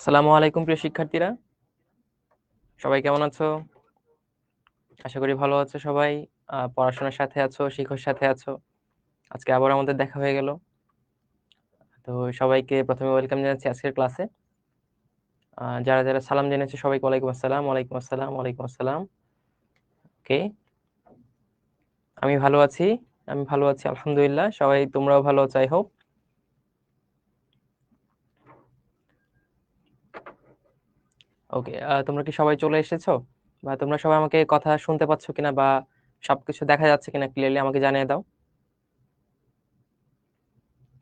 আসসালামু আলাইকুম প্রিয় শিক্ষার্থীরা, সবাই কেমন আছো? আশা করি ভালো আছো সবাই। পড়াশোনার সাথে আছো, শিক্ষার সাথে আছো। আজকে আবার আমাদের দেখা হয়ে গেল। তো সবাইকে প্রথমে ওয়েলকাম জানাচ্ছি আজকের ক্লাসে। যারা যারা সালাম জেনেছে সবাইকে ওয়ালাইকুম আসসালাম, ওয়ালাইকুম আসসালাম, ওয়ালাইকুম আসসালাম। ওকে, আমি ভালো আছি। আমি ভালো আছি আলহামদুলিল্লাহ। সবাই তোমরাও ভালো আছো আই হোপ। ওকে, তোমরা কি সবাই চলে এসেছো, বা তোমরা সবাই আমাকে কথা শুনতে পাচ্ছ কিনা, বা সবকিছু দেখা যাচ্ছে কিনা ক্লিয়ারলি আমাকে জানিয়ে দাও।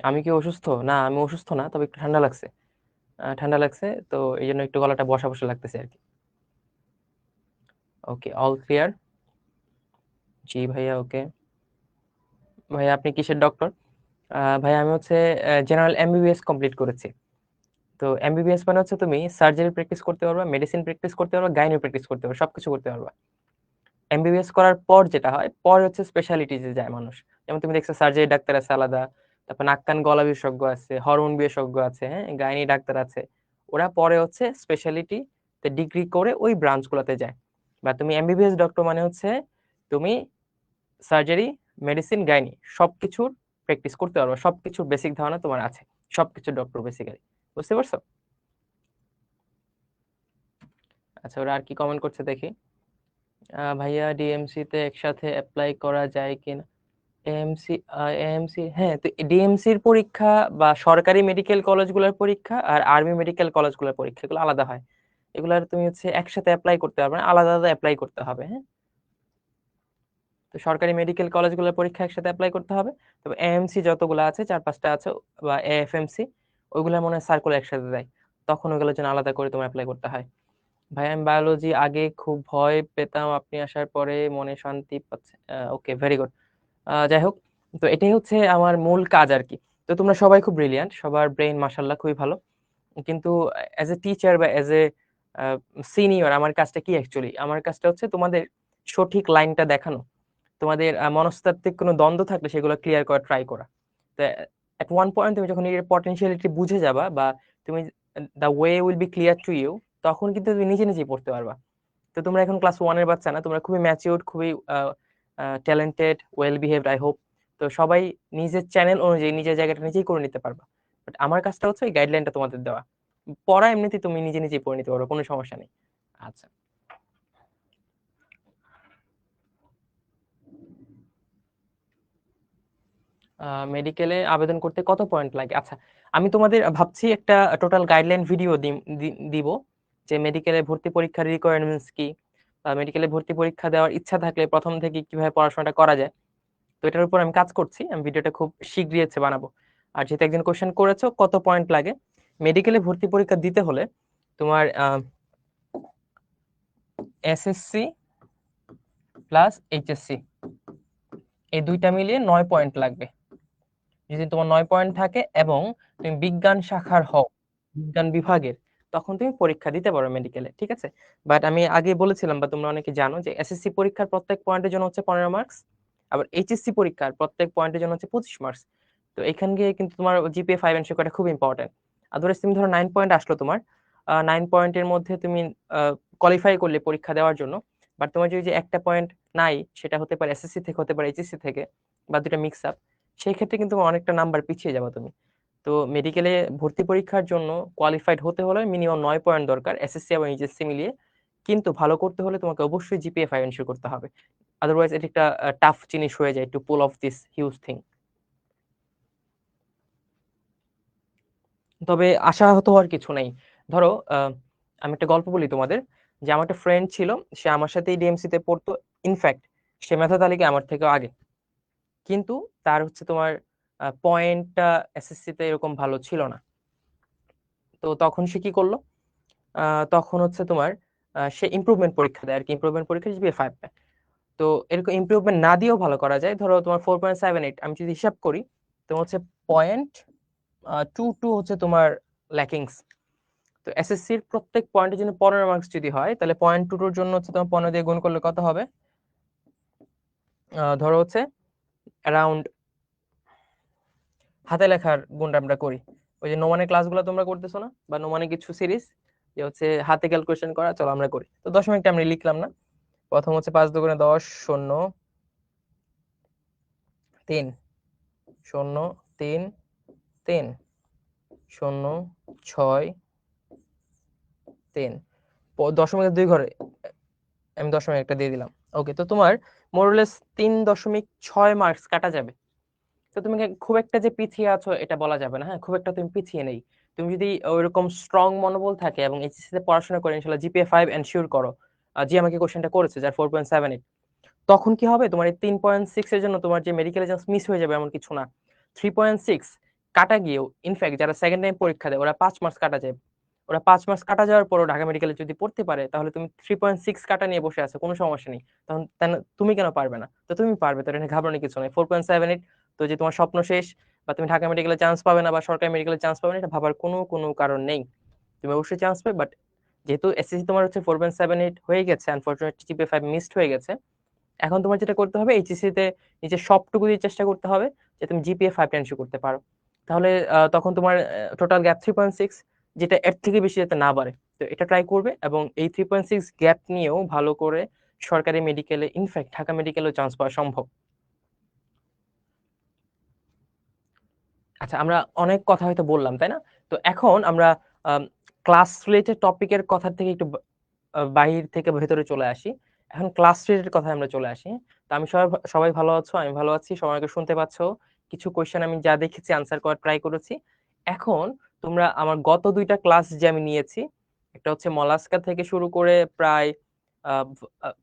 আমি কি অসুস্থ? না, আমি অসুস্থ না, তবে একটু ঠান্ডা লাগছে। ঠান্ডা লাগছে, তো এই জন্য একটু গলাটা বসা বসা লাগতেছে আর কি। ওকে, অল ক্লিয়ার। জি ভাইয়া, ওকে। ভাইয়া আপনি কিসের ডক্টর? ভাইয়া আমি হচ্ছে জেনারেল এমবিবিএস কমপ্লিট করেছি। তো এমবিবিএস মানে হচ্ছে তুমি সার্জারি প্র্যাকটিস করতে পারবা, মেডিসিন প্র্যাকটিস করতে পারবা, গাইনি প্র্যাকটিস করতে পারবা, সবকিছু করতে পারবা। এমবিবিএস করার পর যেটা হয়, পর হচ্ছে স্পেশালিটিতে যায় মানুষ। যেমন তুমি দেখছো সার্জারি ডাক্তার আছে আলাদা, তারপর নাক কান গলা বিশেষজ্ঞ আছে, হরমোন বিশেষজ্ঞ আছে, হ্যাঁ, গাইনি ডাক্তার আছে। ওরা পরে হচ্ছে স্পেশালিটি তে ডিগ্রি করে ওই ব্রাঞ্চ গুলাতে যায়। বা তুমি এমবিবিএস ডক্টর মানে হচ্ছে তুমি সার্জারি, মেডিসিন, গাইনি সবকিছুর প্র্যাকটিস করতে পারবে, সবকিছুর বেসিক ধারণা তোমার আছে, সবকিছুর ডক্টর বেসিক্যালি। বুঝতে পারছো? আচ্ছা, ওরা আর কি কমেন্ট করছে দেখি। ভাইয়া ডিএমসি তে একসাথে অ্যাপ্লাই করা যায় কিনা? এএমসি, এএমসি, হ্যাঁ, তো ডিএমসি এর পরীক্ষা বা সরকারি মেডিকেল কলেজগুলোর পরীক্ষা আর আর্মি মেডিকেল কলেজগুলোর পরীক্ষা এগুলো আলাদা হয়। এগুলার তুমি হচ্ছে একসাথে অ্যাপ্লাই করতে পারবে না, আলাদা আলাদা অ্যাপ্লাই করতে হবে, হ্যাঁ। তো সরকারি মেডিকেল কলেজগুলোর পরীক্ষা একসাথে অ্যাপ্লাই করতে হবে। তবে এএমসি যতগুলো আছে, চার পাঁচটা আছে, বা এএফএমসি, ওইগুলো মনে হয় সার্কুলার একসাথে দেয়, তখন ওইগুলোর জন্য আলাদা করে তোমার অ্যাপ্লাই করতে হয়। ভাই আমি বায়োলজি আগে খুব ভয় পেতাম, আপনি আসার পরে মনে শান্তি পাচ্ছে। ওকে, ভেরি গুড। যাই হোক, তো এটাই হচ্ছে আমার মূল কাজ আর কি। তো তোমরা সবাই খুব ব্রিলিয়ান্ট, সবার ব্রেইন মাশাল্লাহ খুবই ভালো। কিন্তু অ্যাজ এ টিচার বা অ্যাজ এ সিনিয়র আমার কাজটা কি অ্যাকচুয়ালি? আমার কাজটা হচ্ছে তোমাদের সঠিক লাইনটা দেখানো, তোমাদের মনস্তাত্ত্বিক কোনো দ্বন্দ্ব থাকলে সেগুলো ক্লিয়ার করা ট্রাই করা। তো এট ওয়ান পয়েন্ট তুমি যখন নিজের পটেনশিয়ালিটি বুঝে যাবা, বা তুমি the way will be clear to you, তখন কিন্তু তুমি নিজে নিজেই পড়তে পারবা। তো তোমরা এখন ক্লাস ওয়ানের বাচ্চা না, তোমরা খুবই ম্যাচিউরড, খুবই talented, well behaved I hope. তো সবাই নিজের চ্যানেল অনুযায়ী নিজের জায়গাটা নিজেই করে নিতে পারবা। বাট আমার কাজটা হচ্ছে ওই গাইডলাইনটা তোমাদের দেওয়া। পড়া এমনিতেই তুমি নিজে নিজেই পড়ে নিতে পারো, কোনো সমস্যা নেই। আচ্ছা, মেডিকেলে আবেদন করতে কত পয়েন্ট লাগে? আচ্ছা, আমি তোমাদের ভাবছি একটা টোটাল গাইডলাইন ভিডিও দিব, যে মেডিকেলে ভর্তি পরীক্ষার রিকোয়ারমেন্টস কি, মেডিকেলে ভর্তি পরীক্ষা দেওয়ার ইচ্ছা থাকলে প্রথম থেকে কিভাবে পড়াশোনাটা করা যায়। তো এটার উপর আমি কাজ করছি, আমি ভিডিওটা খুব শীঘ্রই হচ্ছে বানাবো। আর যেহেতু একজন কোশ্চেন করেছো কত পয়েন্ট লাগে, মেডিকেলে ভর্তি পরীক্ষা দিতে হলে তোমার এসএসসি প্লাস এইচএসসি এই দুইটা মিলিয়ে 9 পয়েন্ট লাগবে। যদি তোমার 9 পয়েন্ট থাকে এবং তুমি বিজ্ঞান শাখার হও, বিজ্ঞান বিভাগের, তখন তুমি পরীক্ষা দিতে পারো মেডিকেলে, ঠিক আছে। বাট আমি আগে বলেছিলাম, বা তোমরা অনেকে জানো, যে এসএসসি পরীক্ষার প্রত্যেক পয়েন্টের জন্য হচ্ছে 15 মার্কস, আবার এইচএসসি পরীক্ষার প্রত্যেক পয়েন্টের জন্য হচ্ছে 25 মার্কস। তো এখান গিয়ে কিন্তু তোমার জিপিএ 5 করা খুব ইম্পর্টেন্ট। আদারওয়াইজ তুমি ধরো 9 পয়েন্ট আসলো তোমার, 9 পয়েন্টের মধ্যে তুমি কোয়ালিফাই করলে পরীক্ষা দেওয়ার জন্য। বাট তোমার যদি যে একটা পয়েন্ট নাই, সেটা হতে পারে এসএসসি থেকে, হতে পারে এইচএসসি থেকে, বা দুটো মিক্স আপ, সেই ক্ষেত্রে কিন্তু অনেকটা নাম্বার পিছিয়ে যাবে তুমি। তো মেডিকেলে ভর্তি পরীক্ষার জন্য কোয়ালিফাইড হতে হলে মিনিমাম 9 পয়েন্ট দরকার, এসএসসি এবং এইচএসসি মিলিয়ে। কিন্তু ভালো করতে হলে তোমাকে অবশ্যই জিপিএ 5 এনশিওর করতে হবে। আদারওয়াইজ এটা একটা টাফ জিনিস হয়ে যায় two pool of this huge thing. তবে আশাহত হওয়ার কিছু নাই। ধরো, আমি একটা গল্প বলি তোমাদের, যে আমার একটা ফ্রেন্ড ছিল, সে আমার সাথেই ডিএমসি তে পড়তো। ইনফ্যাক্ট সে মেধা তালিকায় আমার থেকেও আগে, কিন্তু তার হচ্ছে তোমার পয়েন্টটা এসএসসি তে এরকম ভালো ছিল না। তো তখন সে কি করলো? তখন হচ্ছে তোমার সে ইমপ্রুভমেন্ট পরীক্ষা দেয় আর কি, ইমপ্রুভমেন্ট পরীক্ষা জিপিএ 5 পায়। তো এরকম ইমপ্রুভমেন্ট না দিয়েও ভালো করা যায়। ধরো তোমার 4.78, আমি যদি হিসাব করি, তোমার হচ্ছে পয়েন্ট 2 হচ্ছে তোমার ল্যাকিংস। তো এসএসসির প্রত্যেক পয়েন্টের জন্য 15 মার্কস যদি হয়, তাহলে পয়েন্ট 2 জন্য হচ্ছে তোমার 15 দিয়ে গুণ করলে কত হবে? ধরো হচ্ছে অ্যারাউন্ড, হাতে লেখার গুণটা আমরা করি, ওই যে নোমানের ক্লাসগুলো তোমরা করতেছো না, বা নোমানে কিছু সিরিজ, যে হচ্ছে হাতে ক্যালকুলেশন করা, চলো আমরা করি। তো দশমিকটা আমরা লিখলাম না, প্রথম হচ্ছে 5 দুগুণে 10, 0 3 0 3 3 0 6 3, দশমিকের 2 ঘরে আমি দশমিক একটা দিয়ে দিলাম। ওকে, তো তোমার মোরলেস 3.6 মার্কস কাটা যাবে। তো তুমি খুব একটা যে পিছিয়ে আছো এটা বলা যাবে না, হ্যাঁ, খুব একটা তুমি পিছিয়ে নেই। তুমি যদি ওইরকম স্ট্রং মনোবল থাকে এবং এইচএসসি তে পড়াশোনা করে ইনশাআল্লাহ জিপিএ 5 এনশিওর করো, জি আমাকে কোশ্চেনটা করেছে যার 4.78, তখন কি হবে, তোমার এই 3.6 এর জন্য তোমার যে মেডিকেল এক্সাম মিস হয়ে যাবে এমন কিছু না। 3.6 কাটা গিয়েও ইনফ্যাক্ট যারা সেকেন্ড টাইম পরীক্ষা দেয় ওরা 5 মার্কস কাটা যায়, ওরা 5 মার্কস কাটা যাওয়ার পরও ঢাকা মেডিকেলে যদি পড়তে পারে, তাহলে তুমি 3.6 কাটা নিয়ে বসে আছো, কোনো সমস্যা নেই। তখন তুমি কেন পারবে না? তো তুমি পারবে, তো এটা ঘাবড়ানোর কিছু নেই। 4.78, তো যে তোমার স্বপ্ন শেষ বা তুমি ঢাকা মেডিকেলে চান্স পাবে না বা সরকারি মেডিকেলে চান্স পাবে না, এটা ভাবার কোনো কোনো কারণ নেই। তুমি অবশ্যই চান্স পাবে, বাট যেহেতু এসএসসি তোমার হচ্ছে 4.78 হয়ে গেছে, আনফরচুনেটলি জিপিএ 5 মিসড হয়ে গেছে, এখন তোমার যেটা করতে হবে এইচএসসি তে নিজের সবটুকু দিয়ে চেষ্টা করতে হবে যে তুমি জিপিএ 5 টেনশন করতে পারো। তাহলে তখন তোমার টোটাল গ্যাপ 3.6, যেটা এর থেকে বেশি যাতে না বাড়ে। তো এটা ট্রাই করবে, এবং এই 3.6 গ্যাপ নিয়েও ভালো করে সরকারি মেডিকেলে, ইনফ্যাক্ট ঢাকা মেডিকেলেও চান্স পাওয়া সম্ভব। আচ্ছা, আমরা অনেক কথা হয়তো বললাম, তাই না? তো এখন আমরা ক্লাস রিলেটেড টপিকের কথা থেকে একটু বাহির থেকে ভেতরে চলে আসি। এখন ক্লাস রিলেটেড কথায় আমরা চলে আসি। তো আমি সবাই সবাই ভালো আছো, আমি ভালো আছি, সবাইকে শুনতে পাচ্ছো। কিছু কোশ্চেন আমি যা দেখেছি আনসার করার ট্রাই করেছি। এখন তোমরা আমার গত 2টা ক্লাস যে আমি নিয়েছি, একটা হচ্ছে মলাস্কা থেকে শুরু করে প্রায়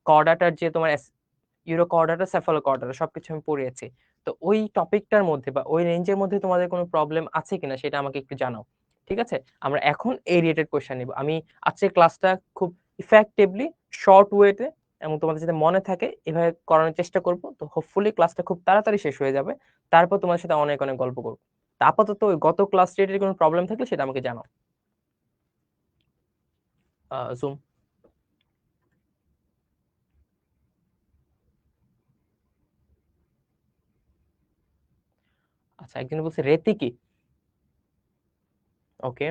কর্ডাটার যে তোমার ইউরো কর্ডাটা, সেফালো কর্ডাটা সবকিছু আমি পড়িয়েছি। তো ওই টপিকটার মধ্যে বা ওই রেঞ্জের মধ্যে তোমাদের কোনো প্রবলেম আছে কিনা সেটা আমাকে একটু জানাও। ঠিক আছে, আমরা এখন এই রিলেটেড কোশ্চেন নিব। আমি আজকের ক্লাসটা খুব ইফেক্টিভলি শর্ট ওয়েতে এবং তোমাদের যাতে মনে থাকে এভাবে করানোর চেষ্টা করব। তো হোপফুলি ক্লাসটা খুব তাড়াতাড়ি শেষ হয়ে যাবে, তারপর তোমার সাথে অনেক অনেক গল্প করবো। তা আপাতত ওই গত ক্লাস রিলেটেড কোনো প্রবলেম থাকলে সেটা আমাকে জানাও। জুম। আচ্ছা, একজন বলছে রেতি কি? ওকে।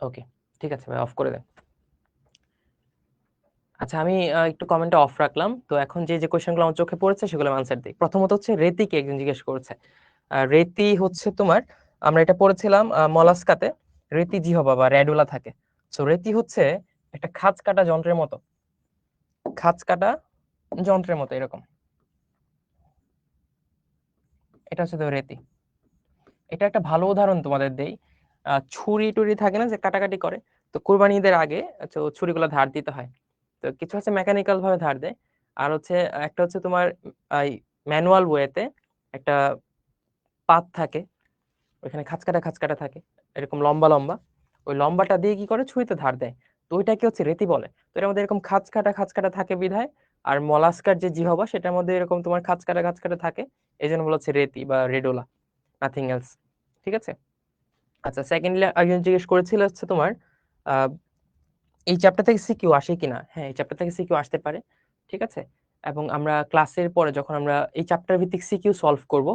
ওকে, ঠিক আছে ভাই, অফ করে দেন। আচ্ছা, আমি একটু কমেন্টটা অফ রাখলাম। তো এখন যে যে কোশ্চেনগুলো আমার চোখে পড়েছে সেগুলো আনসার দিই। প্রথমত হচ্ছে রেতিকে একজন জিজ্ঞেস করেছে। রেতি হচ্ছে তোমার, আমরা এটা পড়েছিলাম মলাস্কাতে, রেতি জিহবা বা র্যাডুলা থাকে। তো রেতি হচ্ছে একটা খাঁজ কাটা যন্ত্রের মতো, খাঁজ কাটা যন্ত্রের মতো এরকম। এটা হচ্ছে তো রেতি। এটা একটা ভালো উদাহরণ তোমাদের দেই। ছুরি টুরি থাকে না যে কাটাকাটি করে, তো কুরবানি ঈদের আগে তো ছুরিগুলো ধার দিতে হয়। তো কিছু হচ্ছে মেকানিক্যাল ভাবে ধার দেয়, আর হচ্ছে একটা হচ্ছে তোমার ম্যানুয়াল ওয়েতে একটা পাত থাকে, ওইখানে খাঁচকাটা খাঁচকাটা থাকে এরকম লম্বা লম্বা, ওই লম্বাটা দিয়ে কি করে ছুরিতে ধার দেয়। তো ওইটাকে হচ্ছে রেতি বলে। তো এর মধ্যে এরকম খাঁচকাটা খাঁচকাটা থাকে বিধায়, আর মলাস্কার যে জিহবা সেটার মধ্যে এরকম তোমার খাঁচকাটা খাঁচকাটা থাকে, এই জন্য বলা হচ্ছে রেতি বা রেডোলা, নাথিং এলস। ঠিক আছে। আচ্ছা, সেকেন্ডলি একজন জিজ্ঞেস করেছিল হচ্ছে তোমার আহ, এই চ্যাপ্টার থেকে সিকিউ আসে কিনা। হ্যাঁ, এই চ্যাপ্টার থেকে সিকিউ আসতে পারে। ঠিক আছে, এবং আমরা ক্লাসের পরে যখন আমরা এই চ্যাপ্টার ভিত্তিক সিকিউ সলভ করব,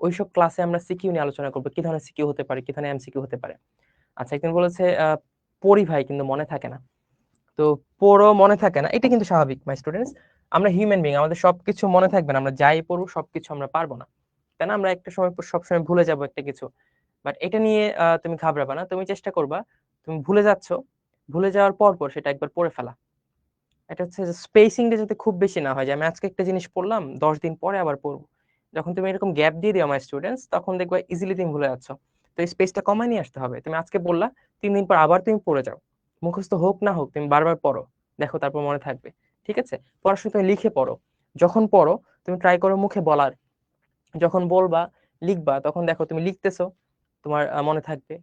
ওইসব ক্লাসে আমরা সিকিউ নিয়ে আলোচনা করবো, কি ধরনের সিকিউ হতে পারে, কি ধরনের এমসিকিউ হতে পারে। আচ্ছা, একজন বলেছে পড়ি ভাই কিন্তু মনে থাকে না। তো পড়ো মনে থাকে না, এটা কিন্তু স্বাভাবিক মাই স্টুডেন্টস। আমরা হিউম্যান বিং, আমাদের সবকিছু মনে থাকবে না, আমরা যাই পড়বো সবকিছু আমরা পারবো না, তাই না? আমরা একটা সময় সবসময় ভুলে যাবো একটা কিছু। বাট এটা নিয়ে তুমি ঘাবড়াবা না, তুমি চেষ্টা করবা, তুমি ভুলে যাচ্ছ, ভুলে যাওয়ার পর পর সেটা একবার পড়ে ফেলা। এটা হচ্ছে স্পেসিংটা যাতে খুব বেশি না হয় যে আমি আজকে একটা জিনিস পড়লাম 10 দিন পরে আবার পড়বো। যখন তুমি এরকম গ্যাপ দিয়ে দিও আমার স্টুডেন্টস, তখন দেখবা ইজিলি তুমি ভুলে যাচ্ছ। তো এই স্পেসটা কমায় নিয়ে আসতে হবে। তুমি আজকে বললা, 3 দিন পর আবার তুমি পড়ে যাও, মুখস্থ হোক না হোক তুমি বারবার পড়ো, দেখো তারপর মনে থাকবে। ঠিক আছে, পড়াশোনা তুমি লিখে পড়ো, যখন পড়ো তুমি ট্রাই করো মুখে বলার, যখন বলবা, লিখবা, তখন দেখো তুমি লিখতেছো, তোমার মনে থাকবে,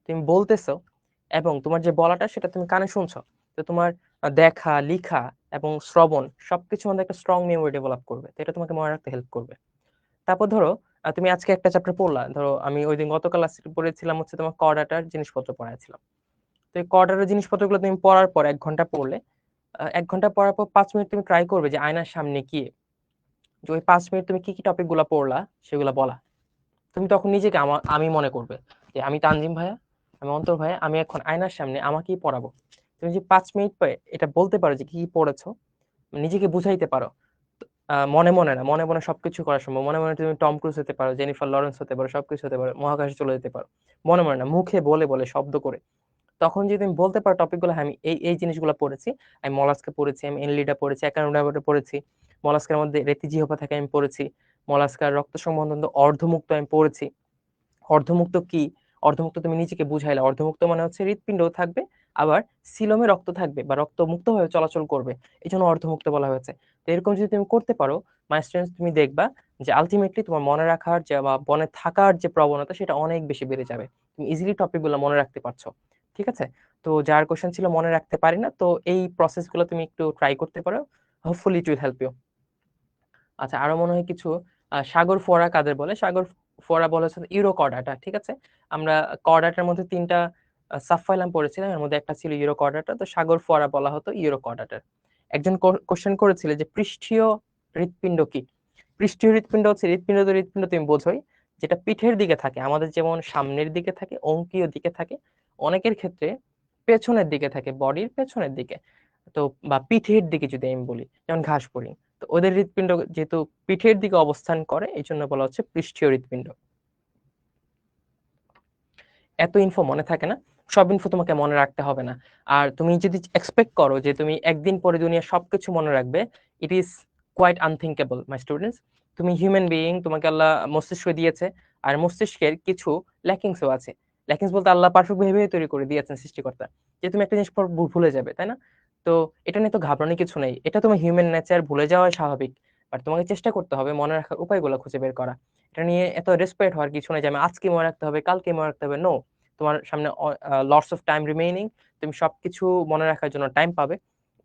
তুমি বলতেছো, এবং তোমার যে বলাটা সেটা তুমি কানে শুনছো। তো তোমার দেখা, লিখা এবং শ্রবণ সবকিছু মধ্যে একটা স্ট্রং মেমোরি ডেভেলপ করবে, তো এটা তোমাকে মনে রাখতে হেল্প করবে। তারপর ধরো তুমি আজকে একটা চ্যাপ্টার পড়লা, ধরো আমি ওই দিন গতকাল পড়েছিলাম হচ্ছে তোমার কর্ডাটার জিনিসপত্র পড়াইছিলাম। তো এই কর্ডাটার জিনিসপত্রগুলো তুমি পড়ার পর 1 ঘন্টা পড়লে, 1 ঘন্টা পড়ার পর 5 মিনিট তুমি ট্রাই করবে যে আয়নার সামনে গিয়ে যে ওই 5 মিনিট তুমি কি কি টপিক গুলা পড়লা সেগুলা বলা। তুমি তখন নিজেকে আমি মনে করবে যে আমি তানজিম ভাইয়া, আমি অন্তর ভাইয়া, আমি এখন আয়নার সামনে আমাকেই পড়াবো। তুমি যে 5 মিনিট পরে এটা বলতে পারো যে কি কি পড়েছো, নিজেকে বুঝাইতে পারো। মনে মনে না, মনে মনে সবকিছু করা সম্ভব। মনে মনে তুমি টম ক্রুজ হতে পারো, জেনিফার লরেন্স হতে পারো, সবকিছু হতে পারো, মহাকাশে চলে যেতে পারো। মনে মনে না, মুখে বলে বলে শব্দ করে। তখন যদি তুমি বলতে পারো টপিক গুলো, হ্যাঁ, আমি এই এই জিনিসগুলো পড়েছি, আমি মলাস্কা পড়েছি, আমি এনলিডা পড়েছি, অ্যাকানোডার্মা পড়েছি, মলাস্কার মধ্যে রেতিজিহ্বা থাকে আমি পড়েছি, মলাস্কার রক্ত সম্বন্ধ অর্ধমুক্ত আমি পড়েছি। অর্ধমুক্ত কি? অর্ধমুক্ত তুমি নিজেকে বুঝাইলা, অর্ধমুক্ত মানে হচ্ছে হৃৎপিণ্ড থাকবে, আবার সিলোমে রক্ত থাকবে বা রক্ত মুক্ত হয়ে চলাচল করবে, এই জন্য অর্ধমুক্ত বলা হয়েছে। তো এরকম যদি তুমি করতে পারো মাই স্টুডেন্টস, তুমি দেখবা যে আলটিমেটলি তোমার মনে রাখার যে বা মনে থাকার যে প্রবণতা সেটা অনেক বেশি বেড়ে যাবে। তুমি ইজিলি টপিক গুলো মনে রাখতে পারছো। ঠিক আছে? তো যার কোশ্চেন ছিল মনে রাখতে পারি না, তো এই প্রসেস গুলো তুমি একটু ট্রাই করতে পারো, hopefully it will help you. আচ্ছা, আরো মনে হয় কিছু সাগর ফোয়ারা কাদের বলে? সাগর ফোয়ারা বলে হচ্ছে ইউরোকর্ডাটা। ঠিক আছে? আমরা কর্ডাটার মধ্যে 3টা সাবফাইলাম পড়েছিলাম, এর মধ্যে একটা ছিল ইউরোকর্ডাটা, তো সাগর ফোয়ারা বলা হতো ইউরোকর্ডাটার। একজন কোশ্চেন করেছিল যে পৃষ্ঠীয় হৃৎপিণ্ড কি? পৃষ্ঠীয় হৃৎপিণ্ড হচ্ছে হৃৎপিণ্ড, তো হৃৎপিণ্ড তুমি বোঝোই, যেটা পিঠের দিকে থাকে, আমাদের যেমন সামনের দিকে থাকে, অঙ্কীয় দিকে থাকে, অনেকের ক্ষেত্রে পেছনের দিকে থাকে, বডির পেছনের দিকে। তো বা পিঠের দিকে যদি আমি বলি, যেমন ঘাসফড়িং, তো ওদের হৃৎপিণ্ড যেহেতু পিঠের দিকে অবস্থান করে, এই জন্য বলা হচ্ছে পৃষ্ঠীয় হৃৎপিণ্ড। এত ইনফো মনে থাকে না, সব ইনফো তোমাকে মনে রাখতে হবে না। আর তুমি যদি এক্সপেক্ট করো যে তুমি একদিন পরে দুনিয়ার সবকিছু মনে রাখবে, it is quite unthinkable my students. তুমি হিউম্যান বিইং, তোমাকে আল্লাহ মস্তিষ্ক দিয়েছে, আর মস্তিষ্কের কিছু ল্যাকিংসও আছে। ল্যাকিংস বলতে আল্লাহ পারফেক্ট ভেবে তৈরি করে দিয়েছেন সৃষ্টিকর্তা, যে তুমি একটা জিনিস পর ভুলে যাবে, তাই না? তো এটা নিয়ে তো ঘাবড়ানোর কিছু নেই, এটা তোমার হিউম্যান নেচার, ভুলে যাওয়া স্বাভাবিক। বাট তোমাকে চেষ্টা করতে হবে মনে রাখার উপায়গুলো খুঁজে বের করা। এটা নিয়ে এত রেসপেক্ট হওয়ার কিছু নেই যে আমি আজকে মনে রাখতে হবে, কালকে মনে রাখতে হবে। নো, তোমার সামনে লটস অফ টাইম রিমেইনিং, তুমি সবকিছু মনে রাখার জন্য টাইম পাবে।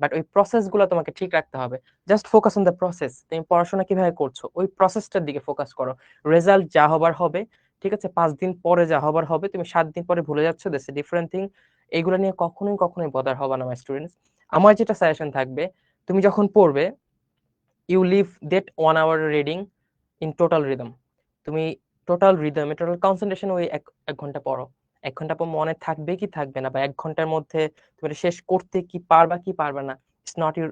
বাট ওই প্রসেস গুলো তোমাকে ঠিক রাখতে হবে। Just focus on the process. তুমি পড়াশোনা কিভাবে করছো ওই প্রসেসটার দিকে ফোকাস করো। রেজাল্ট যা হবার হবে, ঠিক আছে, 5 দিন পরে যা হবার হবে, তুমি 7 দিন পরে ভুলে যাচ্ছ, দ্যাটস এ ডিফারেন্ট থিং। এগুলো নিয়ে কখনোই কখনোই বদার হবে না মাই স্টুডেন্টস। আমার যেটা সাজেশন থাকবে, তুমি যখন পড়বে, you live that 1 hour reading in total rhythm. তুমি টোটাল রিদমে, টোটাল কনসেন্ট্রেশন ওই এক এক ঘন্টা পড়ো। 1 ঘন্টা পর মনে থাকবে কি থাকবে না, বা 1 ঘন্টার মধ্যে তুমি এটা শেষ করতে কি পারবা কি পারবা না, it's not your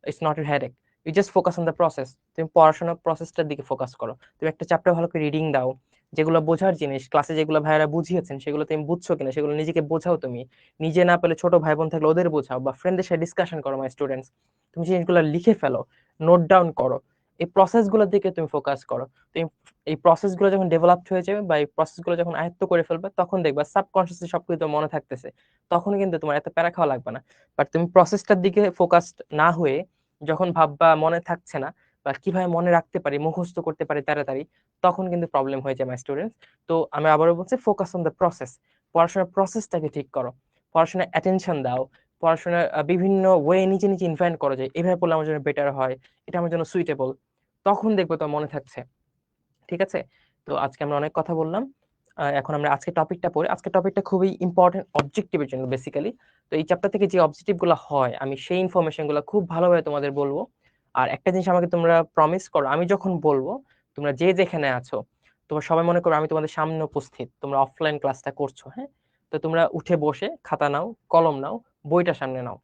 it's not your headache. You just focus on the process. তুমি পড়াশোনার প্রসেসটার দিকে ফোকাস করো। তুমি একটা চ্যাপ্টার ভালো করে রিডিং দাও, যেগুলো বোঝার জিনিস ক্লাসে যেগুলো ভাইয়ারা বুঝিয়েছেন সেগুলো তুমি বুঝছো কিনা সেগুলো নিজেকে বোঝাও। তুমি নিজে না পেলে ছোট ভাই বোন থাকলে ওদের বোঝাও, বা ফ্রেন্ডদের সাথে ডিসকাশন করো মাই স্টুডেন্টস। তুমি জিনিসগুলো লিখে ফেলো, নোট ডাউন করো, এই প্রসেসগুলোর দিকে তুমি ফোকাস করো। তুমি এই প্রসেসগুলো যখন ডেভেলপড হয়ে যাবে বা এই প্রসেসগুলো যখন আয়ত্ত করে ফেলবে, তখন দেখবা সাবকনসিয়াসলি সবকিছু তোমার মনে থাকতেছে। তখন কিন্তু তোমার এত প্যারা খাওয়া লাগবে না। বাট তুমি প্রসেসটার দিকে ফোকাসড না হয়ে যখন ভাববা মনে থাকছে না, বা কিভাবে মনে রাখতে পারি, মুখস্থ করতে পারি তাড়াতাড়ি, তখন কিন্তু প্রবলেম হয়ে যায় মাই স্টুডেন্টস। তো আমি আবারও বলছি, ফোকাস অন দ্য প্রসেস। পড়াশোনার প্রসেসটাকে ঠিক করো, পড়াশোনায় অ্যাটেনশন দাও, পড়াশোনার বিভিন্ন ওয়ে নিজে নিজে ইনভেন্ট করো যে এভাবে পড়লে আমার জন্য বেটার হয়, এটা আমার জন্য সুইটেবল। তখন দেখবো তো মনে থাকছে। ঠিক আছে? তো আজকে আমরা অনেক কথা বললাম। এখন আমরা আজকে টপিকটা পড়ি। আজকে টপিকটা খুবই ইম্পর্টেন্ট অবজেক্টিভের জন্য বেসিক্যালি। তো এই চ্যাপ্টার থেকে যে অবজেক্টিভ গুলো হয়, আমি সেই ইনফরমেশন গুলো খুব ভালোভাবে তোমাদের বলবো। আর একটা জিনিস আমাকে তোমরা প্রমিস করো, আমি যখন বলবো, তোমরা যে যেখানে আছো, তোমরা সবাই মনে করো আমি তোমাদের সামনে উপস্থিত, তোমরা অফলাইন ক্লাসটা করছো, হ্যাঁ? তো তোমরা উঠে বসে খাতা নাও, কলম নাও, বইটা সামনে নাও,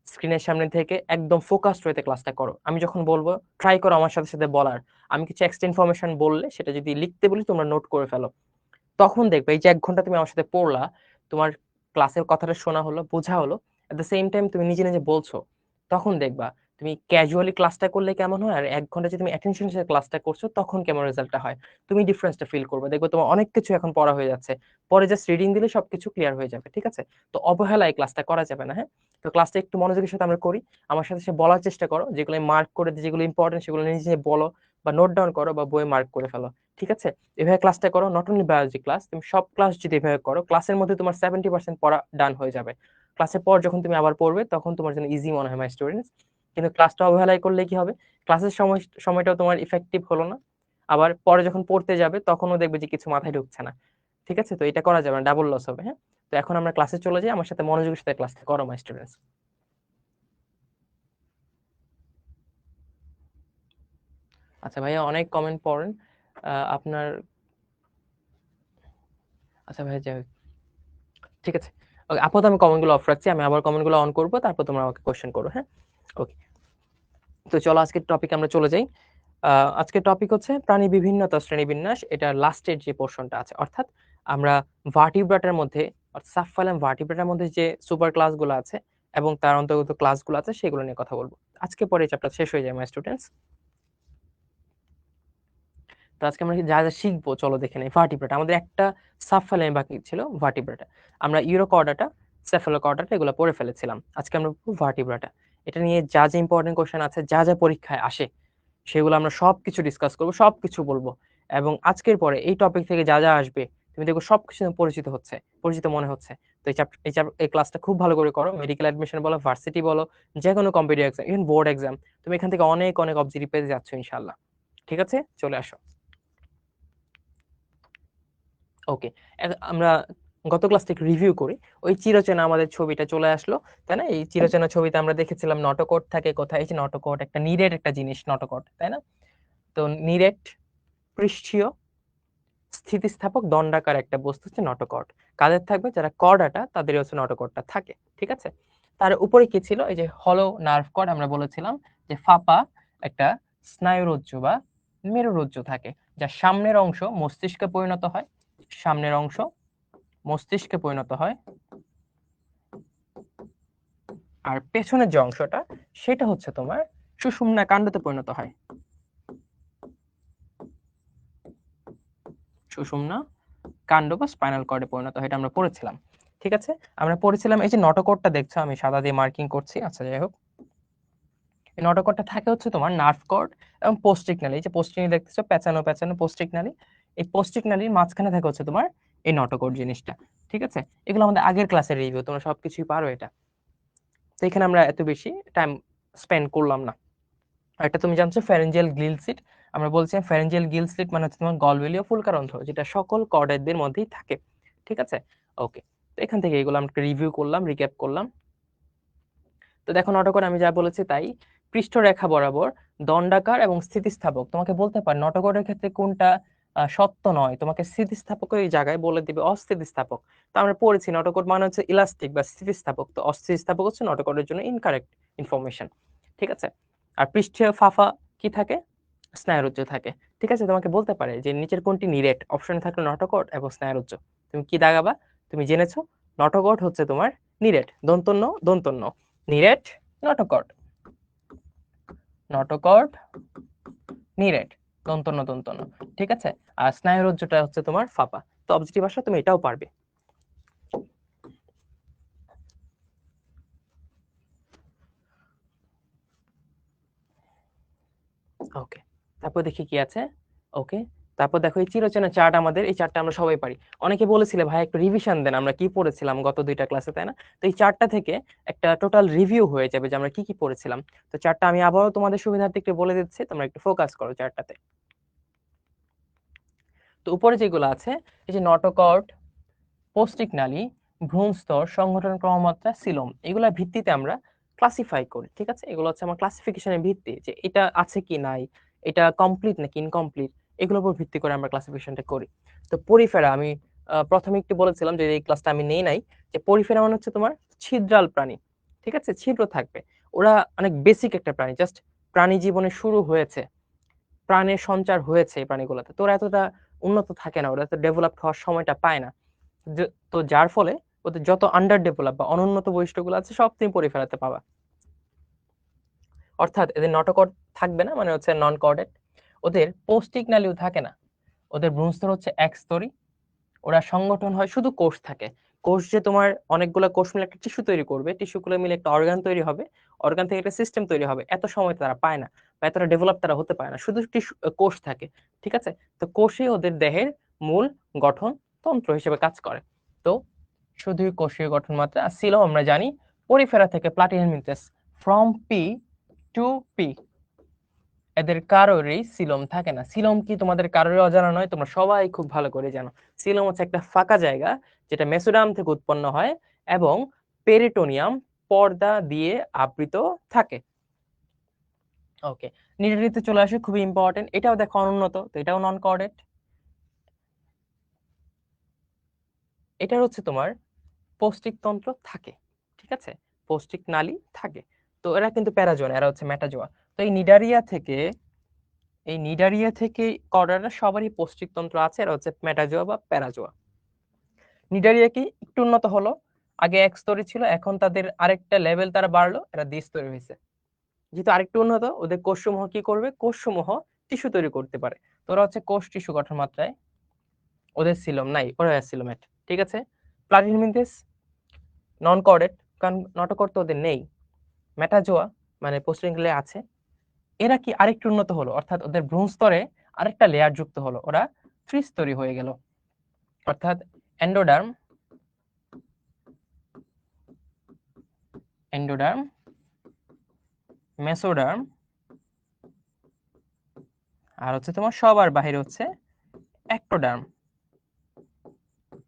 স্ক্রিনের সামনে থেকে একদম ফোকাসড হয়ে ক্লাসটা করো। আমি যখন বলবো ট্রাই করো আমার সাথে সাথে বলার। আমি কিছু এক্সট্রা ইনফরমেশন বললে সেটা যদি লিখতে বলি তোমরা নোট করে ফেলো। তখন দেখবে এই যে 1 ঘন্টা তুমি আমার সাথে পড়লা, তোমার ক্লাসের কথাটা শোনা হলো, বোঝা হলো, এট দ্য সেম টাইম তুমি নিজে নিজে বলছো। তখন দেখবা তুমি ক্যাজুয়ালি ক্লাসটা করলে কেমন হয়, আর 1 ঘন্টা যে তুমি অ্যাটেনশন সাথে ক্লাসটা করছো তখন কেমন রেজাল্টটা হয়, তুমি ডিফারেন্সটা ফিল করবে। দেখবে তোমার অনেক কিছু এখন পড়া হয়ে যাচ্ছে, পরে জাস্ট রিডিং দিলে সবকিছু ক্লিয়ার হয়ে যাবে। ঠিক আছে? তো অবহেলায় ক্লাসটা করা যাবে না, হ্যাঁ? তো ক্লাসটা একটু মনোযোগের সাথে আমরা করি। আমার সাথে সে বলার চেষ্টা করো, যেগুলো মার্ক করে দিই, যেগুলো ইম্পর্টেন্ট সেগুলো নিজে নিজে বলো, বা নোট ডাউন করো, বা বইয়ে মার্ক করে ফেলো। ঠিক আছে? এভাবে ক্লাসটা করো, নট অনলি বায়োলজি ক্লাস, তুমি সব ক্লাস যদি এভাবে করো, ক্লাসের মধ্যে তোমার 70% পড়া ডান হয়ে যাবে। ক্লাসের পর যখন তুমি আবার পড়বে তখন তোমার জন্য ইজি মনে হয় মাই স্টুডেন্টস। কিন্তু ক্লাসটা অবহেলায় করলে কি হবে, ক্লাসের সময়টাও তোমার ইফেক্টিভ হলো না, আবার পরে যখন পড়তে যাবে তখনও দেখবে যে কিছু মাথায় ঢুকছে না। ঠিক আছে? তো এটা করা যাবে না, ডাবল লস হবে। হ্যাঁ, তো এখন আমরা ক্লাসে চলে যাই, আমার সাথে মনোযোগের সাথে ক্লাসটা করো মাই স্টুডেন্টস। আচ্ছা ভাইয়া, অনেক কমেন্ট পড়েন আপনার। আচ্ছা ভাইয়া যাই হোক, ঠিক আছে। ওকে, আপাতত আমি কমেন্টগুলো অফ রাখছি, আমি আবার কমেন্টগুলো অন করবো, তারপর তোমরা আমাকে কোশ্চেন করো। হ্যাঁ, ওকে। তো চলো আজকের টপিকে আমরা চলে যাই। আজকের টপিক হচ্ছে প্রাণী বিভিন্নতা শ্রেণীবিন্যাস, এটা লাস্টের যে পোর্শনটা আছে, অর্থাৎ আমরা ভার্টিব্রাটার মধ্যে, সাবফাইলাম ভার্টিব্রাটার মধ্যে যে সুপার ক্লাসগুলো আছে এবং তার অন্তর্গত ক্লাসগুলো আছে সেগুলো নিয়ে কথা বলবো। আজকে পরে এই চ্যাপ্টার শেষ হয়ে যায় মাই স্টুডেন্টস। তো আজকে আমরা যা যা শিখবো চলো দেখে নেই। ভার্টিব্রাটা, আমাদের একটা সাবফাইলাম বাকি ছিল, ভার্টিব্রাটা। আমরা ইউরোকর্ডাটা, সেফালোকর্ডাটা এগুলো পড়ে ফেলেছিলাম, আজকে আমরা ভার্টিব্রাটা। এটা নিয়ে যা যা ইম্পর্টেন্ট কোশ্চেন আছে, যা যা পরীক্ষায় আসে, সেগুলো আমরা সবকিছু ডিসকাস করবো, সবকিছু বলবো। এবং আজকের পরে এই টপিক থেকে যা যা আসবে তুমি দেখো সবকিছু পরিচিত হচ্ছে, পরিচিত মনে হচ্ছে। তো এই ক্লাসটা খুব ভালো করে করো। মেডিকেল অ্যাডমিশন বলো, ভার্সিটি বলো, যে কোনো competitive exam, even board exam, তুমি এখান থেকে অনেক অনেক অবজেক্টিভ পেয়ে যাচ্ছ ইনশাল্লাহ। ঠিক আছে, চলে আসো। ওকে, আমরা গত ক্লাস থেকে রিভিউ করি। ওই চিরচেনা আমাদের ছবিটা চলে আসলো, তাই না? এই চিরচেনা ছবিতে আমরা দেখেছিলাম নটোকট থাকে কোথায়, এই যে নটোকট একটা নিরেট একটা জিনিস, নটোকট, তাই না? তো নিরেট, পৃষ্ঠীয়, স্থিতিস্থাপক, দণ্ডাকার একটা বস্তু হচ্ছে নটোকট। কাদের থাকবে? যারা কর্ডাটা, তাদের হচ্ছে নটোকটটা থাকে। ঠিক আছে, তার উপরে কি ছিল? এই যে হলো নার্ভ কর্ড, আমরা বলেছিলাম যে ফাঁপা একটা স্নায়ুরজ্জু বা মেরুরজ্জু থাকে, যার সামনের অংশ মস্তিষ্কে পরিণত হয়, সামনের অংশ মস্তিষ্কে পরিণত হয়, আর পেছনের যে অংশটা সেটা হচ্ছে তোমার সুষুম্না কাণ্ডতে পরিণত হয়, সুষুম্না কাণ্ড বা স্পাইনাল কর্ডে পরিণত হয়, এটা আমরা পড়েছিলাম। ঠিক আছে, আমরা পড়েছিলাম এই যে নটোকটটা দেখছো, আমি সাদা দিয়ে মার্কিং করছি। আচ্ছা যাই হোক, এই নটোকটটা থাকে হচ্ছে তোমার নার্ভ কর্ড এবং পোস্টিক নালী। এই যে পোস্টিক নালী দেখতেছো, পেঁচানো পেঁচানো পোস্টিক নালী, এই পোস্টিক নালীর মাঝখানে থাকে হচ্ছে তোমার এই নটোকট জিনিসটা। ঠিক আছে, এগুলো আমাদের আগের ক্লাসের রিভিউ, তোমরা সবকিছুই পারো এটা। তো এখানে আমরা এত বেশি টাইম স্পেন্ড করলাম না। একটা তুমি জানছো ফ্যারেঞ্জিয়াল গিল স্লিট, আমরা বলছিলাম ফ্যারেঞ্জিয়াল গিল স্লিট মানে হচ্ছে তোমার গলবিলীয় ফুলকারন্ধ্র, যেটা সকল কর্ডেটদের মধ্যেই থাকে। ঠিক আছে, ওকে। তো এখান থেকে এগুলো আমরা রিভিউ করলাম, রিক্যাপ করলাম। তো দেখো নটোকট আমি যা বলেছি তাই, পৃষ্ঠরেখা বরাবর দণ্ডাকার এবং স্থিতিস্থাপক। তোমাকে বলতে পারে নটোকটের ক্ষেত্রে কোনটা সত্য নয়, তোমাকে স্থিতিস্থাপক এই জায়গায় বলে দিবে অস্থিতিস্থাপক। তো আমরা পড়েছি নটোকট মানে হচ্ছে ইলাস্টিক বা স্থিতিস্থাপক, তো অস্থিতিস্থাপক হচ্ছে নটোকটের জন্য ইনকারেক্ট ইনফরমেশন। ঠিক আছে, আর পৃষ্ঠীয় ফাফা কি থাকে? স্নায়ুরজ্জু থাকে। ঠিক আছে, তোমাকে বলতে পারে যে নিচের কোনটি নিরেট, অপশনে থাকলো নটোকট এবং স্নায়ুরজ্জু, তুমি কি দাগাবা? তুমি জেনেছো নটোকট হচ্ছে তোমার নিরেট, দন্তন্য দন্তন্য, নিরেট নটোকট, নটোকট নিরেট, দন্তন্য দন্তন্য। ঠিক আছে, আর স্নায়ুরজ্জুটা হচ্ছে তোমার ফাঁপা। তো অবজেক্টিভ ভাষা তুমি এটাও পারবে। ওকে, তারপর দেখি কি আছে। ওকে, তারপর দেখো এই চিরচেনা চার্ট, আমাদের এই চার্টটা আমরা সবাই পারি। অনেকে বলেছিলে ভাই একটু রিভিশন দেন, আমরা কি পড়েছিলাম গত দুইটা ক্লাসে, তাই না? তো এই চার্টটা থেকে একটা টোটাল রিভিউ হয়ে যাবে যে আমরা কি কি পড়েছিলাম। তো চার্টটা আমি আবারও তোমাদের সুবিধার্থে একটু বলে দিচ্ছি, তোমরা একটু ফোকাস করো চার্টটাতে। তো উপরে যেগুলো আছে, এই যে নটোকট, পৌষ্টিক নালী, ভ্রূণস্তর, সংগঠন ক্রমমাত্রা, সিলোম, এগুলোর ভিত্তিতে আমরা ক্লাসিফাই করি। ঠিক আছে, এগুলো হচ্ছে আমার ক্লাসিফিকেশনের ভিত্তি, যে এটা আছে কি নাই, এটা কমপ্লিট নাকি ইনকমপ্লিট, এগুলোর উপর ভিত্তি করে আমরা ক্লাসিফিকেশনটা করি। তো পরিফেরা, আমি প্রথমে একটু বলেছিলাম যে এই ক্লাসটা আমি নেই নাই, যে পরিফেরা মানে হচ্ছে তোমার ছিদ্রাল প্রাণী। ঠিক আছে, ছিদ্র থাকবে, ওরা অনেক বেসিক একটা প্রাণী, জাস্ট প্রাণী জীবনে শুরু হয়েছে, প্রাণের সঞ্চার হয়েছে এই প্রাণীগুলোতে, তো ওরা এতটা উন্নত থাকে না, ওরা তো ডেভেলপ হওয়ার সময়টা পায় না। তো যার ফলে ওদের যত আন্ডার ডেভেলপ বা অনুন্নত বৈশিষ্ট্যগুলো আছে সব তুমি পড়ে ফেলাতে পাবা। অর্থাৎ এদের নটোকট থাকবে না, মানে হচ্ছে নন কর্ডেট। ওদের পৌষ্টিক নালীও থাকে না, ওদের ভ্রূণস্তর হচ্ছে একস্তরী, ওরা সংগঠন হয়, শুধু কোষ থাকে। কোষ যে তোমার অনেকগুলো কোষ মিলে একটা টিস্যু তৈরি করবে, টিস্যুগুলো মিলে একটা অর্গান তৈরি হবে, অর্গান থেকে একটা সিস্টেম তৈরি হবে, এত সময় তারা পায় না বা এতটা ডেভেলপ তারা হতে পারে না, শুধু টিস্যু কোষ থাকে। ঠিক আছে, তো কোষই ওদের দেহের মূল গঠন তন্ত্র হিসেবে কাজ করে। তো শুধুই কোষীয় গঠন মাত্রা ছিল আমরা জানি পরিফেরা থেকে Platyhelminthes from P to P এদের কারোরই সিলোম থাকে না। সিলোম কি তোমাদের কারোরই অজানা নয়, তোমরা সবাই খুব ভালো করে জানো। সিলোম হচ্ছে একটা ফাঁকা জায়গা যেটা মেসোডার্ম থেকে উৎপন্ন হয় এবং পেরিটোনিয়াম পর্দা দিয়ে আবৃত থাকে। ওকে, নিউটারিতে চলে আসে, খুবই ইম্পর্টেন্ট। এটাও দেখো অনুন্নত, তো এটাও নন কোঅর্ডেট। এটার হচ্ছে তোমার পৌষ্টিক তন্ত্র থাকে, ঠিক আছে, পৌষ্টিক নালী থাকে। তো এরা কিন্তু প্যারাজোয়া, এরা হচ্ছে মেটাজোয়া। তো এই নিডারিয়া থেকে কর্ডাটা সবারই পৌষ্টিক তন্ত্র আছে, এরা হচ্ছে মেটাজোয়া বা প্যারাজোয়া। নিডারিয়া কি একটু উন্নত হলো, আগে এক স্তরে ছিল, এখন তাদের আরেকটা লেভেল তারা বাড়লো, এরা দ্বিস্তরী হয়েছে। যেহেতু আরেকটু উন্নত, ওদের কোষসমূহ কি করবে, কোষসমূহ টিস্যু তৈরি করতে পারে। তো ওরা হচ্ছে কোষ টিস্যু গঠন মাত্রায়, ওদের সিলোম নাই, ওরা সিলোমেট। ঠিক আছে, প্লাটিহেলমিনথেস নন কর্ডেট, কারণ নটোকর্ড তো ওদের নেই। মেটাজোয়া মানে পোস্টিংলে আছে, এরা কি আরেকটু উন্নত হলো, অর্থাৎ ওদের ভ্রূণ স্তরে আরেকটা লেয়ার যুক্ত হলো, ওরা ত্রিস্তরী হয়ে গেল। অর্থাৎ এন্ডোডার্ম, এন্ডোডার্ম, মেসোডার্ম, আর হচ্ছে তোমার সবার বাইরে হচ্ছে একটোডার্ম।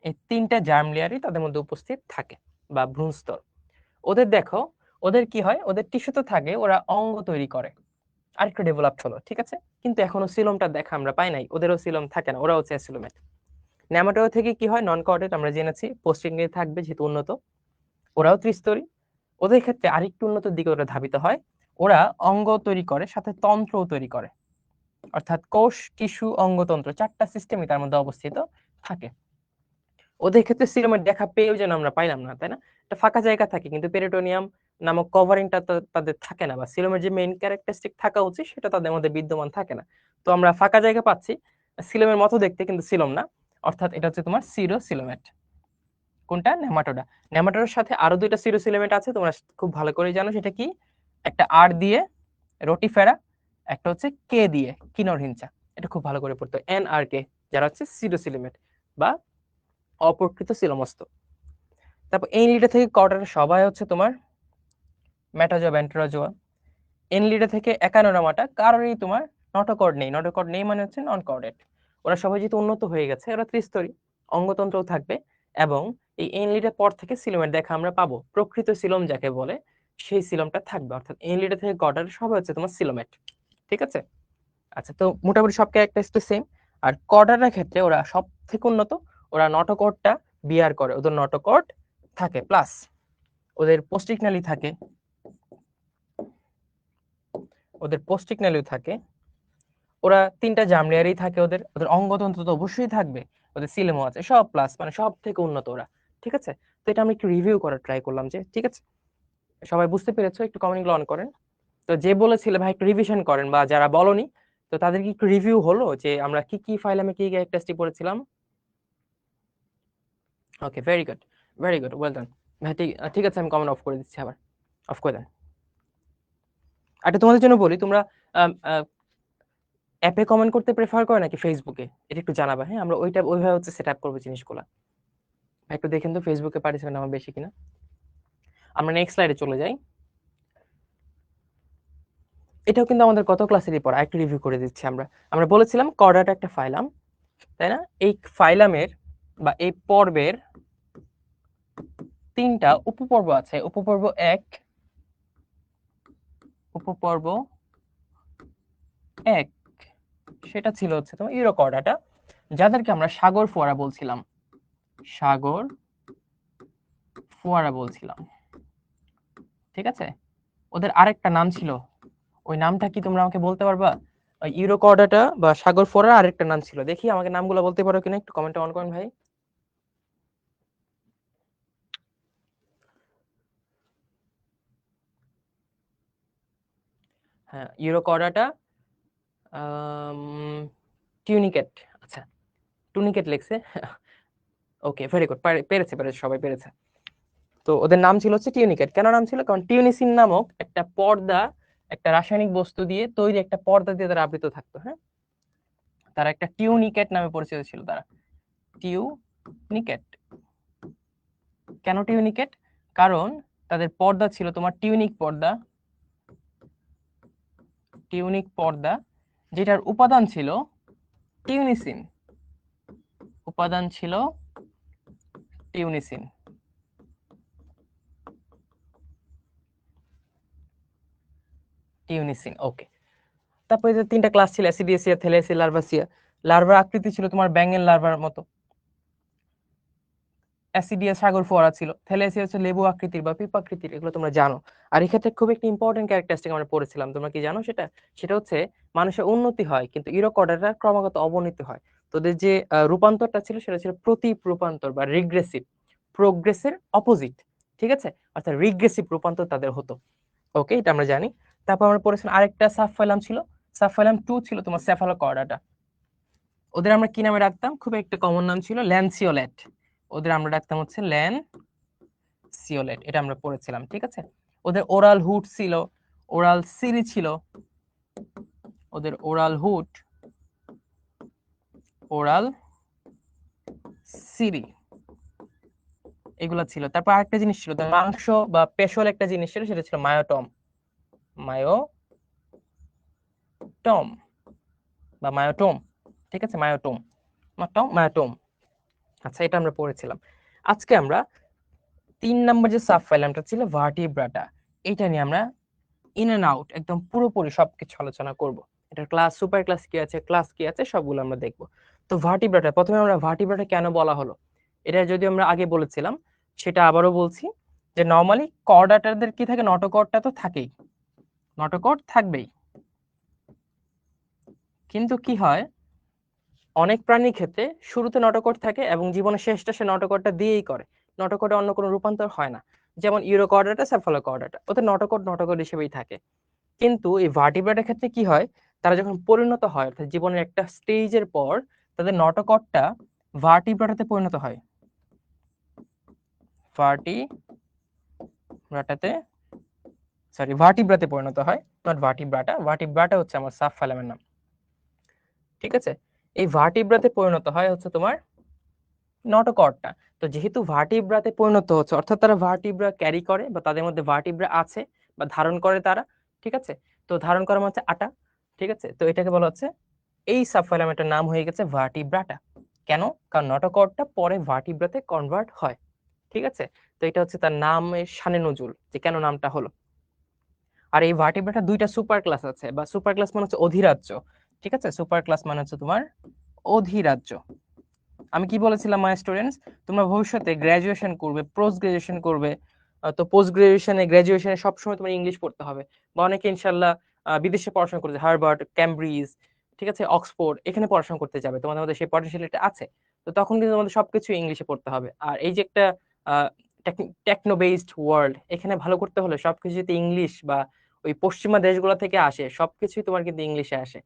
এই তিনটা জার্ম লেয়ারই তাদের মধ্যে উপস্থিত থাকে বা ভ্রূণস্তর। ওদের দেখো, ওদের কি হয়, ওদের টিস্যু তো থাকে, ওরা অঙ্গ তৈরি করে, আরেকটু ডেভেলপড হলো। ঠিক আছে, কিন্তু এখনো সিলোমটা দেখা আমরা পাই নাই, ওদেরও সিলোম থাকে না, ওরা হচ্ছে অ্যাসিলোমেট। নেমাটোডা থেকে কি হয়, নন কোঅর্ডেট, আমরা জেনেছি পোস্টিংয়ে থাকবে যেহেতু উন্নত, ওরাও ত্রিস্তরী। ওদের ক্ষেত্রে আরেকটু উন্নত দিকে ওরা ধাবিত হয়, ওরা অঙ্গ তৈরি করে, সাথে তন্ত্রও তৈরি করে, অর্থাৎ কোষ টিস্যু অঙ্গতন্ত্র চারটা সিস্টেমই তার মধ্যে অবস্থিত থাকে। ওদের ক্ষেত্রে সিলোমের দেখা পেয়েও যেন আমরা পাইলাম না, তাই না? একটা ফাঁকা জায়গা থাকে, কিন্তু পেরিটোনিয়াম নামক কভারিংটা তাদের থাকে না, বা সিলোমের যে মেইন ক্যারেক্টারিস্টিক থাকা উচিত সেটা তাদের মধ্যে বিদ্যমান থাকে না। তো আমরা ফাঁকা জায়গা পাচ্ছি, সিলোমের মতো দেখতে কিন্তু সিলোম না, অর্থাৎ এটা হচ্ছে তোমার সিরো সিলোমেট। কোনটা? নেমাটোডা। নেমাটোডার সাথে আরো দুইটা সিরো সিলোমেট আছে, তোমরা খুব ভালো করে জানো সেটা কি। একটা আর দিয়ে রোটিফেরা, একটা হচ্ছে কে দিয়ে কিনোরহিঞ্চা। এটা খুব ভালো করে পড়তে, এন আর কে, যারা হচ্ছে সিরো সিলোমেট বা অপ্রকৃত সিলোমস্ত। তারপর এই লিডা থেকে কর্ডাটা সবাই হচ্ছে তোমার মেটাজোয়া ভেন্ট্রাজোয়া। এন লিডা থেকে একানোডার্মাটা কারোরই তোমার নটোকর্ড নেই, নটোকর্ড নেই মানে হচ্ছে নন কর্ডেট। ওরা সবাই যেহেতু উন্নত হয়ে গেছে, ওরা ত্রিস্তরী, অঙ্গতন্ত্রও থাকবে, এবং এই এন লিডার পর থেকে সিলোমের দেখা আমরা পাবো, প্রকৃত সিলোম যাকে বলে সেই সিলোমটা থাকবে। অর্থাৎ এন লিডা থেকে কর্ডার সবাই হচ্ছে তোমার সিলোমেট। ঠিক আছে, আচ্ছা, তো মোটামুটি সব ক্যারেক্টারিস্টিক তো সেম। আর কর্ডারের ক্ষেত্রে ওরা সব থেকে উন্নত, ওরা নটোকর্ডটা বিয়ার করে, ওদের নটোকর্ড থাকে, প্লাস ওদের পৌষ্টিক নালী থাকে, ওদের পৌষ্টিক নালীও থাকে, ওরা তিনটা জার্ম লেয়ারেই থাকে, ওদের ওদের অঙ্গতন্ত্র তো অবশ্যই থাকবে, ওদের সিলেমও আছে, সব প্লাস, মানে সব থেকে উন্নত ওরা। ঠিক আছে, তো এটা আমি একটু রিভিউ করার ট্রাই করলাম যে, ঠিক আছে সবাই বুঝতে পেরেছো? একটু কমেন্ট গুলো অন করেন। তো যে বলেছিলে ভাই একটু রিভিশন করেন, বা যারা বলনি, তো তাদের কি একটু রিভিউ হলো যে আমরা কি কি ফাইলামে কি টেস্টটি পড়েছিলাম? Okay, very good, very good, well done. ভাই ঠিক ঠিক আছে, আমি কমেন্ট অফ করে দিচ্ছি, আবার অফ করে দেন। একটা তোমাদের জন্য বলি, তোমরা অ্যাপে কমেন্ট করতে প্রেফার করো নাকি ফেসবুকে, এটা একটু জানাবা। হ্যাঁ, আমরা ওইভাবে হচ্ছে সেট আপ করবো জিনিসগুলো। একটু দেখেন তো ফেসবুকে পার্টিসিপেন্ট আমার বেশি কিনা। আমরা নেক্সট স্লাইডে চলে যাই। এটাও কিন্তু আমাদের গত ক্লাসেরই পড়া, একটু রিভিউ করে দিচ্ছি। আমরা আমরা বলেছিলাম কর্ডাটা একটা ফাইলাম, তাই না? এই ফাইলামের বা এই পর্বের তিনটা উপপর্ব আছে। উপপর্ব এক, উপপর্ব এক, সেটা ছিল হচ্ছে তোমার ইউরোকর্ডাটা, যাদেরকে আমরা সাগর ফোয়ারা বলছিলাম, সাগর ফোয়ারা বলছিলাম। ঠিক আছে, ওদের আরেকটা নাম ছিল, ওই নামটা কি তোমরা আমাকে বলতে পারবা? ওই ইউরোকর্ডাটা বা সাগর ফোয়ারা আরেকটা নাম ছিল, দেখি আমাকে নামগুলো বলতে পারো কিনা, একটু কমেন্টে অন করেন ভাই। হ্যাঁ, ইউরোকর্ডাটা টিউনিকেট, আচ্ছা টুনিকেট লেখছে। ওকে, ভেরি গুড, পেরেছে পেরেছে, সবাই পেরেছে। তো ওদের নাম ছিল হচ্ছে টিউনিকেট। কেন নাম ছিল? কারণ টিউনিসিন নামক একটা পর্দা, একটা রাসায়নিক বস্তু দিয়ে তৈরি একটা পর্দা দিয়ে তারা আবৃত থাকতো। হ্যাঁ, তারা একটা টিউনিকেট নামে পরিচিত ছিল তারা, টিউনিকেট। কেন টিউনিকেট? কারণ তাদের পর্দা ছিল তোমার টিউনিক পর্দা, টিউনিক পর্দা, যেটার উপাদান ছিল টিউনিসিন, উপাদান ছিল টিউনিসিন। টিউনিসিন, ওকে। তারপরে যে তিনটা ক্লাস ছিল, অ্যাসিডিয়াসিয়া, থ্যালাসিয়া, লার্ভাসিয়া। লার্ভার আকৃতি ছিল তোমার ব্যাঙের লার্ভার মতো। অ্যাসিডিয়া সাগর ফোয়ারা ছিল। থ্যালাসিয়া হচ্ছে লেবু আকৃতির বা পিপাকৃতির, এগুলো তোমরা জানো। আর এক্ষেত্রে খুব একটা ইম্পর্টেন্ট ক্যারেক্টারিস্টিক আমরা পড়েছিলাম, তোমরা কি জানো সেটা? সেটা হচ্ছে মানুষের উন্নতি হয় কিন্তু ইউরোকর্ডাটা ক্রমাগত অবনতি হয়। তোদের যে রূপান্তরটা ছিল সেটা ছিল প্রতি রূপান্তর বা রিগ্রেসিভ, প্রোগ্রেসের অপোজিট। ঠিক আছে, অর্থাৎ রিগ্রেসিভ রূপান্তর তাদের হতো। ওকে, এটা আমরা জানি। তারপর আমরা পড়েছিলাম আরেকটা সাবফাইলাম ছিল, সাবফাইলাম 2 ছিল তোমার সেফালোকর্ডাটা। ওদের আমরা কি নামে রাখতাম? খুব একটা কমন নাম ছিল ল্যান্সিওলেট। ওদের আমরা রাখতাম হচ্ছে ল্যান্সিওলেট, এটা আমরা পড়েছিলাম। ঠিক আছে, ওদের ওরাল হুড ছিল, ওরাল সিরি ছিল, ওদের ওরাল হুড, ওরাল সিরি, এগুলো ছিল। তারপর আরেকটা জিনিস ছিল, ওদের মাংস বা পেশল একটা জিনিস ছিল, সেটা ছিল মায়োটম, মায়োটম বা মায়োটোম। ঠিক আছে, মায়োটোম, মায়োটোম। আচ্ছা, এটা আমরা পড়েছিলাম। আজকে আমরা 3 নম্বর যে সাব ফাইলামটা ছিল ভার্টিব্রাটা, এটা নিয়ে আমরা ইন এন্ড আউট একদম পুরোপুরি সবকিছু আলোচনা করব। এটা ক্লাস, সুপার ক্লাস কি আছে, ক্লাস কি আছে, সবগুলো আমরা দেখব। তো ভার্টিব্রাটা, প্রথমে আমরা ভার্টিব্রাটা কেন বলা হলো, এটা যদি আমরা আগে বলেছিলাম, সেটা আবারও বলছি, যে নর্মালি কর্ডাটাদের কি থাকে, নটোকর্ডটা তো থাকেই, নটোকর্ড থাকবেই, কিন্তু কি হয় অনেক প্রাণীর ক্ষেত্রে শুরুতে নটোকর্ড থাকে এবং জীবনের শেষটা সে নটোকর্ডটা দিয়েই করে, নটোকর্ডে অন্য কোনো রূপান্তর হয় না। যেমন ইউরোকর্ডাটা, সেফালোকর্ডাটা, ওদের নটোকর্ড নটোকর্ড হিসেবেই থাকে। কিন্তু এই ভার্টিব্রাটের ক্ষেত্রে কি হয়, তারা যখন পরিণত হয়, অর্থাৎ জীবনের একটা স্টেজের পর তাদের নটোকর্ডটা ভার্টিব্রাটাতে পরিণত হয়, ভার্টিব্রাটাতে, সরি ভার্টিব্রাতে পরিণত হয়, নট ভার্টিব্রাটা। ভার্টিব্রাটা হচ্ছে আমার সাব ফাইলামের নাম। ঠিক আছে, এই ভার্টিব্রাতে পরিণত হয় হচ্ছে তোমার নটোকর্ডটা। তো যেহেতু ভার্টিব্রাতে পরিণত হচ্ছে, অর্থাৎ তারা ভার্টিব্রা ক্যারি করে বা তাদের মধ্যে ভার্টিব্রা আছে বা ধারণ করে তারা। ঠিক আছে, তো ধারণ করা মানে হচ্ছে আটা। ঠিক আছে, তো এটাকে বলা হচ্ছে, এই সাবফাইলামেটার নাম হয়ে গেছে ভার্টিব্রাটা। কেন? কারণ নটোকর্ডটা পরে ভার্টিব্রাতে কনভার্ট হয়। ঠিক আছে, তো এটা হচ্ছে তার নামের শানে নজুল, যে কেন নামটা হলো। আর এই ভার্টিব্রাটা দুইটা সুপার ক্লাস আছে, বা সুপার ক্লাস মানে হচ্ছে অধিরাজ্য। ঠিক আছে, সুপার ক্লাস মানে হচ্ছে তোমার অধিরাজ্য। আমি কি বলেছিলাম মাই স্টুডেন্টস, তোমরা ভবিষ্যতে গ্রাজুয়েশন করবে, পোস্ট গ্রাজুয়েশন করবে, তো পোস্ট গ্রাজুয়েশনে গ্রাজুয়েশনে সবসময় তোমার ইংলিশ পড়তে হবে। বা অনেকে ইনশাল্লাহ বিদেশে পড়াশোনা করছে, হার্ভার্ড, ক্যামব্রিজ, ঠিক আছে, অক্সফোর্ড, এখানে পড়াশোনা করতে যাবে, তোমাদের মধ্যে সেই পটেনশিয়ালিটি আছে। তো তখন কিন্তু তোমাদের সবকিছু ইংলিশে পড়তে হবে। আর এই যে একটা টেকনো বেসড ওয়ার্ল্ড, এখানে ভালো করতে হলে সবকিছু যদি ইংলিশ বা ওই পশ্চিমা দেশগুলো থেকে আসে, সবকিছুই তোমার কিন্তু ইংলিশে আসে।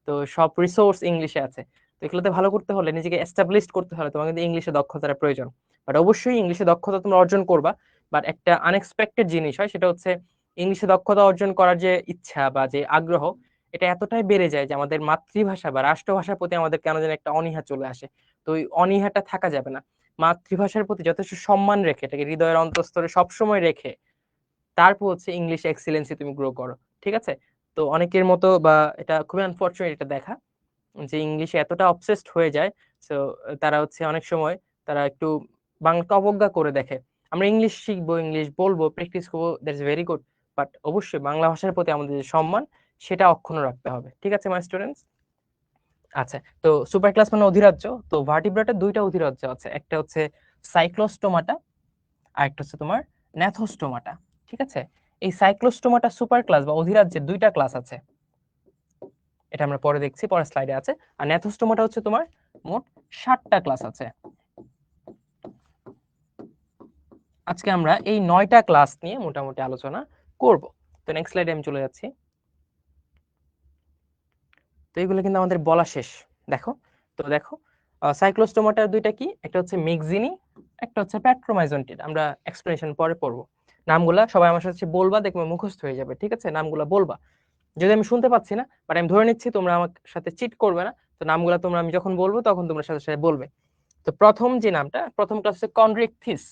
তো সব রিসোর্স ইংলিশে আছে। তো এগুলোতে ভালো করতে হলে, নিজেকে এস্টাবলিশ করতে হলে তোমার কিন্তু ইংলিশে দক্ষতার প্রয়োজন। বাট অবশ্যই ইংলিশে দক্ষতা তোমরা অর্জন করবা। বাট একটা আনএক্সপেক্টেড জিনিস হয়, সেটা হচ্ছে ইংলিশে দক্ষতা অর্জন করার যে ইচ্ছা বা যে আগ্রহ, এটা এতটাই বেড়ে যায় যে আমাদের মাতৃভাষা বা রাষ্ট্রভাষার প্রতি আমাদের কেন যেন একটা অনীহা চলে আসে। তো ওই অনীহাটা থাকা যাবে না। মাতৃভাষার প্রতি যথেষ্ট সম্মান রেখে, এটাকে হৃদয়ের অন্তঃস্থলে সবসময় রেখে, তারপর হচ্ছে ইংলিশ এক্সিলেন্সি তুমি গ্রো করো। ঠিক আছে, তো অনেকের মতো বা এটা খুবই আনফর্চুনেট এটা দেখা, যে ইংলিশে এতটা অবসেসড হয়ে যায়। তো তারা হচ্ছে অনেক সময় তারা একটু বাংলাকে অবজ্ঞা করে দেখে। আমরা ইংলিশ শিখবো, ইংলিশ বলবো, প্র্যাকটিস করবো, দ্যাটস ভেরি গুড। বাট অবশ্যই বাংলা ভাষার প্রতি আমাদের যে সম্মান, সেটা অক্ষুণ্ণ রাখতে হবে। ঠিক আছে মাই স্টুডেন্টস? আচ্ছা, তো সুপার ক্লাস মানে অধিরাজ্য। তো ভার্টিব্রাটের দুইটা অধিরাজ্য আছে, একটা হচ্ছে সাইক্লোস্টোমাটা, আর একটা হচ্ছে তোমার ন্যাথোস্টোমাটা। ঠিক আছে, এই সাইক্লোস্টোমাটা সুপার ক্লাস বা অধিরাজ্যের দুইটা ক্লাস আছে, এটা আমরা পরে দেখছি, পরের স্লাইডে আছে। আর ন্যাথোস্টোমাটা হচ্ছে তোমার মোট 7টা ক্লাস আছে। আজকে আমরা এই 9টা ক্লাস নিয়ে মোটামুটি আলোচনা করব। তো নেক্সট স্লাইডে আমি চলে যাচ্ছি। তো এগুলো কিন্তু আমাদের বলা শেষ। দেখো, তো দেখো, সাইক্লোস্টোমাটার দুইটা কি, একটা হচ্ছে মিক্সিনি, একটা হচ্ছে প্যাট্রোমাইজন্টিড। আমরা এক্সপ্লেনেশন পরে পড়বো। নামগুলা সবাই আমার সাথে বলবা, দেখবে মুখস্থ হয়ে যাবে, ঠিক আছে? নামগুলা বলবা, যদি আমি শুনতে পাচ্ছি না, বাট আমি ধরে নিচ্ছি তোমরা আমার সাথে চিট করবে না, তো নামগুলা তোমরা আমি যখন বলবো তখন তোমরা সাথে সাথে বলবে। তো প্রথম যে নামটা, প্রথম ক্লাস হচ্ছে কন্ড্রিকথিস।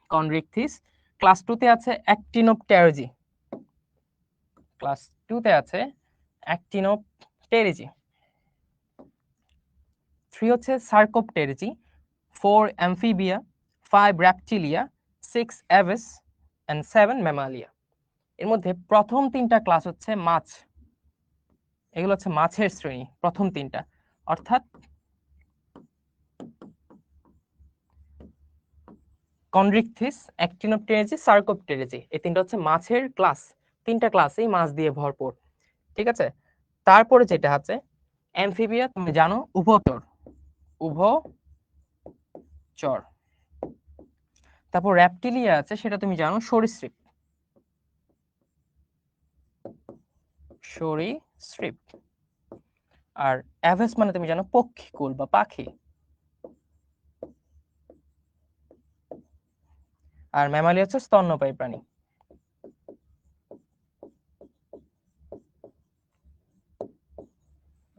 কন্ড্রিকথিস। ক্লাস 2 তে আছে অ্যাক্টিনোপটেরিজি। ক্লাস 2 তে আছে অ্যাক্টিনোপটেরিজি। 3 হচ্ছে Sarcopterygii, 4 Amphibia, 5 Reptilia, 6 Aves and 7 Mammalia. এর মধ্যে প্রথম 3টা ক্লাস হচ্ছে মাছ, এগুলো হচ্ছে মাছের শ্রেণী, প্রথম 3টা, অর্থাৎ কন্ড্রিকথিস, অ্যাক্টিনোপটেরিজি, সার্কোপটেরিজি, এই 3টা হচ্ছে মাছের ক্লাস। 3টা ক্লাসেই মাছ দিয়ে ভরপুর, ঠিক আছে? তারপরে যেটা আছে অ্যামফিবিয়া, তুমি জানো উভচর, উভচর। তারপর র্যাপটিলিয়া আছে, সেটা তুমি জানো সরীসৃপ, সরীসৃপ। আর অ্যাভেস মানে তুমি জানো পক্ষীকুল বা পাখি। আর ম্যামালি হচ্ছে স্তন্যপায়ী প্রাণী।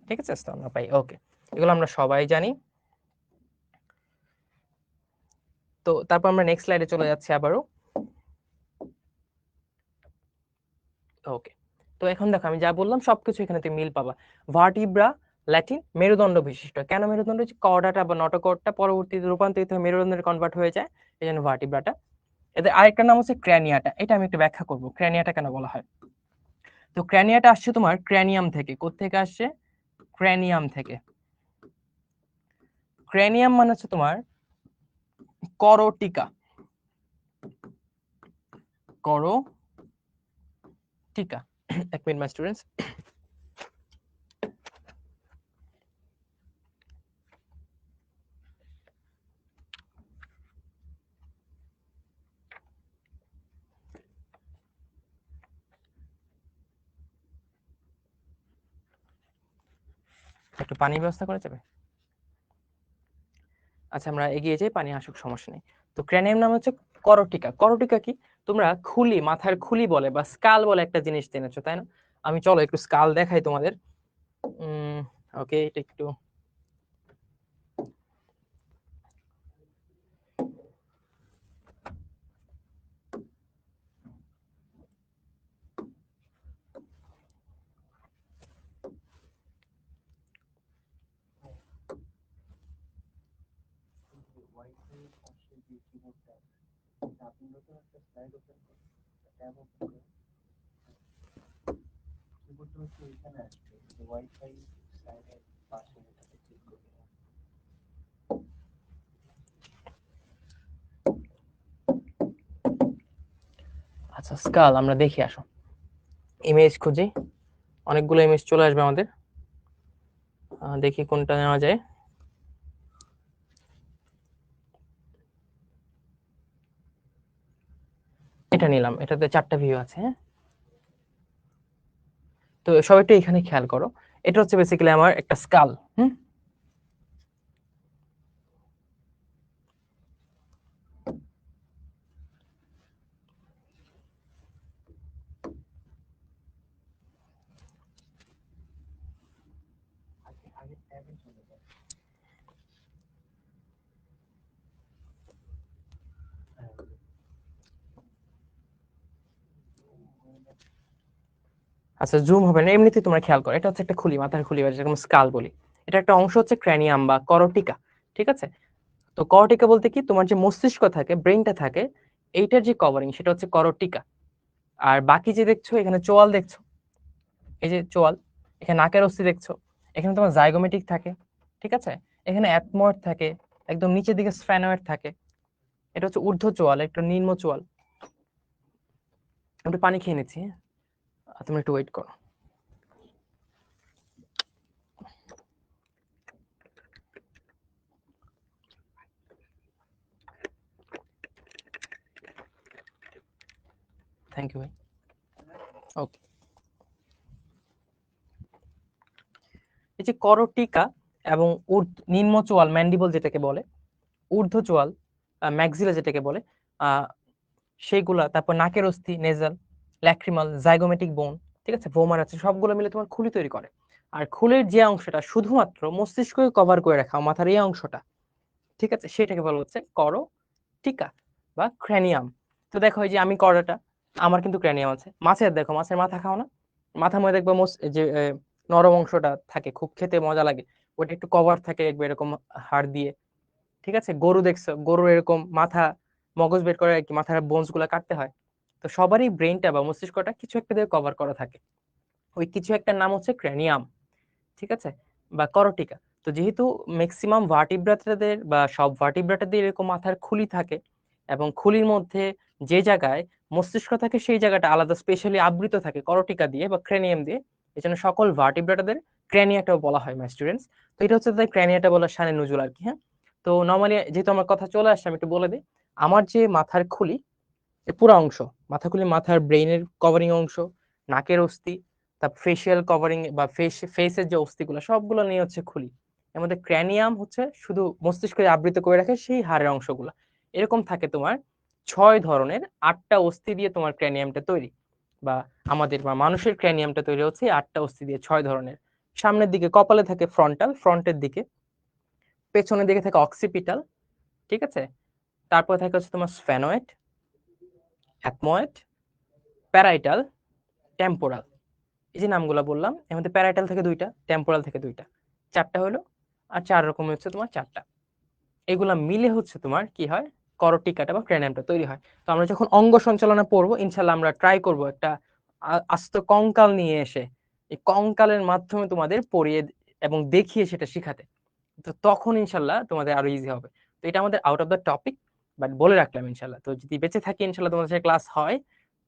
ঠিক আছে, স্তন্যপায়ী। ওকে, এগুলো আমরা সবাই জানি। তো তারপর আমরা নেক্সট স্লাইডে চলে যাচ্ছি আবারও। ওকে, তো এখন দেখো আমি যা বললাম সবকিছু এখানে তুমি মিল পাবা। ভার্টিব্রা, ল্যাটিন মেরুদণ্ড বিশিষ্ট। কেন মেরুদণ্ড? কর্ডাটা বা নটোকর্ডটা পরবর্তীতে রূপান্তরিত হয়ে মেরুদণ্ডে কনভার্ট হয়ে যায়, এই জন্য ভার্টিব্রাটা। এদের আরেকটা নাম হচ্ছে ক্র্যানিয়াটা, এটা আমি একটু ব্যাখ্যা করব ক্র্যানিয়াটা কেন বলা হয়। তো ক্র্যানিয়াটা আসছে তোমার ক্র্যানিয়াম থেকে। কোত্থেকে আসছে? ক্র্যানিয়াম থেকে। ক্র্যানিয়াম মানে হচ্ছে তোমার করটিকা, করটিকা। এক মিনিট মাই স্টুডেন্টস। একটু পানির ব্যবস্থা করা যাবে? আচ্ছা, আমরা এগিয়ে যাই, পানি আসুক, সমস্যা নেই। তো ক্র্যানিয়াম নাম হচ্ছে করটিকা। করটিকা কি? তোমরা খুলি, মাথার খুলি বলে বা স্কাল বলে একটা জিনিস জেনেছো, তাই না? আমি চলো একটু স্কাল দেখাই তোমাদের। ওকে, এটা একটু আচ্ছা, স্কাল আমরা দেখি, আসো ইমেজ খুঁজি, অনেকগুলো ইমেজ চলে আসবে আমাদের। দেখি কোনটা নেওয়া যায়। এটা নিলাম, এটাতে 4টা ভিউ আছে। হ্যাঁ, তো সবাই একটু এখানে খেয়াল করো, এটা হচ্ছে বেসিক্যালি আমার একটা স্কাল। হুম, আচ্ছা জুম হবে না, এমনিতে তোমরা খেয়াল করো, এটা হচ্ছে একটা খুলি, মাথার খুলি বা যেরকম স্কাল বলি। এটা একটা অংশ হচ্ছে ক্র্যানিয়াম বা করটিকা, ঠিক আছে? তো করটিকা বলতে কি, তোমার যে মস্তিষ্ক থাকে, ব্রেনটা থাকে, এইটার যে কভারিং সেটা হচ্ছে করটিকা। আর বাকি যে দেখছো এখানে চোয়াল দেখছো, এই যে চোয়াল, এখানে নাকের অস্থি দেখছো, এখানে তোমার জাইগোমেটিক থাকে, ঠিক আছে? এখানে অ্যাথময়েড থাকে, একদম নিচের দিকে স্ফ্যানয়েড থাকে। এটা হচ্ছে ঊর্ধ্ব চোয়াল, একটা নিম্ন চোয়াল। আমি একটু পানি খেয়ে নিচ্ছি, হ্যাঁ? তুমি একটু ওয়েট করো। থ্যাংক ইউ ভাই। ওকে, এই যে করটিকা, এবং নিম্ন চোয়াল ম্যান্ডিবল যেটাকে বলে, ঊর্ধ্ব চোয়াল ম্যাক্সিলা যেটাকে বলে, সেইগুলা, তারপর নাকের অস্থি নেজাল, ল্যাক্রিমাল, জাইগোমেটিক বোন, ঠিক আছে, ভোমার আছে, সবগুলো মিলে তোমার খুলি তৈরি করে। আর খুলির যে অংশটা শুধুমাত্র মস্তিষ্ককে কভার করে রাখা, মাথার এই অংশটা, ঠিক আছে, সেটাকে বলা হচ্ছে করটিকা বা ক্র্যানিয়াম। তো দেখো এই যে আমি করোটা, আমার কিন্তু ক্র্যানিয়াম আছে। মাছের দেখো, মাছের মাথা খাও না, মাথার মধ্যে দেখবে যে নরম অংশটা থাকে, খুব খেতে মজা লাগে, ওটা একটু কভার থাকে দেখবে এরকম হাড় দিয়ে, ঠিক আছে। গরু দেখছো, গরুর এরকম মাথা, মগজ বের করে আর কি, মাথার বোনস গুলা কাটতে হয়। তো সবারই ব্রেনটা বা মস্তিষ্কটা কিছু একটা দিয়ে কভার করা থাকে, ওই কিছু একটা নাম হচ্ছে ক্র্যানিয়াম, ঠিক আছে, বা করটিকা। তো যেহেতু ম্যাক্সিমাম ভার্টিব্রাটাদের বা সব ভার্টিব্রাটাদের এরকম মাথার খুলি থাকে, এবং খুলির মধ্যে যে জায়গায় মস্তিষ্ক থাকে সেই জায়গাটা আলাদা স্পেশালি আবৃত থাকে করটিকা দিয়ে বা ক্র্যানিয়াম দিয়ে, এই জন্য সকল ভার্টিব্রাটাদের ক্র্যানিয়াটাও বলা হয় মাই স্টুডেন্টস। তো এটা হচ্ছে তাই ক্র্যানিয়াটা বলার শানে নজুল আর কি। হ্যাঁ, তো নর্মালি যেহেতু আমার কথা চলে আসছে আমি একটু বলে দিই, আমার যে মাথার খুলি এর পুরো অংশ, মাথা খুলি মাথার ব্রেইনের কভারিং অংশ, নাকের অস্থি, তারপর ফেসিয়াল কভারিং বা ফেসের যে অস্থিগুলো সবগুলো নিয়ে হচ্ছে খুলি। এর মধ্যে ক্র্যানিয়াম হচ্ছে শুধু মস্তিষ্ককে আবৃত করে রাখে সেই হাড়ের অংশগুলো। এরকম থাকে তোমার 6 ধরনের, 8টা অস্থি দিয়ে তোমার ক্র্যানিয়ামটা তৈরি, বা আমাদের বা মানুষের ক্র্যানিয়ামটা তৈরি হচ্ছে এই 8টা অস্থি দিয়ে, 6 ধরনের। সামনের দিকে কপালে থাকে ফ্রন্টাল, ফ্রন্টের দিকে, পেছনের দিকে থাকে অক্সিপিটাল, ঠিক আছে, তারপর থাকে হচ্ছে তোমার স্ফেনয়েড, অ্যাথময়েড, প্যারাইটাল, টেম্পোরাল। এই যে নামগুলো বললাম এর মধ্যে প্যারাইটাল থেকে 2টা, টেম্পোরাল থেকে 2টা, 4টা হলো। আর 4 রকম হচ্ছে তোমার 4টা, এগুলা মিলে হচ্ছে তোমার কি হয়, করটিকাটা বা ক্র্যানিয়ামটা তৈরি হয়। তো আমরা যখন অঙ্গ সঞ্চালনা পড়বো ইনশাল্লাহ আমরা ট্রাই করব একটা আস্ত কঙ্কাল নিয়ে এসে এই কঙ্কালের মাধ্যমে তোমাদের পড়িয়ে এবং দেখিয়ে সেটা শিখাতে। তো তখন ইনশাল্লাহ তোমাদের আরো ইজি হবে। তো এটা আমাদের out of the topic, but বলে রাখলাম ইনশাল্লাহ। তো যদি বেঁচে থাকি ইনশাল্লাহ তোমাদের সাথে ক্লাস হয়,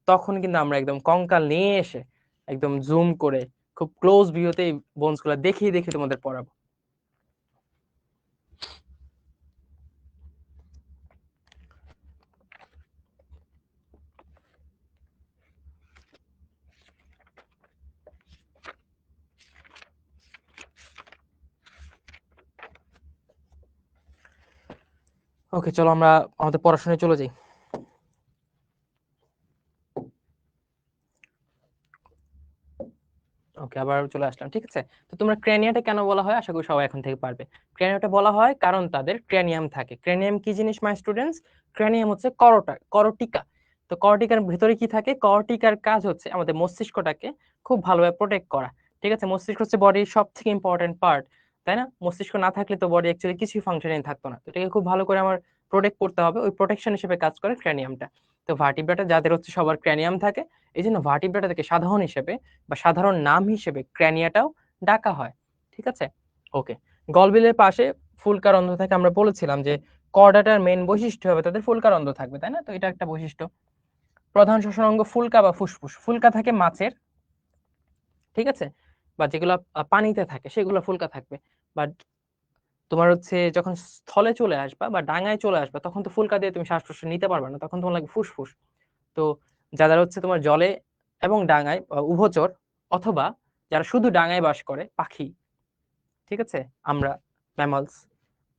তখন কিন্তু আমরা একদম কঙ্কাল নিয়ে এসে একদম জুম করে খুব ক্লোজ ভিউতে বোনস গুলা দেখিয়ে দেখিয়ে তোমাদের পড়াবো। ওকে, চলো আমরা আমাদের পড়াশোনায় চলে যাই। ওকে, আবার চলে আসলাম, ঠিক আছে। তো তোমরা ক্র্যানিয়াটা কেন বলা হয় আশা করি সবাই এখন থেকে পারবে। ক্র্যানিয়াটা বলা হয় কারণ তাদের ক্র্যানিয়াম থাকে। ক্র্যানিয়াম কি জিনিস মাই স্টুডেন্টস? ক্র্যানিয়াম হচ্ছে করটিকা। তো করটিকার ভিতরে কি থাকে? করটিকার কাজ হচ্ছে আমাদের মস্তিষ্কটাকে খুব ভালোভাবে প্রোটেক্ট করা, ঠিক আছে। মস্তিষ্ক হচ্ছে বডির সব থেকে ইম্পর্টেন্ট পার্ট, তাই না? মস্তিষ্ক না থাকলে তো বডি অ্যাকচুয়ালি কিছুই ফাংশনিং থাকতো না। তো এটাকে খুব ভালো করে আমার প্রোটেক্ট করতে হবে, ওই প্রোটেকশন হিসেবে কাজ করে ক্র্যানিয়ামটা। তো ভার্টিব্রাটা যাদের হচ্ছে সবার ক্র্যানিয়াম থাকে, এই জন্য ভার্টিব্রাটাকে সাধারণ হিসেবে বা সাধারণ নাম হিসেবে ক্র্যানিয়াটাও ডাকা হয়, ঠিক আছে। ওকে, গলবিলের পাশে ফুলকা রন্ধ্র থাকে, আমরা বলেছিলাম যে কর্ডাটার মেন বৈশিষ্ট্য হবে তাদের ফুলকা রন্ধ্র থাকবে, তাই না? তো এটা একটা বৈশিষ্ট্য। প্রধান শ্বসন অঙ্গ ফুলকা বা ফুসফুস, ফুলকা থাকে মাছের, ঠিক আছে, বা যেগুলো পানিতে থাকে সেগুলো ফুলকা থাকবে। বাট তোমার হচ্ছে যখন স্থলে চলে আসবা বা ডাঙায় চলে আসবা তখন তো ফুলকা দিয়ে তুমি শ্বাস প্রশ্বাস নিতে পারবে না, তখন তোমার লাগবে ফুসফুস। তো যারা হচ্ছে তোমার জলে এবং ডাঙায় উভচর, অথবা যারা শুধু ডাঙায় বাস করে পাখি, ঠিক আছে, আমরা ম্যামলস,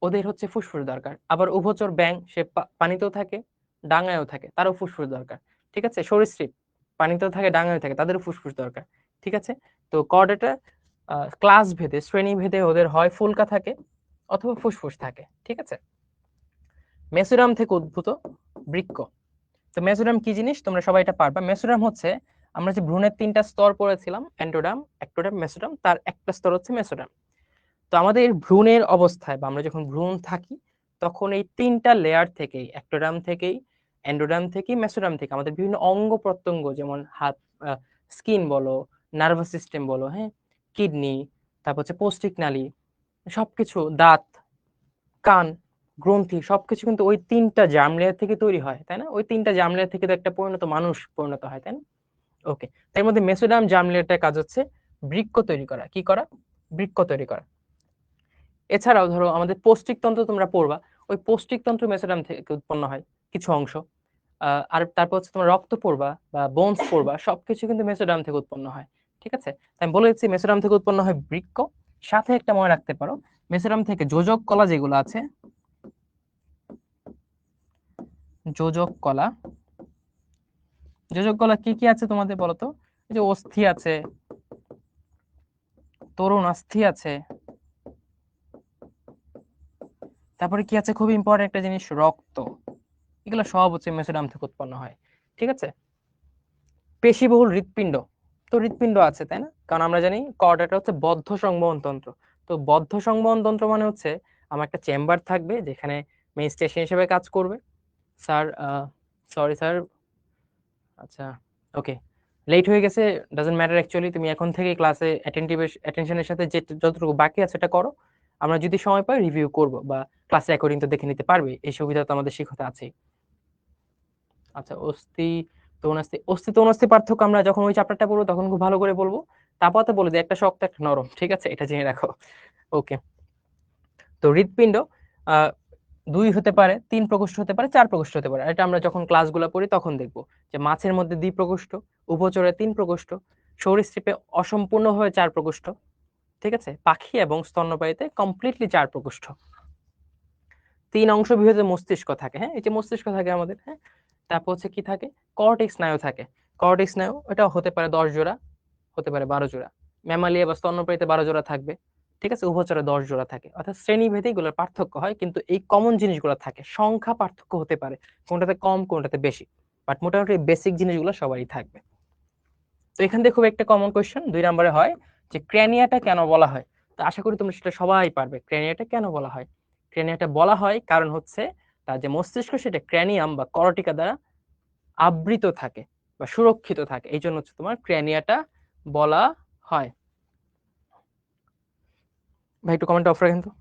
ওদের হচ্ছে ফুসফুস দরকার। আবার উভচর ব্যাং সে পানিতেও থাকে ডাঙায়ও থাকে, তারও ফুসফুস দরকার, ঠিক আছে। সরীসৃপ পানিতেও থাকে ডাঙায়ও থাকে, তাদেরও ফুসফুস দরকার, ঠিক আছে। তো কর্ডেটা ক্লাস ভেদে শ্রেণী ভেদে ওদের হয় ফুলকা থাকে অথবা ফুসফুস থাকে, ঠিক আছে। মেসোরাম থেকে উদ্ভূত বৃক্ক। তো মেসোরাম কি জিনিস তোমরা সবাই এটা পারবা। মেসোরাম হচ্ছে, আমরা যে ভ্রূণের 3টা স্তর পড়েছিলাম, এন্ডোডার্ম, একটোডার্ম, মেসোডার্ম, তার একটা স্তর হচ্ছে মেসোডার্ম। তো আমাদের ভ্রূণের অবস্থায় বা আমরা যখন ভ্রূণ থাকি তখন এই 3টা লেয়ার থেকেই, একটোডার্ম থেকেই, এন্ডোডার্ম থেকেই, মেসোডার্ম থেকে আমাদের বিভিন্ন অঙ্গ প্রত্যঙ্গ, যেমন হাত, স্কিন বলো, নার্ভাস সিস্টেম বলো, হ্যাঁ, কিডনি, তারপর হচ্ছে পৌষ্টিক নালী, সবকিছু, দাঁত, কান, গ্রন্থি, সবকিছু কিন্তু ওই 3টা জার্ম লেয়ার থেকে তৈরি হয়, তাই না? ওই 3টা জার্ম লেয়ার থেকে তো একটা পরিণত মানুষ পরিণত হয়, তাই না? ওকে, তার মধ্যে মেসোডার্ম জার্ম লেয়ারটার কাজ হচ্ছে বৃক্ক তৈরি করা। কি করা? বৃক্ক তৈরি করা। এছাড়াও ধরো আমাদের পৌষ্টিকতন্ত্র তোমরা পড়বা, ওই পৌষ্টিকতন্ত্র মেসোডার্ম থেকে উৎপন্ন হয় কিছু অংশ। আর তারপর হচ্ছে তোমার রক্ত পড়বা বা বোনস পড়বা, সবকিছু কিন্তু মেসোডার্ম থেকে উৎপন্ন হয়, ঠিক আছে। তাই আমি বলে দিচ্ছি মেসোডার্ম থেকে উৎপন্ন হয় বৃক্ক, সাথে একটা মনে রাখতে পারো মেসোরাম থেকে যোজক কলা যেগুলো আছে, যোজক কলা, যোজক কলা কি কি আছে তোমাদের বলো তো? এই যে অস্থি আছে, তরুণ অস্থি আছে, তারপরে কি আছে খুব ইম্পর্টেন্ট একটা জিনিস, রক্ত। এগুলো সব হচ্ছে মেসোরাম থেকে উৎপন্ন হয়। ঠিক আছে। পেশিবহুল হৃৎপিণ্ড, তো হৃৎপিণ্ড আছে তাই না, কারণ আমরা জানি কর্ডাটা হচ্ছে বদ্ধ সংবহন তন্ত্র। তো বদ্ধ সংবহন তন্ত্র মানে হচ্ছে আমার একটা চেম্বার থাকবে যেখানে মেইন স্টেশন হিসেবে কাজ করবে। স্যার, সরি স্যার, আচ্ছা, ওকে, লেট হয়ে গেছে, ডাজন্ট ম্যাটার অ্যাকচুয়ালি। তুমি এখন থেকে ক্লাসে অ্যাটেনশনের সাথে যে যতটুকু বাকি আছে সেটা করো। আমরা যদি সময় পাই রিভিউ করব, বা ক্লাসে রেকর্ডিং তো দেখে নিতে পারবে, এই সুবিধা তো আমাদের শিখতে আছেই। আচ্ছা, অস্থি তৌনাস্থি, অস্থি তৌনাস্থি পার্থক্য আমরা যখন ওই চ্যাপ্টারটা পড়বো তখন খুব ভালো করে বলবো। তারপর তো বলে যে একটা শক্ত একটা নরম, ঠিক আছে, এটা জেনে রাখো। ওকে। তো হৃৎপিণ্ড আহ দুই হতে পারে, তিন প্রকোষ্ঠ হতে পারে, চার প্রকোষ্ঠ হতে পারে। এটা আমরা যখন ক্লাসগুলো পড়ি তখন দেখবো যে মাছের মধ্যে দ্বি প্রকোষ্ঠ, উভচরে তিন প্রকোষ্ঠ, সরীসৃপে অসম্পূর্ণভাবে চার প্রকোষ্ঠ, ঠিক আছে, পাখি এবং স্তন্যপায়ীতে কমপ্লিটলি চার প্রকোষ্ঠ। তিন অংশ বিভক্ত মস্তিষ্ক থাকে, হ্যাঁ, এই যে মস্তিষ্ক থাকে আমাদের, হ্যাঁ। তারপর হচ্ছে কি থাকে, কর্টেক্স স্নায়ু থাকে। কর্টেক্স স্নায়ু এটা হতে পারে 10 জোড়া, হতে পারে 12 জোড়া। ম্যামালিয়া বা স্তন্যপায়ীতে 12 জোড়া থাকবে, ঠিক আছে, উভচরে 10 জোড়া থাকে। অর্থাৎ শ্রেণীভেদে এগুলোর পার্থক্য হয়, কিন্তু এই কমন জিনিসগুলো থাকে। সংখ্যা পার্থক্য হতে পারে, কোনটাতে কম কোনটাতে বেশি, বাট মোটামুটি বেসিক জিনিসগুলো সবারই থাকবে। তো এখান থেকে খুব একটা কমন কোয়েশ্চেন 2 নম্বরে হয় যে ক্র্যানিয়াটা কেন বলা হয়। তো আশা করি তোমরা সেটা সবাই পারবে। ক্র্যানিয়াটা কেন বলা হয়? ক্র্যানিয়াটা বলা হয় কারণ হচ্ছে তার যে মস্তিষ্ক সেটা ক্র্যানিয়াম বা করটিকা দ্বারা আবৃত থাকে বা সুরক্ষিত থাকে, এই জন্য হচ্ছে তোমার ক্র্যানিয়াটা বলা হয়। ভাই একটু কমেন্ট অফ রাখেন তো।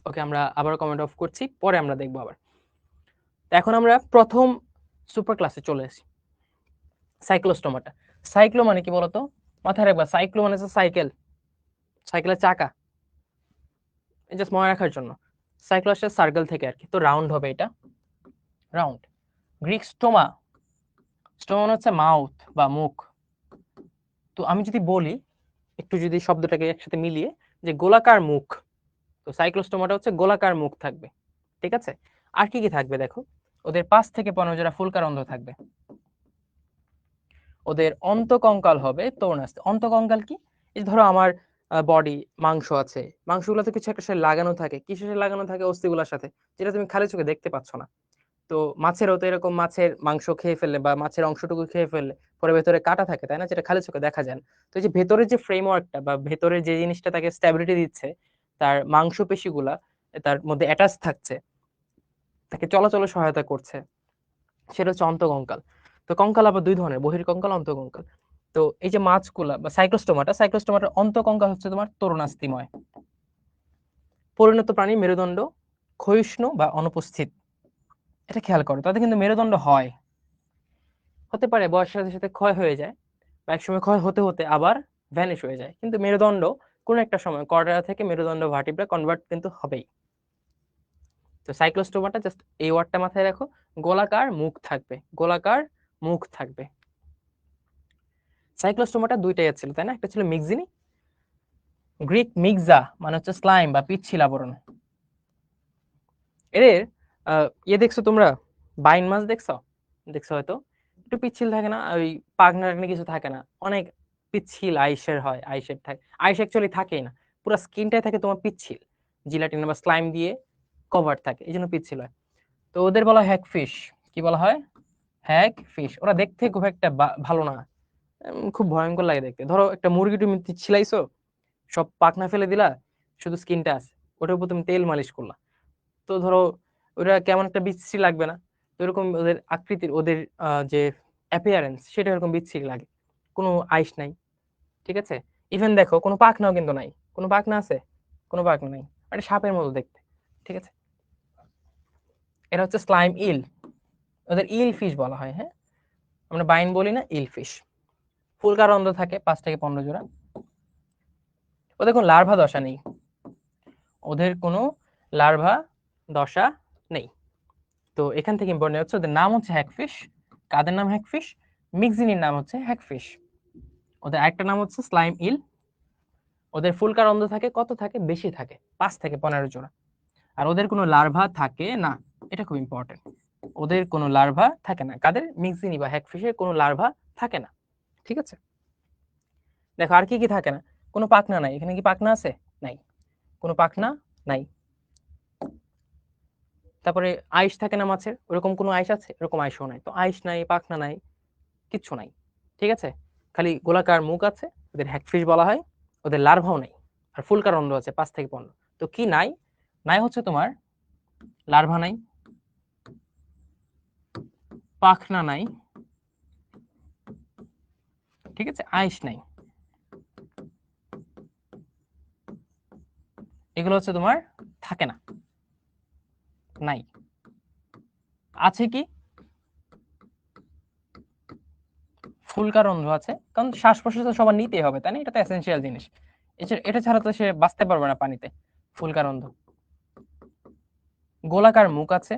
ওকে, আমরা আবার কমেন্ট অফ করছি, পরে আমরা দেখবো আবার। তো এখন আমরা প্রথম সুপার ক্লাসে চলে আসি, সাইক্লোস্টোমাটা। সাইক্লো মানে কি বলতো? মাথায় রাখবা, সাইক্লো মানে হচ্ছে সাইকেল, সাইকেলের চাকা, জাস্ট মনে রাখার জন্য। সাইক্লো আসছে সার্কেল থেকে আর কি, তো রাউন্ড হবে এটা, রাউন্ড। গ্রিক স্টোমা, স্টোমা মানে হচ্ছে মাউথ বা মুখ। তো আমি যদি বলি, একটু যদি শব্দটাকে একসাথে মিলিয়ে, যে গোলাকার মুখ, তো সাইক্লোস্টোমাটা হচ্ছে গোলাকার মুখ থাকবে, ঠিক আছে। আর কি কি থাকবে দেখো, ওদের 5 থেকে 15 জোড়া ফুলকারন্ধ্র থাকবে। ওদের অন্তকঙ্কাল হবে তরুণাস্থি। অন্তকঙ্কাল কি? এই ধরো আমার বডি, মাংস আছে, মাংসগুলোতে কিছু একটা সাথে লাগানো থাকে, কিসের সাথে লাগানো থাকে? অস্থিগুলোর সাথে, যেটা তুমি খালি চোখে দেখতে পাচ্ছ না। তো মাছেরও তো এরকম, মাছের মাংস খেয়ে ফেললে বা মাছের অংশটুকু খেয়ে ফেললে পরে ভেতরে কাটা থাকে তাই না, যেটা খালি চোখে দেখা যায় না। তো এই যে ভেতরের যে ফ্রেমওয়ার্কটা বা ভেতরের যে জিনিসটা তাকে স্ট্যাবিলিটি দিচ্ছে, তার মাংসপেশিগুলা তার মধ্যে অ্যাটাচ থাকছে, তাকে চলাচলে সহায়তা করছে, সেটা হচ্ছে অন্তকঙ্কাল। তো কঙ্কাল আবার 2 ধরনের, বহির্কঙ্কাল, অন্তকঙ্কাল। তো এই যে মাছগুলা বা সাইক্লোস্টোমাটা, সাইক্লোস্টোমাটার অন্তকঙ্কাল হচ্ছে তোমার তরুণাস্থিময়। পরিণত প্রাণী মেরুদণ্ড ক্ষয়িষ্ণু বা অনুপস্থিত, এটা খেয়াল করো। তাদের কিন্তু মেরুদণ্ড হয়, হতে পারে বয়সের সাথে সাথে ক্ষয় হয়ে যায়, বা একসময় ক্ষয় হতে হতে আবার ভ্যানিশ হয়ে যায়, কিন্তু মেরুদণ্ড কোন একটা সময় কর্ডেরা থেকে মেরুদণ্ড ভার্টিব্রা কনভার্ট কিন্তু হবেই। তো সাইক্লোস্টোমাটা জাস্ট এই ওয়ার্ডটা মাথায় রাখো, গোলাকার মুখ থাকবে, গোলাকার মুখ থাকবে। সাইক্লোস্টোমাটা দুইটাই ছিল তাই না, একটা ছিল মিক্সিনি, গ্রিক মিক্সা মানে হচ্ছে স্লাইম বা পিচ্ছিল আবরণ। এদের দেখছো তোমরা, বাইন মাছ দেখছো? দেখছো হয়তো, একটু পিচ্ছিল থাকে না, ওই পাখনা টাখনা কিছু থাকে না, অনেক পিচ্ছিল আইসের হয়, আইসের থাকে, আইস অ্যাকচুয়ালি থাকেই না, পুরো স্কিনটাই থাকে তোমার পিচ্ছিল, জিলাটিন বা স্লাইম দিয়ে কভার থাকে, এই জন্য পিচ্ছিল হয়। তো ওদের বলা হয় হ্যাগফিশ। কি বলা হয়? হ্যাগফিশ। ওরা দেখতে খুব একটা ভালো না, খুব ভয়ঙ্কর লাগে দেখতে। ধরো একটা মুরগি তুমি ছিলাইছো, সব পাখনা ফেলে দিলা, শুধু স্কিনটা আছে, ওটার উপর তুমি তেল মালিশ করলা, তো ধরো ওটা কেমন একটা বিশ্রী লাগবে না? তো এরকম ওদের আকৃতির, ওদের যে অ্যাপিয়ারেন্স সেটা এরকম বিশ্রী লাগে, কোনো আইস নাই, ঠিক আছে। ইভেন দেখো কোনো পাখনাও কিন্তু নাই, কোনো পাখনা আছে? কোনো পাখনা নাই, একটা সাপের মতো দেখতে, ঠিক আছে। এটা হচ্ছে স্লাইম ইল, ওদের ইল ফিশ বলা হয়, হ্যাঁ, আমরা বাইন বলি না, ইল ফিশ। ফুলকারন্ধ্র থাকে 5 থেকে 15 জোড়া। ওদের কোনো লার্ভা দশা নেই, ওদের কোনো লার্ভা দশা নেই। তো এখান থেকে ইম্পর্টেন্ট হচ্ছে ওদের নাম হচ্ছে হ্যাগফিশ। কাদের নাম হ্যাগফিশ? মিক্সিনির নাম হচ্ছে হ্যাগফিশ। ওদের আরেকটা নাম হচ্ছে স্লাইম ইল, ওদের ফুলকারন্ধ থাকে কত থাকে, বেশি থাকে, 5 থেকে 15 জোড়া। আর ওদের কোনো লার্ভা থাকে না, এটা খুব ইম্পর্টেন্ট। ওদের কোনো লার্ভা থাকে না, কাদের? মিক্সিনি বা হ্যাগফিশের কোনো লার্ভা থাকে না। ঠিক আছে, দেখো আর কি কি থাকে না। কোনো পাখনা নাই, এখানে কি পাখনা আছে? নাই, কোনো পাখনা নাই। তারপরে আইস থাকে না মাছের, ওরকম কোনো আইস আছে? এরকম আইসও নাই। তো আইস নাই, পাখনা নাই, কিচ্ছু নাই। ঠিক আছে, খালি গোলাকার মুখ আছে, ওদের হ্যাগফিশ বলা হয়। ওদের লার্ভাও নাই, আর ফুলকারন্ধ আছে 5 থেকে 15। তো কি নাই? নাই হচ্ছে তোমার লার্ভা নাই, পাখনা নাই, ঠিক আছে, আইস নাই। এগুলো হচ্ছে তোমার থাকে না, নাই। আছে কি? ফুলকারন্ধ আছে, কারণ শ্বাস প্রশ্বাস তো সবার নিতেই হবে, তাই না? এটা তো এসেনশিয়াল জিনিস। এটা ছাড়া তো সে বাঁচতে পারবে না পানিতে। ফুলকারন্ধ, গোলাকার মুখ আছে,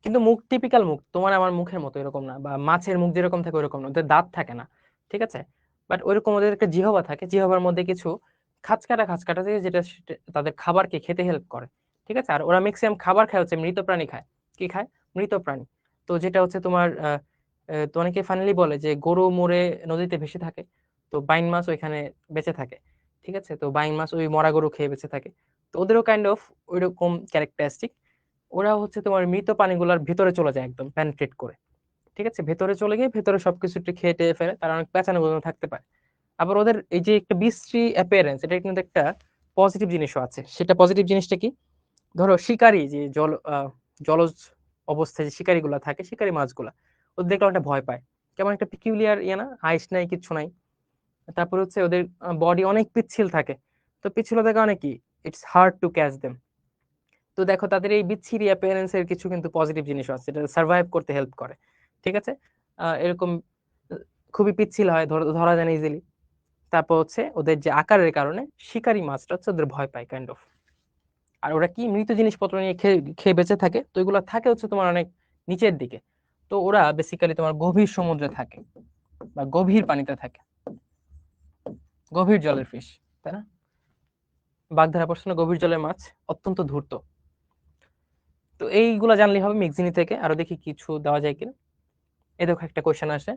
কিন্তু মুখ টিপিক্যাল মুখ তোমার আমার মুখের মতো এরকম না, বা মাছের মুখ যেরকম থাকে ওরকম না, ওদের দাঁত থাকে না। ঠিক আছে, বাট ওইরকম ওদের একটা জিহ্বা থাকে, জিহ্বার মধ্যে কিছু খাঁচকাটা খাঁচকাটা থাকে, যেটা তাদের খাবারকে খেতে হেল্প করে। ঠিক আছে, আর ওরা ম্যাক্সিমাম খাবার খায় হচ্ছে মৃত প্রাণী খায়। কি খায়? মৃত প্রাণী। তো যেটা হচ্ছে তোমার তো অনেকে ফাইনালি বলে যে গরু মরে নদীতে ভেসে থাকে, তো বাইন মাছ ওইখানে বেঁচে থাকে। ঠিক আছে, তো বাইন মাছ ওই মরা গরু খেয়ে বেঁচে থাকে। তো ওদেরও কাইন্ড অফ ওইরকম ক্যারেক্টারিস্টিক। ওরা হচ্ছে তোমার মৃত প্রাণীগুলোর ভিতরে চলে যায় একদম পেনিট্রেট করে। ঠিক আছে, ভেতরে চলে গিয়ে ভেতরে সবকিছু একটু খেয়ে টেয়ে ফেলে, তারা অনেক পেঁচানো গোছানো থাকতে পারে। আবার ওদের এই যে একটা বিশ্রী অ্যাপিয়ারেন্স, এটা কিন্তু একটা পজিটিভ জিনিসও আছে। সেটা পজিটিভ জিনিসটা কি? ধরো শিকারী যে জলজ অবস্থায় যে শিকারীগুলা থাকে, শিকারী মাছগুলা, ওদের দেখলে একটা ভয় পায়। কেমন একটা পিকিউলিয়ার ইয়ে না, আইস নাই, কিচ্ছু নাই। তারপর হচ্ছে ওদের বডি অনেক পিচ্ছিল থাকে। তো পিচ্ছিলতার কারণে কি, it's hard to catch them. তো দেখো তাদের এই বিচ্ছিরি অ্যাপিয়ারেন্স এর কিছু কিন্তু পজিটিভ জিনিসও আছে, যেটা সার্ভাইভ করতে হেল্প করে। ঠিক আছে, এরকম খুবই পিচ্ছিল হয়, ধরা যায় না ইজিলি। তারপর হচ্ছে ওদের যে আকারের কারণে শিকারী মাছটা হচ্ছে ওদের ভয় পায় কাইন্ড অফ। আর ওরা কি মৃত জিনিসপত্র নিয়ে খেয়ে খেয়ে বেঁচে থাকে, তো এগুলো থাকে হচ্ছে তোমার অনেক নিচের দিকে। তো ওরা বেসিক্যালি তোমার গভীর সমুদ্রে থাকে বা গভীর পানিতে থাকে, গভীর জলের ফিশ, তাই না? বাগধারা পড়ছে না, গভীর জলের মাছ, অত্যন্ত ধূর্ত। তো এইগুলা জানলেই হবে মিক্সিনি থেকে। আরো দেখি কিছু দেওয়া যায় কিনা। এই দেখো একটা কোয়েশ্চেন আসে,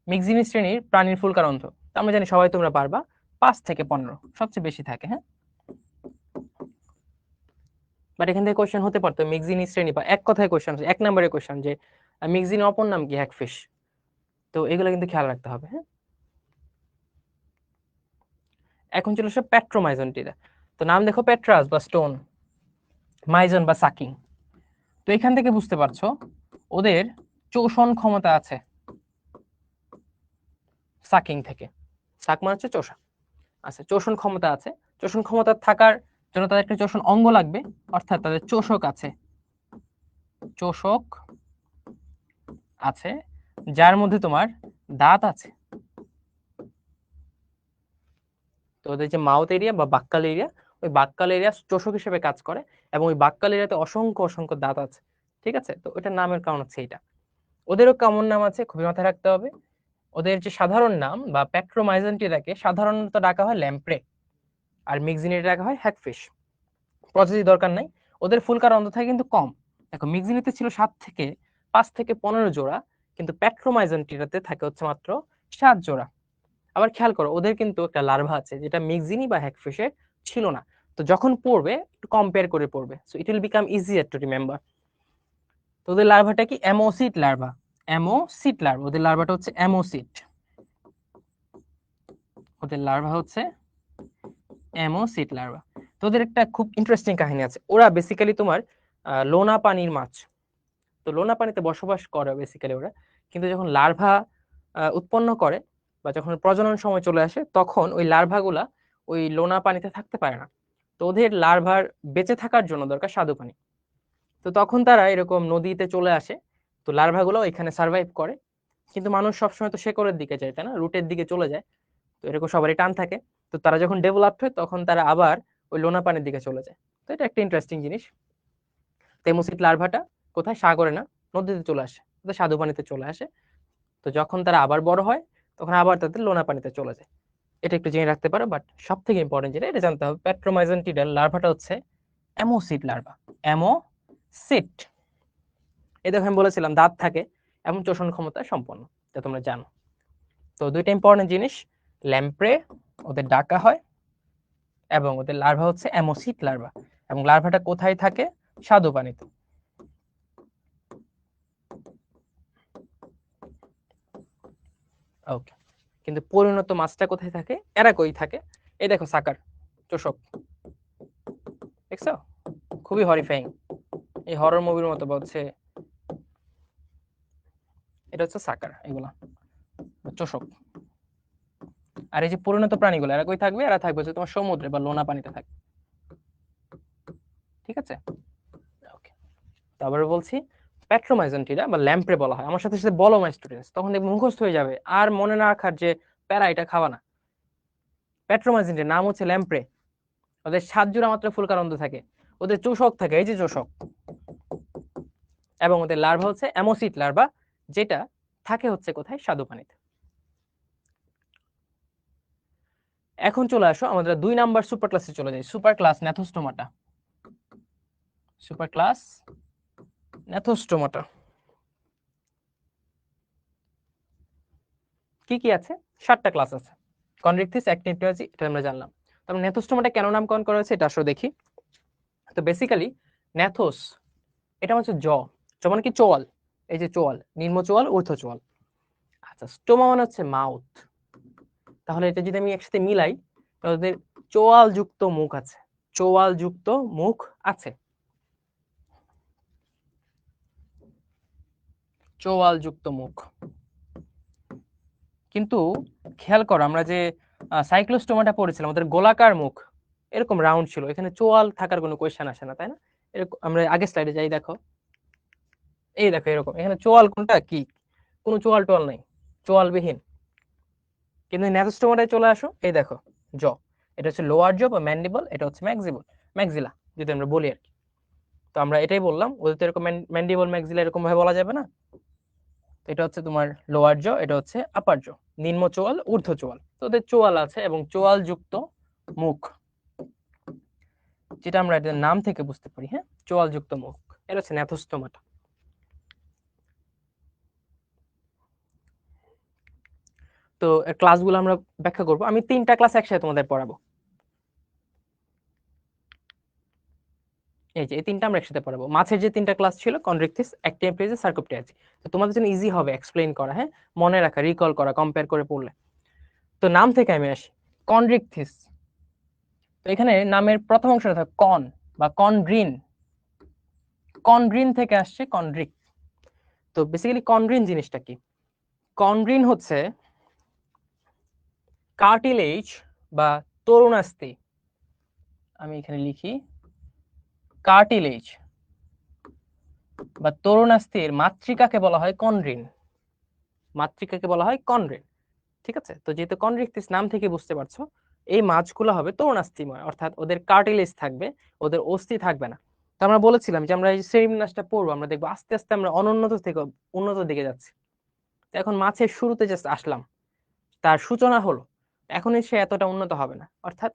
মিক্সিনি শ্রেণীর প্রাণীর ফুলকারন্ধ। তো আমরা জানি, সবাই তোমরা পারবা, 5 থেকে 15 সবচেয়ে বেশি থাকে, হ্যাঁ। বাট এখান থেকে কোয়েশ্চেন হতে পারতো মিক্সিনি শ্রেণী, বা এক কথায় কোয়েশ্চেন, 1 নম্বরের কোয়েশ্চেন যে মিক্সিনি অপর নাম কি হ্যাগফিশ। তো এগুলো কিন্তু খেয়াল রাখতে হবে, হ্যাঁ। এখন চলে আসে প্যাট্রোমাইজনটিরা। তো নাম দেখো, পেট্রাস বা স্টোন, মাইজন বা সাকিং। তো এখান থেকে বুঝতে পারছো ওদের চোষণ ক্ষমতা আছে সাকিং থেকে। সাক মানে হচ্ছে চোষা। আচ্ছা, চোষণ ক্ষমতা আছে। চোষণ ক্ষমতা থাকার জন্য তাদের একটা চোষণ অঙ্গ লাগবে, অর্থাৎ তাদের চোষক আছে। চোষক আছে, যার মধ্যে তোমার দাঁত আছে। তো ওদের যে মাউথ এরিয়া বা বাক্কাল এরিয়া, ওই বাক্কাল এরিয়া চোষক হিসেবে কাজ করে, এবং ওই বাক্কাল এরিয়াতে অসংখ্য অসংখ্য দাঁত আছে। ঠিক আছে, তো ওটার নামের কারণ হচ্ছে এটা। ওদেরও কমন নাম আছে, খুবই মাথায় রাখতে হবে। ওদের যে সাধারণ নাম বা প্যাট্রোমাইজেন্টিরাকে সাধারণত ডাকা হয় ল্যাম্প্রে, আর মিক্সিনিটা ডাকা হয় হ্যাগফিশ। প্রজাতি দরকার নাই। ওদের ফুলকার অন্ধ থাকে কিন্তু কম। দেখো মিক্সিনিতে ছিল 5 থেকে 15 জোড়া, কিন্তু প্যাট্রোমাইজেন্টিরাতে থাকে হচ্ছে মাত্র 7 জোড়া। আবার খেয়াল করো, ওদের কিন্তু একটা লার্ভা আছে, যেটা মিক্সিনি বা হ্যাগফিশে ছিল না। তো যখন পড়বে একটু কম্পেয়ার করে পড়বে, so it will become easier to remember. তো ওদের লার্ভাটা কি? অ্যামোসিট লার্ভা। অ্যামোসিট লার্ভা, ওদের লার্ভাটা হচ্ছে অ্যামোসিট। ওদের লার্ভা হচ্ছে অ্যামোসিট লার্ভা। তো ওদের একটা খুব ইন্টারেস্টিং কাহিনী আছে। ওরা বেসিক্যালি তোমার লোনা পানির মাছ। তো লোনা পানিতে বসবাস করে বেসিক্যালি ওরা, কিন্তু যখন লার্ভা উৎপন্ন করে বা যখন প্রজনন সময় চলে আসে, তখন ওই লার্ভাগুলা ওই লোনা পানিতে থাকতে পারে না। তো ওদের লার্ভার বেঁচে থাকার জন্য দরকার স্বাদু পানি। তো তখন তারা এরকম নদীতে চলে আসে। তো লার্ভাগুলো এখানে সার্ভাইভ করে। কিন্তু মানুষ সবসময় তো শেকড়ের দিকে যায়, তাই না, রুটের দিকে চলে যায়। তো এরকম সবারই টান থাকে। তো তারা যখন ডেভেলপড হয়, তখন তারা আবার ওই লোনা পানির দিকে চলে যায়। তো এটা একটা ইন্টারেস্টিং জিনিস। তেমোসিট লার্ভাটা কোথায়, সাগরে না নদীতে চলে আসে, স্বাদু পানিতে চলে আসে। তো যখন তারা আবার বড় হয় তখন আবার তাদের লোনা পানিতে চলে যায়। এটা একটু জেনে রাখতে পারো। বাট সব থেকে ইম্পর্টেন্ট যেটা এটা জানতে হবে, পেট্রোমাইজেন্টিডাল লার্ভাটা হচ্ছে অ্যামোসিট লার্ভা। অ্যামোসিট, এই দেখো আমি বলেছিলাম দাঁত থাকে এবং চোষণ ক্ষমতা সম্পন্ন, এটা তোমরা জানো। তো দুইটা ইম্পর্টেন্ট জিনিস, ল্যাম্প্রে ওদের ডাকা হয় এবং ওদের লার্ভা হচ্ছে অ্যামোসিট লার্ভা, এবং লার্ভাটা কোথায় থাকে, স্বাদু পানিতে। ওকে, কিন্তু পরিণত মাছটা কোথায় থাকে, এরা কই থাকে, এই দেখো সাকার, চোষক, দেখছো, খুবই হরিফাইং, এই হরর মুভির মতো বলছে। এটা হচ্ছে সাকার, এগুলা চোষক। আর এই যে পরিণত প্রাণীগুলো এরা কই থাকবে, এরা থাকবে হচ্ছে তোমার সমুদ্রে বা লোনা পানিতে থাকবে। ঠিক আছে, ওকে। তারপরে বলছি প্যাট্রোমাইজেন্টিরা বা ল্যাম্প্রে বলা হয়। আমার সাথে সাথে বলো মাই স্টুডেন্টস, তখন দেখবে মুখস্থ হয়ে যাবে, আর মনে না রাখার যে প্যারা, এটা খাওয়া না। প্যাট্রোমাইজেন্টের নাম হচ্ছে ল্যাম্প্রে। ওদের 7 জোড়া মাত্র ফুলকারন্দ থাকে, ওদের চোষক থাকে, এই যে চোষক, এবং ওদের লার্ভা হচ্ছে অ্যামোসিট লার্ভা, যেটা থাকে হচ্ছে কোথায়, স্বাদু পানিতে। এখন চলে আসো আমাদের 2 নাম্বার সুপার ক্লাসে চলে যাই, super class Gnathostomata. Super class Gnathostomata কি কি আছে, 7টা ক্লাস আছে। কনরিকথিস, অ্যাক্টিনিটোজি, এটা আমরা জানলাম। তারপর ন্যাথোস্টোমাটা কেন নামকরণ করা হয়েছে এটা আসলে দেখি। তো বেসিক্যালি ন্যাথোস, এটা হচ্ছে মানে কি, চোয়াল, এই যে চোয়াল, নিম্ন চোয়াল, ঊর্ধ্ব চোয়াল। আচ্ছা, স্টোমা মানে হচ্ছে মাউথ। তাহলে এটা যদি আমি একসাথে মিলাই, তাহলে ওদের চোয়াল যুক্ত মুখ আছে, চোয়াল যুক্ত মুখ আছে, চোয়াল যুক্ত মুখ। কিন্তু খেয়াল করো, আমরা যে সাইক্লোস্টোমাটা পড়েছিলাম, ওদের গোলাকার মুখ, এরকম রাউন্ড ছিল, এখানে চোয়াল থাকার কোনো কোয়েশ্চেন আসে না, তাই না? এরকম আমরা আগের স্লাইডে যাই, দেখো, এই দেখো এরকম, এখানে চোয়াল কোনটা কি, কোনো চোয়াল টোয়াল নাই, চোয়ালবিহীন। কিন্তু ন্যাথোস্টোমাটায় চলে আসো, এই দেখো জ, এটা হচ্ছে লোয়ার জ বা ম্যান্ডিবল, এটা হচ্ছে ম্যাক্সিলা যদি আমরা বলি আর কি। তো আমরা এটাই বললাম, ওদের তো এরকম ম্যান্ডিবল ম্যাক্সিলা এরকম ভাবে বলা যাবে না। এটা হচ্ছে তোমার লোয়ার জ, এটা হচ্ছে আপার জ, নিম্ন চোয়াল, ঊর্ধ্ব চোয়াল। তো ওদের চোয়াল আছে এবং চোয়াল যুক্ত মুখ, যেটা আমরা এটার নাম থেকে বুঝতে পারি। হ্যাঁ, চোয়াল যুক্ত মুখ, এটা হচ্ছে ন্যাথোস্টোমাটা। তো ক্লাসগুলো আমরা ব্যাখ্যা করব, আমি 3টা ক্লাস একসাথে তোমাদের পড়াবো। এই যে এই 3টা আমরা একসাথে পড়াবো। মাছের যে 3টা ক্লাস ছিল, কনরিকথিস, অ্যাক্টিনিটোজি, সার্কোপটেরিয়াজি, তো তোমাদের জন্য ইজি হবে এক্সপ্লেইন করা, হ্যাঁ, মনে রাখা, রিকল করা, কম্পেয়ার করে পড়লে। তো নাম থেকে আমি আসি, কনরিকথিস। তো এখানে নামের প্রথম অংশটা থাকে কন বা কনড্রিন, কনড্রিন থেকে আসছে কনড্রিক। তো বেসিক্যালি কনড্রিন জিনিসটা কি, কনড্রিন হচ্ছে কার্টিলেজ বা তরুণাস্থি, আমি এখানে লিখি কার্টিলেজ বা তরুণাস্থির মাতৃকাকে বলা হয় কনড্রিন, মাতৃকাকে বলা হয় কনড্রিন। ঠিক আছে, তো যেহেতু কনরিকথিস নাম থেকে বুঝতে পারছো, এই মাছগুলো হবে তরুণাস্থিময়, অর্থাৎ ওদের কার্টিলেজ থাকবে, ওদের অস্থি থাকবে না। তো আমরা বলেছিলাম যে আমরা এই শ্রেণীবিন্যাসটা পড়বো, আমরা দেখবো আস্তে আস্তে আমরা অনুন্নত থেকে উন্নত দিকে যাচ্ছি। এখন মাছের শুরুতে জাস্ট আসলাম, তার সূচনা হলো, এখনই সে এতটা উন্নত হবে না, অর্থাৎ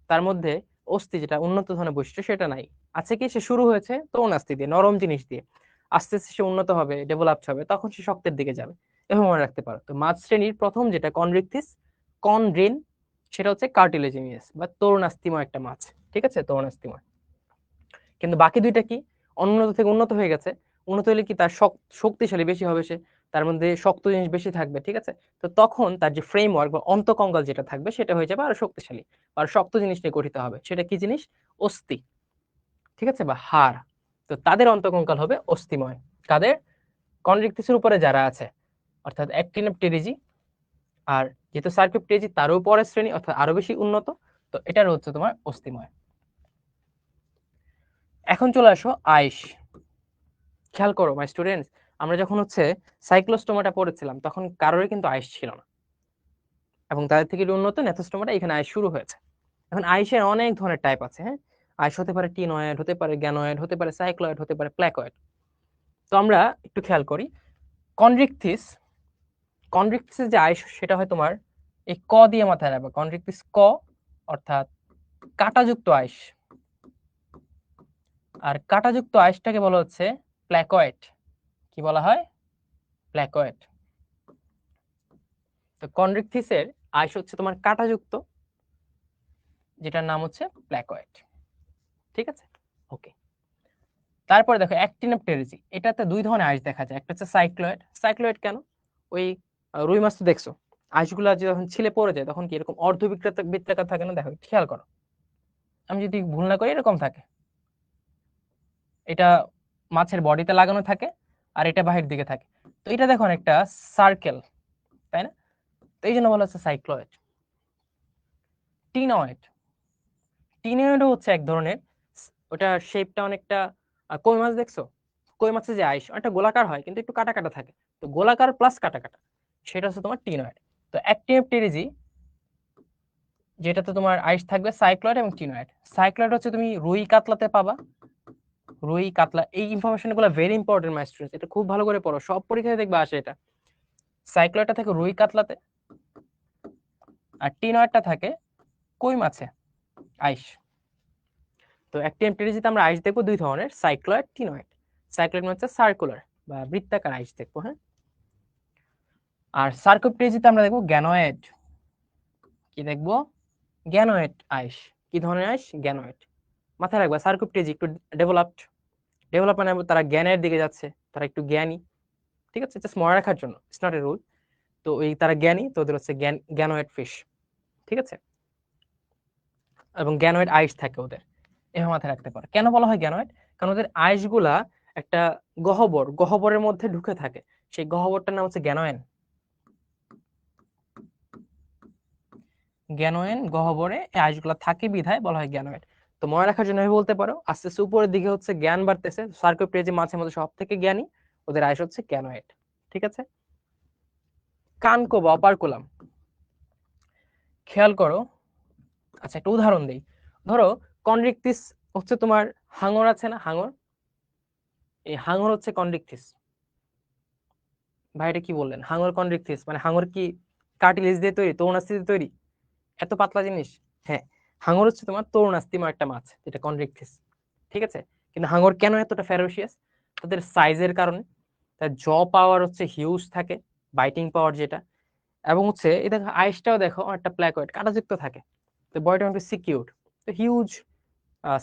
তার মধ্যে অস্থি, যেটা উন্নত ধরনের বৈশিষ্ট্য, সেটা নাই। আছে কি, সে শুরু হয়েছে তরুণাস্থি দিয়ে, নরম জিনিস দিয়ে, আস্তে আস্তে সে উন্নত হবে, ডেভেলপড হবে, তখন সে শক্তের দিকে যাবে। এভাবে মনে রাখতে পারো। তো মাছ শ্রেণীর প্রথম যেটা কনরিকথিস, কনড্রিন, সেটা হচ্ছে কার্টিলেজিনিয়াস বা তরুণাস্থিময় একটা মাছ। ঠিক আছে, তরুণাস্থিময়। কিন্তু বাকি দুইটা কি, অনুন্নত থেকে উন্নত হয়ে গেছে। উন্নত হলে কি, তার শক্তিশালী বেশি হবে, সে তার মধ্যে শক্ত জিনিস বেশি থাকবে। ঠিক আছে, তো তখন তার যে ফ্রেমওয়ার্ক বা অন্তকঙ্কাল যেটা থাকবে, সেটা হয়ে যাবে আরো শক্তিশালী, আর শক্ত জিনিস নিয়ে গঠিত হবে। সেটা কি জিনিস, অস্থি। ঠিক আছে, বা হাড়। তো তাদের অন্তকঙ্কাল হবে অস্থিময়। কাদের, কনরিকথিসের উপরে যারা আছে, অর্থাৎ অ্যাক্টিনোপটেরিজি। আর যেহেতু সার্কোপটেরিজি তারও পরের শ্রেণী, অর্থাৎ আরো বেশি উন্নত, তো এটার হচ্ছে তোমার অস্থিময়। এখন চলে আসো আইস। খেয়াল করো মাই স্টুডেন্টস, আমরা যখন হচ্ছে সাইক্লোস্টোমাটা পড়েছিলাম, তখন কারোরই কিন্তু আইস ছিল না, এবং তাদের থেকে উন্নত ন্যাথোস্টোমাটা, এখানে আইস শুরু হয়েছে। এখন আইসের অনেক ধরনের টাইপ আছে। হ্যাঁ, আইস হতে পারে টিনয়েড, হতে পারে গ্যানয়েড, হতে পারে সাইক্লয়েড, হতে পারে প্ল্যাকয়েড। তো আমরা একটু খেয়াল করি, কনড্রিকথিস, কনড্রিকথিসের যে আইস সেটা হয় তোমার এই ক দিয়ে মাথায় রাখবে, কনড্রিকথিস ক অর্থাৎ কাঁটাযুক্ত আইস। আর কাঁটাযুক্ত আইসটাকে বলা হচ্ছে প্ল্যাকয়েড। কি বলা হয়? প্ল্যাকয়েড। তো কনড্রিকথিসের আইস হচ্ছে তোমার কাঁটাযুক্ত, যেটার নাম হচ্ছে প্ল্যাকয়েড। ঠিক আছে, ওকে। তারপরে দেখো অ্যাক্টিন অফ টেরিজি, এটাতে দুই ধরনের আইস দেখা যায়, একটা হচ্ছে সাইক্লয়েড। সাইক্লয়েড কেন? ওই রুই মাছ তো দেখছো, আইসগুলো যখন ছিলে পড়ে যায় তখন কি এরকম বৃত্তাকার থাকে না? দেখো খেয়াল করো, আমি যদি ভুল না করি এরকম থাকে, এটা মাছের বডিতে লাগানো থাকে আর এটা বাহির দিকে থাকে। তো এটা দেখো একটা সার্কেল, তাই না? তো এই জন্য বলা হচ্ছে সাইক্লয়েড। টিনয়েড, টিনয়েডও হচ্ছে এক ধরনের, ওটা শেপটা অনেকটা কই মাছ দেখছো, কই মাছের যে আইস অনেকটা গোলাকার হয় কিন্তু একটু কাটা কাটা থাকে, তো গোলাকার প্লাস কাটা কাটা, সেটা হচ্ছে তোমার টিনয়েড। তো অ্যাক্টিন অফ টেরিজি যেটাতে তোমার আইস থাকবে সাইক্লয়েড এবং টিনয়েড। সাইক্লয়েড হচ্ছে তুমি রুই কাতলাতে পাবা, রুই কাতলা, এই ইনফরমেশন গুলো ভেরি ইম্পর্টেন্ট মাই স্টুডেন্টস, এটা খুব ভালো করে পড়ো, সব পরীক্ষায় দেখবা আসে এটা। সাইক্লয়েডটা থাকে রুই কাতলাতে আর টিনয়েডটা থাকে কই মাছে আইস। তো অ্যাক্টিন অফ টেরিজিতে আমরা আইস দেখবো দুই ধরনের, সাইক্লয়েড, টিনয়েড। সাইক্লয়েড মানে হচ্ছে সার্কুলার বা বৃত্তাকার আইস দেখবো, হ্যাঁ। আর সার্কোপ্টেজিতে আমরা দেখবো গ্যানয়েড। কি দেখবো? গ্যানয়েড আইস। কি ধরনের আইস? গ্যানয়েড। মাথায় রাখবা সার্কোপ্টেজি একটু ডেভেলপড, ডেভেলপ মানে তারা জ্ঞানের দিকে যাচ্ছে, তারা একটু জ্ঞানী, ঠিক আছে, জাস্ট মনে রাখার জন্য, ইটস নট এ রুল। তো এই তারা জ্ঞানী, তো ওদের হচ্ছে গ্যানয়েড ফিশ, ঠিক আছে। এবং গ্যানয়েড আইস থাকে ওদের, এভাবে মাথায় রাখতে পারো। কেন বলা হয় গ্যানয়েড? কারণ ওদের আইস গুলা একটা গহ্বরের মধ্যে ঢুকে থাকে, সেই গহ্বরটার নাম হচ্ছে গ্যানয়েন। গ্যানোয়েন গহ্বরে এই আইসগুলো থাকে বিধায় বলা হয় গ্যানোয়েড। তো মনে রাখার জন্য আমি বলতে পারো আস্তে আস্তে উপরের দিকে হচ্ছে জ্ঞান বাড়তেছে, সার্কোপ্টেজি মাছের মধ্যে সব থেকে জ্ঞানী, ওদের আইস হচ্ছে গ্যানোয়েড, ঠিক আছে। কানকো বা অপারকুলাম, খেয়াল করো। আচ্ছা একটা উদাহরণ দিই, ধরো কনড্রিকটিস হচ্ছে তোমার হাঙর আছে না, হাঙর, এই হাঙর হচ্ছে কনড্রিকটিস। ভাই এটা কি বললেন? হাঙর কনড্রিকটিস মানে হাঙর কি কার্টিলেজ দিয়ে তৈরি, তরুণাস্থি দিয়ে তৈরি, এত পাতলা জিনিস? হ্যাঁ, হাঙর হচ্ছে তোমার তরুণাস্থিময় একটা মাছ, যেটা কনড্রিকটিস, ঠিক আছে। কিন্তু হাঙর কেন এতটা ফেরোসিয়াস? তাদের সাইজের কারণে, তার জ পাওয়ার হচ্ছে হিউজ থাকে, বাইটিং পাওয়ার যেটা, এবং হচ্ছে এই দেখো আইসটাও দেখো একটা প্ল্যাকয়েড কাঁটাযুক্ত থাকে, তো বডিটা অনেক সিকিউর, তো হিউজ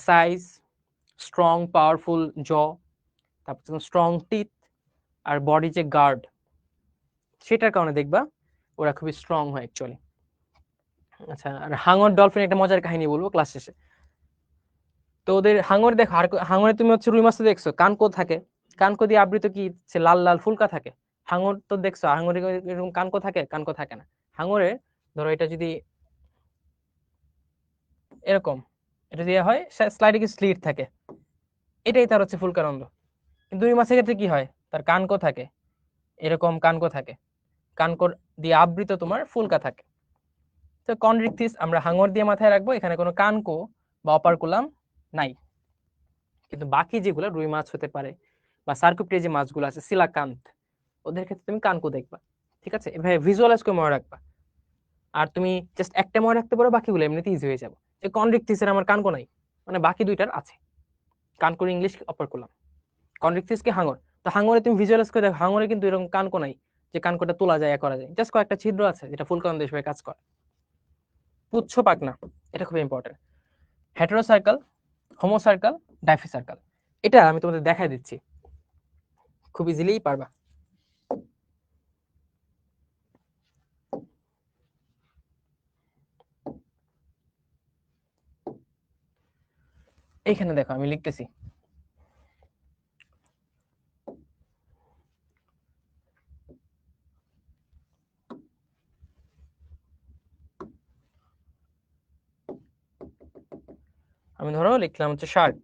সাইজ, স্ট্রং পাওয়ারফুল জ, তারপর স্ট্রং টিথ, আর বডি যে গার্ড, সেটার কারণে দেখবা ওরা খুবই স্ট্রং হয় অ্যাকচুয়ালি। আচ্ছা, আর হাঙর ডলফিন একটা মজার কাহিনী বলবো ক্লাস শেষে। তো ওদের হাঙর দেখো, আর হাঙরে তুমি হচ্ছে রুই মাছ তো দেখছো কানকো থাকে, কানকো দিয়ে আবৃত কি সে লাল লাল ফুলকা থাকে, হাঙর তো দেখছো হাঙরে এরকম কানকো থাকে? কানকো থাকে না হাঙরে। ধরো এটা যদি এরকম, এটা দিয়ে হয় স্লাইডে কি স্লিট থাকে, এটাই তার হচ্ছে ফুলকানন্দ। কিন্তু রুই মাছের ক্ষেত্রে কি হয়, তার কানকো থাকে, এরকম কানকো থাকে, কানকোর দিয়ে আবৃত তোমার ফুলকা থাকে। তো কনড্রিকথিস আমরা হাঙর দিয়ে মাথায় রাখবো, এখানে কোনো কানকো বা অপারকুলাম নাই। কিন্তু বাকি যেগুলো রুই মাছ হতে পারে বা সার্কুপ্রিয়া যে মাছগুলো আছে সিলাকান্ত, ওদের ক্ষেত্রে তুমি কানকো দেখবা, ঠিক আছে। এভাবে ভিজুয়ালাইজ করে মনে রাখবা। আর তুমি জাস্ট একটা মনে রাখতে পারো, বাকিগুলো এমনিতে ইজি হয়ে যাবে। যে কনড্রিকথিসের আমার কানকো নাই, মানে বাকি দুইটার আছে, কানকোর ইংলিশ অপারকুলাম, কনড্রিকথিস কি হাঙর। তো হাঙরে তুমি ভিজুয়ালাইজ করে দেখো, হাঙরে কিন্তু এরকম কানকো নাই যে কানকোটা তোলা যায় করা যায়, জাস্ট কয়েকটা ছিদ্র আছে যেটা ফুলকানন্দ হিসেবে কাজ করে। পুচ্ছ পাখনা, এটা খুব ইম্পর্টেন্ট। হেটেরোসার্কাল, হোমোসার্কাল, ডাইফিসার্কাল, এটা আমি তোমাদের দেখাই দিচ্ছি, খুব ইজিলি পারবা। এইখানে দেখো আমি লিখতেছি, আমি ধরো লিখলাম হচ্ছে শার্ক।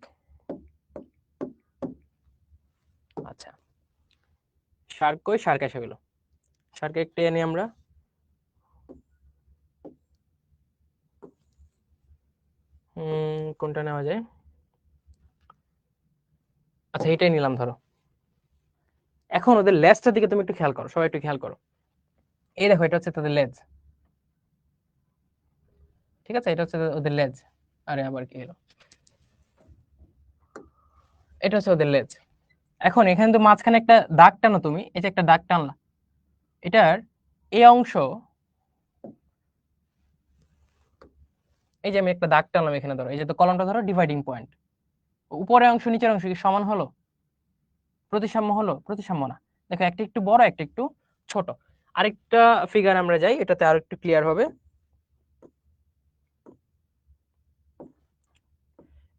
আচ্ছা, শার্ক কই? শার্ক এসে গেল, শার্কে একটা নিয়ে আমরা কোনটা নেওয়া যায়? আচ্ছা এটাই নিলাম ধরো। এখন ওদের লেজটার দিকে তুমি একটু খেয়াল করো, সবাই একটু খেয়াল করো। এই দেখো এটা হচ্ছে তাদের লেজ, ঠিক আছে, এটা হচ্ছে ওদের লেজ। আরে আবার কি হলো, এটা হচ্ছে ওদের লেজ। এখন এখানে তো মাঝখানে একটা দাগ টানো তুমি, এই যে একটা দাগ টানলা, এটার এই অংশ, এই যে আমি একটা দাগ টানলাম এখানে ধরো, এই যে তো কলমটা ধরো ডিভাইডিং পয়েন্ট, উপরের অংশ নিচের অংশ কি সমান হলো? প্রতিসাম্য হলো? প্রতিসাম্য না। দেখো একটা একটু বড়, একটা একটু ছোট। আরেকটা ফিগার আমরা যাই, এটাতে আরো একটু ক্লিয়ার হবে।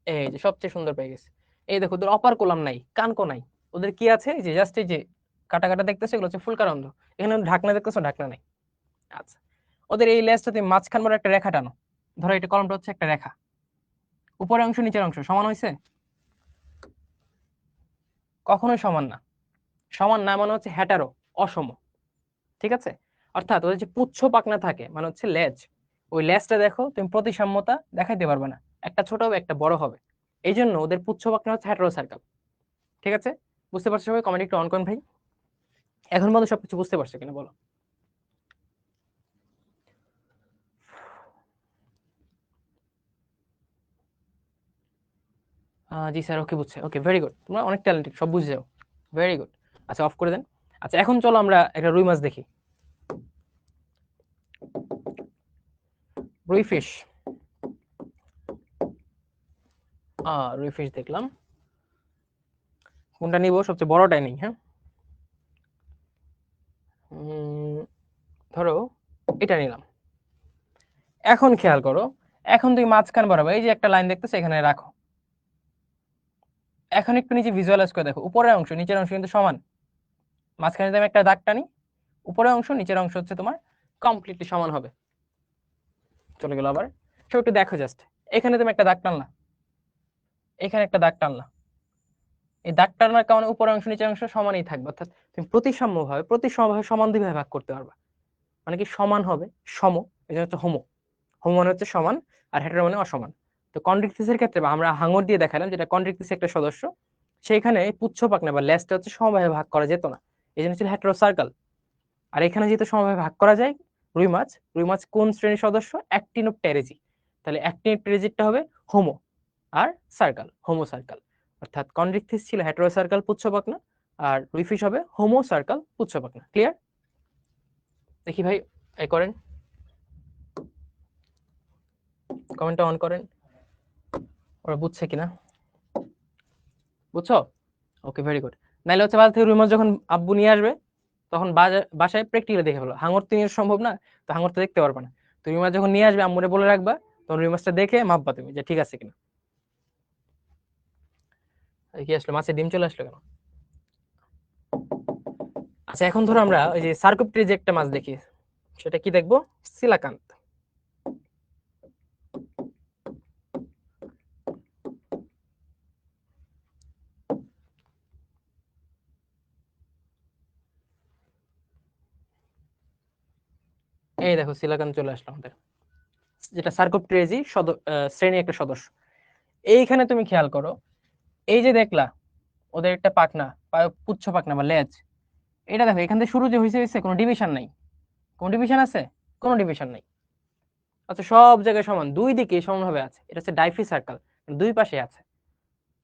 এই যে সবচেয়ে সুন্দর পেয়ে গেছে। এই দেখো ওদের অপার কোলাম নাই, কানকো নাই, ওদের কি আছে, এই যে জাস্ট এই যে কাটা কাটা দেখতেছো এগুলো হচ্ছে ফুলকারন্ধ। এখানে ঢাকনা দেখতেছো, ঢাকনা নাই। আচ্ছা, ওদের এই লেজটা তুমি মাঝখান বড় একটা রেখা টানো, ধরো এটা কলমটা হচ্ছে একটা রেখা, উপরের অংশ নিচের অংশ সমান হয়েছে? কখনোই সমান না। সমান না মানে হচ্ছে হ্যাটারো, অসম, ঠিক আছে। অর্থাৎ ওদের যে পুচ্ছ পাখনা থাকে মানে হচ্ছে লেজ, ওই লেজটা দেখো তুমি প্রতিসাম্যতা দেখাইতে পারবে না, একটা ছোট হবে একটা বড় হবে। এই জন্য ওদের পুচ্ছ পাখনা হচ্ছে হ্যাটারো সার্কেল, ঠিক আছে। বুঝতে পারছো সবাই? কমেন্ট একটু অন করুন ভাই। এখন পর্যন্ত সবকিছু বুঝতে পারছো কিনা বলো। জি স্যার, ওকে বুঝছে, ওকে ভেরি গুড, তোমরা অনেক ট্যালেন্টেড, সব বুঝে যাও, ভেরি গুড। আচ্ছা অফ করে দেন। আচ্ছা এখন চলো আমরা একটা রুই মাছ দেখি। রুই ফিশ, রুই ফিশ দেখলাম, কোনটা নিব? সবচেয়ে বড়টাই নেই, হ্যাঁ। ধরো এটা নিলাম। এখন খেয়াল করো, এখন তুমি মাঝখান বরাবর এই যে একটা লাইন দেখতেছো, এখানে রাখো। এখন একটু নিচে ভিজুয়ালাইজ করে দেখো, উপরের অংশ নিচের অংশ কিন্তু সমান। মাঝখানে যদি আমি একটা দাগ টানি, উপরের অংশ নিচের অংশ হচ্ছে তোমার কমপ্লিটলি সমান হবে। চলে গেল আবার। সব একটু দেখো জাস্ট, এখানে তুমি একটা দাগ টানলা, এখানে একটা দাগ টানলা, এই দাগ টানার কারণে উপরের অংশ নিচের অংশ সমানই থাকবে। অর্থাৎ তুমি প্রতিসমভাবে সমান দুই ভাগে ভাগ করতে পারবা। মানে কি সমান হবে, সম, এই জন্য হচ্ছে হোমো। হোমো মানে হচ্ছে সমান, আর হেটেরো মানে অসমান। তো কন্ড্রিক্টিসের ক্ষেত্রে বা আমরা হাঙর দিয়ে দেখালাম, যেটা কন্ড্রিক্টিস একটা সদস্য, সেইখানে পুচ্ছ পাখনা বা লেজটা হচ্ছে সমভাবে ভাগ করা যেত না, এই জন্য ছিল হেটেরো সার্কেল। আর এখানে যেহেতু সমভাবে ভাগ করা যায়, রুই মাছ, রুই মাছ কোন শ্রেণীর সদস্য? অ্যাক্টিনোপটেরিজি। তাহলে অ্যাক্টিনোপটেরিজিটা হবে হোমো, আর সার্কেল হোমো সার্কেল। অর্থাৎ কন্ড্রিক্টিস ছিল হেটেরো সার্কেল পুচ্ছ পাখনা, আর রুইফিশ হবে হোমো সার্কেল পুচ্ছ পাখনা। ক্লিয়ার? দেখি ভাই, এই করেন, কমেন্টটা অন করেন, ওরা বুঝছে কিনা। বুঝছো? ওকে ভেরি গুড। নাইলে হচ্ছে বাজার থেকে রুই মাছ যখন আব্বু নিয়ে আসবে, তখন বাসায় প্র্যাকটিক্যালি দেখে ফেলো। হাঙর তো নিয়ে সম্ভব না, তো হাঙর তো দেখতে পারবে না। তো রুই মাছ যখন নিয়ে আসবে আম্মুরে বলে রাখবা, তখন রুই মাছটা দেখে মাপবা তুমি যে ঠিক আছে কিনা। এই কি আসলো, মাছের ডিম চলে আসলো কেন? আচ্ছা এখন ধরো আমরা ওই যে সার্কোপ্টেরিজ যে একটা মাছ দেখি, সেটা কি দেখবো? সিলাকান্ত। এই দেখো সিলাকান্ত চলে আসলো আমাদের, যেটা সার্কোপ্টেরিজি শ্রেণী একটা সদস্য। এইখানে তুমি খেয়াল করো, এই যে দেখলা ওদের একটা পাখনা বা পুচ্ছ পাখনা বা লেজ, এটা দেখো এখান থেকে শুরু যে হয়েছে কোনো ডিভিশন নাই। কোন ডিভিশন আছে? কোনো ডিভিশন নাই। আচ্ছা সব জায়গায় সমান, দুই দিকে সমানভাবে আছে, এটা হচ্ছে ডাইফি সার্কেল, দুই পাশে আছে।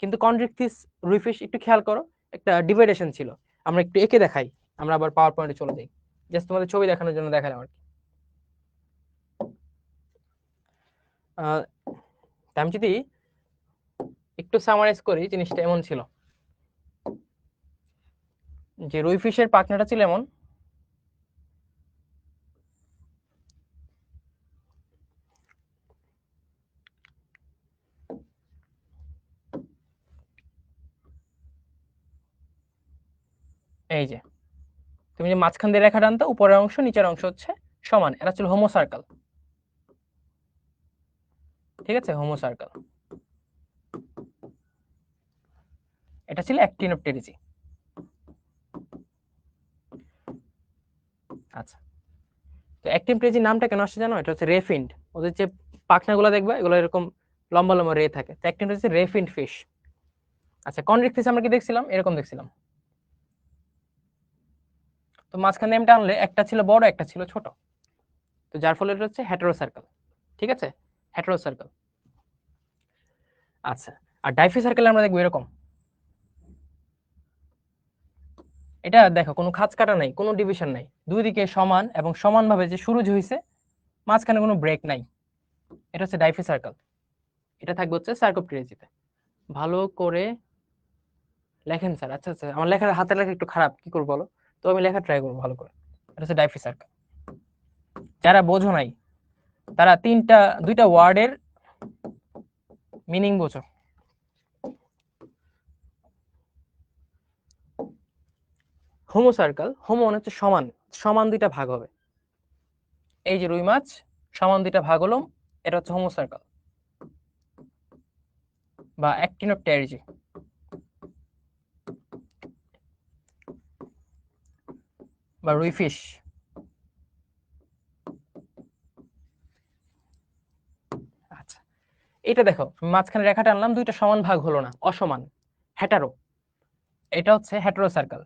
কিন্তু কন্ড্রিক্টিস রুইফিশ একটু খেয়াল করো, একটা ডিভাইডেশন ছিল। আমরা একটু এঁকে দেখাই, আমরা আবার পাওয়ার পয়েন্টে চলে যাই, জাস্ট তোমাদের ছবি দেখানোর জন্য দেখালাম আর কি। আমি যদি একটু সামারাইজ করি, জিনিসটা এমন ছিল যে রুইফিশের পাখনাটা ছিল এমন, এই যে তুমি যে মাঝখান দিয়ে রেখা টানতো, উপরের অংশ নিচের অংশ হচ্ছে সমান, এরা ছিল হোমো সার্কেল, ঠিক আছে, হোমো সার্কেল। এটা ছিল অ্যাক্টিনোপটেরিজি। আচ্ছা, তো অ্যাক্টিনোপটেরিজি নামটা কেন আসছে জানো? এটা হচ্ছে রেফিন্ড, ওদের যে পাখনাগুলো দেখবে এগুলো এরকম লম্বা লম্বা রে থাকে, তো অ্যাক্টিনোপটেরিজি রেফিন্ড ফিশ। আচ্ছা, কনভেক্স আমরা কি দেখছিলাম, এরকম দেখছিলাম। তো মাঝখানে আমি টানলে একটা ছিল বড় একটা ছিল ছোট, তো যার ফলে এটা হচ্ছে হেটেরো সার্কেল। ঠিক আছে, হেটেরো সার্কেল। আচ্ছা, আর ডাইফি সার্কেল আমরা দেখবো এরকম। এটা দেখো কোনো খাঁজ কাটা নাই, কোনো ডিভিশন নাই, দুই দিকে সমান এবং সমানভাবে যে শুরু হয়েছে, মাঝখানে কোনো ব্রেক নাই। এটা হচ্ছে ডাইফি সার্কেল। এটা থাকবে হচ্ছে সার্কোপ্টেরিজিতে। ভালো করে লেখেন স্যার। আচ্ছা আচ্ছা, আমার লেখার হাতের লেখা একটু খারাপ, কি করবো বলো, তো আমি লেখা ট্রাই করবো ভালো করে। এটা হচ্ছে ডাইফি সার্কেল। যারা বোঝো নাই তারা দুইটা ওয়ার্ডের মিনিং বোঝো। হোমো সার্কেল, হোমো মানে হচ্ছে সমান, সমান দুইটা ভাগ হবে। এই যে রুই মাছ সমান দুইটা ভাগ হলো, এটা হচ্ছে হোমো সার্কেল বা অ্যাক্টিনোপটেরিজি বা রুই ফিশ। আচ্ছা, এটা দেখো মাঝখানে রেখাটা আনলাম, দুইটা সমান ভাগ হলো না, অসমান, হেটারো। এটা হচ্ছে হেটারো সার্কেল,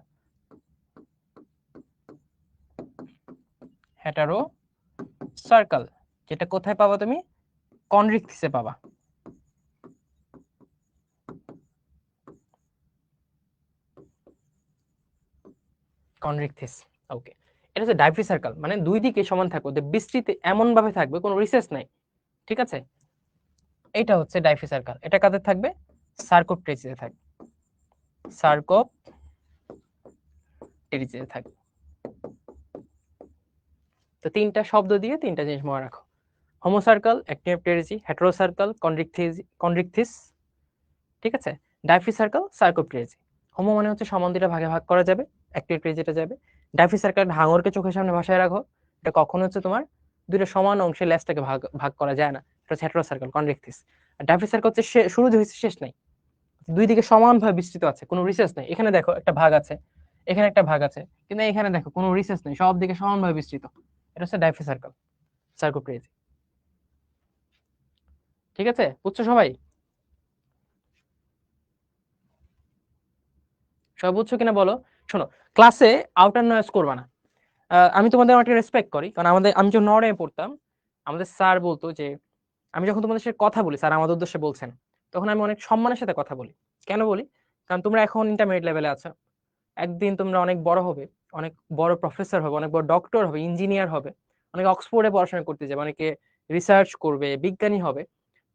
হেটারো সার্কেল। যেটা কোথায় পাবা তুমি, কনরিকথিসে পাবা। কনরিকথিস, ওকে। এটা হচ্ছে ডাইফি সার্কেল, মানে দুই দিকে সমান থাকবে, বিস্তৃতি এমন ভাবে থাকবে কোনো রিসেস নাই। ঠিক আছে, এটা হচ্ছে ডাইফি সার্কেল। এটা কাদের থাকবে, সার্কোপটেরিজিতে থাকবে, সার্কোপটেরিজিতে থাকবে। তো তিনটা শব্দ দিয়ে তিনটা জিনিস মনে রাখো, homocercal, Actinopterygii, heterocercal, Chondrichthyes. ঠিক আছে, ডাইফি সার্কেল, সার্কোপটেরিজি। হোমো মানে হচ্ছে সমান দুইটা ভাগে ভাগ করা যাবে, অ্যাক্টিনোপটেরিজিটা যাবে। ডাইফি সার্কেল হাঙরকে চোখের সামনে ভাষায় রাখো, এটা কখনো হচ্ছে তোমার দুইটা সমান অংশে লেজটাকে ভাগ ভাগ করা যায় না, এটা হচ্ছে হেটেরো সার্কেল, কনরিকথিস। আর ডাইফি সার্কেল হচ্ছে শুরু হয়েছে শেষ নাই, দুই দিকে সমানভাবে বিস্তৃত আছে, কোনো রিসেস নাই। এখানে দেখো একটা ভাগ আছে, এখানে একটা ভাগ আছে, কিন্তু এখানে দেখো কোনো রিসেস নেই, সব দিকে সমানভাবে বিস্তৃত। এটা হচ্ছে ডাইফি সার্কেল, সার্কোপটেরিজি। ঠিক আছে, বুঝছো সবাই? সবাই বুঝছো কিনা বলো। শোনো, ক্লাসে আউটার নয়েজ করবা না। আমি তোমাদের অনেকটা রেসপেক্ট করি, কারণ আমি যখন নর্ডে পড়তাম, আমাদের স্যার বলতো যে আমি যখন তোমাদের সাথে কথা বলি, স্যার আমাদের উদ্দেশ্যে বলছেন, তখন আমি অনেক সম্মানের সাথে কথা বলি। কেন বলি, কারণ তোমরা এখন ইন্টারমিডিয়েট লেভেলে আছো, একদিন তোমরা অনেক বড় হবে, অনেক বড় প্রফেসর হবে, অনেক বড় ডক্টর হবে, ইঞ্জিনিয়ার হবে, অনেকে অক্সফোর্ডে পড়াশোনা করতে যাবে, অনেকে রিসার্চ করবে, বিজ্ঞানী হবে।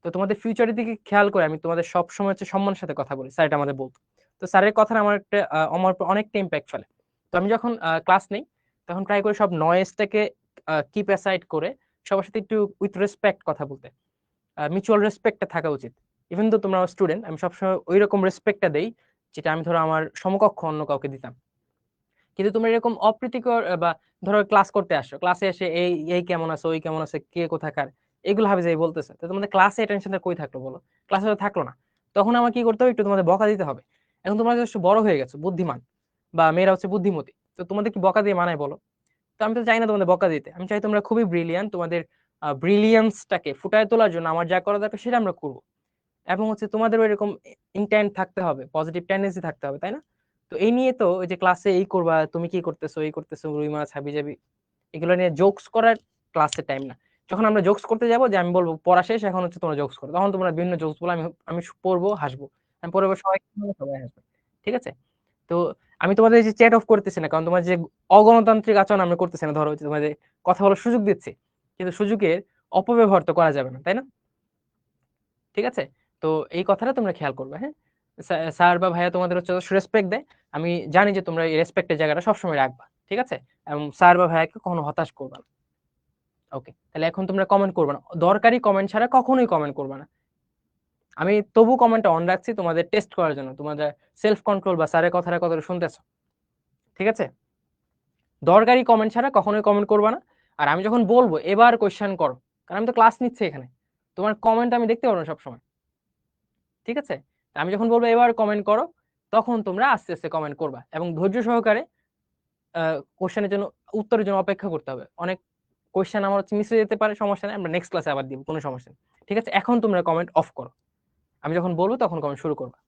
তো তোমাদের ফিউচারের দিকে খেয়াল করে আমি তোমাদের সব সময় হচ্ছে সম্মানের সাথে কথা বলি, স্যার এটা আমাদের বলতো। তো স্যারের কথা আমার একটা আমার উপর অনেকটা ইম্প্যাক্ট ফেলে। তো আমি যখন ক্লাস নেই, তখন ট্রাই করি সব নয়েজটাকে কিপ অ্যাসাইড করে সবার সাথে একটু উইথ রেসপেক্ট কথা বলতে। মিউচুয়াল রেসপেক্টটা থাকা উচিত। ইভেন তো তোমরা স্টুডেন্ট, আমি সবসময় ওই রকম রেসপেক্টটা দেই যেটা আমি ধরো আমার সমকক্ষ অন্য কাউকে দিতাম। কিন্তু তুমি এরকম অপ্রীতিকর বা ধরো ক্লাস করতে আসো, ক্লাসে এসে এই এই কেমন আছে, ওই কেমন আছে, কে কোথাকার, এগুলো ভাবে যে বলতেছে, তো তোমাদের ক্লাসে টেনশনটা কই থাকলো বলো, ক্লাসে তো থাকলো না। তখন আমার কি করতে হবে, একটু তোমাদের বকা দিতে হবে। এখন তোমরা যথেষ্ট বড় হয়ে গেছো, বুদ্ধিমান, বা মেয়েরা হচ্ছে বুদ্ধিমতী, তো তোমাদের কি বকা দিয়ে মানায় বলো? তো আমি তো চাই না তোমাদের বকা দিতে, আমি চাই তোমরা খুবই ব্রিলিয়ান্ট, তোমাদের ব্রিলিয়ান্সটাকে ফুটায় তোলার জন্য আমার যা করা দরকার সেটা আমরা করবো। এবং হচ্ছে তোমাদেরও এরকম ইন্টেন্ট থাকতে হবে, পজিটিভ টেন্ডেন্সি থাকতে হবে, তাই না? তো এই নিয়ে তো ওই যে ক্লাসে এই করবা, তুমি কি করতেছো, এই করতেছো, রুই মাছ হাবি যাবি, এগুলো নিয়ে জোকস করার ক্লাসের টাইম না। যখন আমরা জোকস করতে যাবো, যে আমি বলবো পড়া শেষ, এখন হচ্ছে তোমরা জোকস করো, তখন তোমরা বিভিন্ন জোকস বলো, আমি আমি পড়বো, হাসবো, আমি পড়বো, সবাই সবাই হাসবে। ঠিক আছে, তো আমি তোমাদের এই যে চ্যাট অফ করতেছি না, কারণ তোমার যে অগণতান্ত্রিক আচরণ আমি করতেছি না, ধরো যে তোমাদের কথা বলার সুযোগ দিচ্ছি, কিন্তু সুযোগের অপব্যবহার তো করা যাবে না, তাই না? ঠিক আছে, তো এই কথাটা তোমরা খেয়াল করবে, হ্যাঁ। স্যার বা ভাইয়া তোমাদের হচ্ছে রেসপেক্ট দেয়, আমি জানি যে তোমরা এই রেসপেক্টের জায়গাটা সবসময় রাখবা। ঠিক আছে, এবং স্যার বা ভাইয়াকে কখনো হতাশ করবা না। ওকে, তাহলে এখন তোমরা কমেন্ট করবে না, দরকারি কমেন্ট ছাড়া কখনোই কমেন্ট করবে না। আমি তবু কমেন্টটা অন রাখছি তোমাদের টেস্ট করার জন্য, তোমাদের সেলফ কন্ট্রোল বা স্যারের কথাটা কতটা শুনতেছো। ঠিক আছে, দরকারি কমেন্ট ছাড়া কখনোই কমেন্ট করবা না। আর আমি যখন বলবো এবার কোয়েশ্চেন করো, কারণ আমি তো ক্লাস নিচ্ছি এখানে, তোমার কমেন্ট আমি দেখতে পারবো না সবসময়। ঠিক আছে, আমি যখন বলবো এবার কমেন্ট করো, তখন তোমরা আস্তে আস্তে কমেন্ট করবা এবং ধৈর্য সহকারে কোশ্চেনের জন্য, উত্তরের জন্য অপেক্ষা করতে হবে। অনেক কোশ্চেন আমার হচ্ছে মিস হয়ে যেতে পারে, সমস্যা নেই, আমরা নেক্সট ক্লাসে আবার দিব, কোনো সমস্যা নেই। ঠিক আছে, এখন তোমরা কমেন্ট অফ করো, আমি যখন বলবো তখন কমেন্ট শুরু করবা।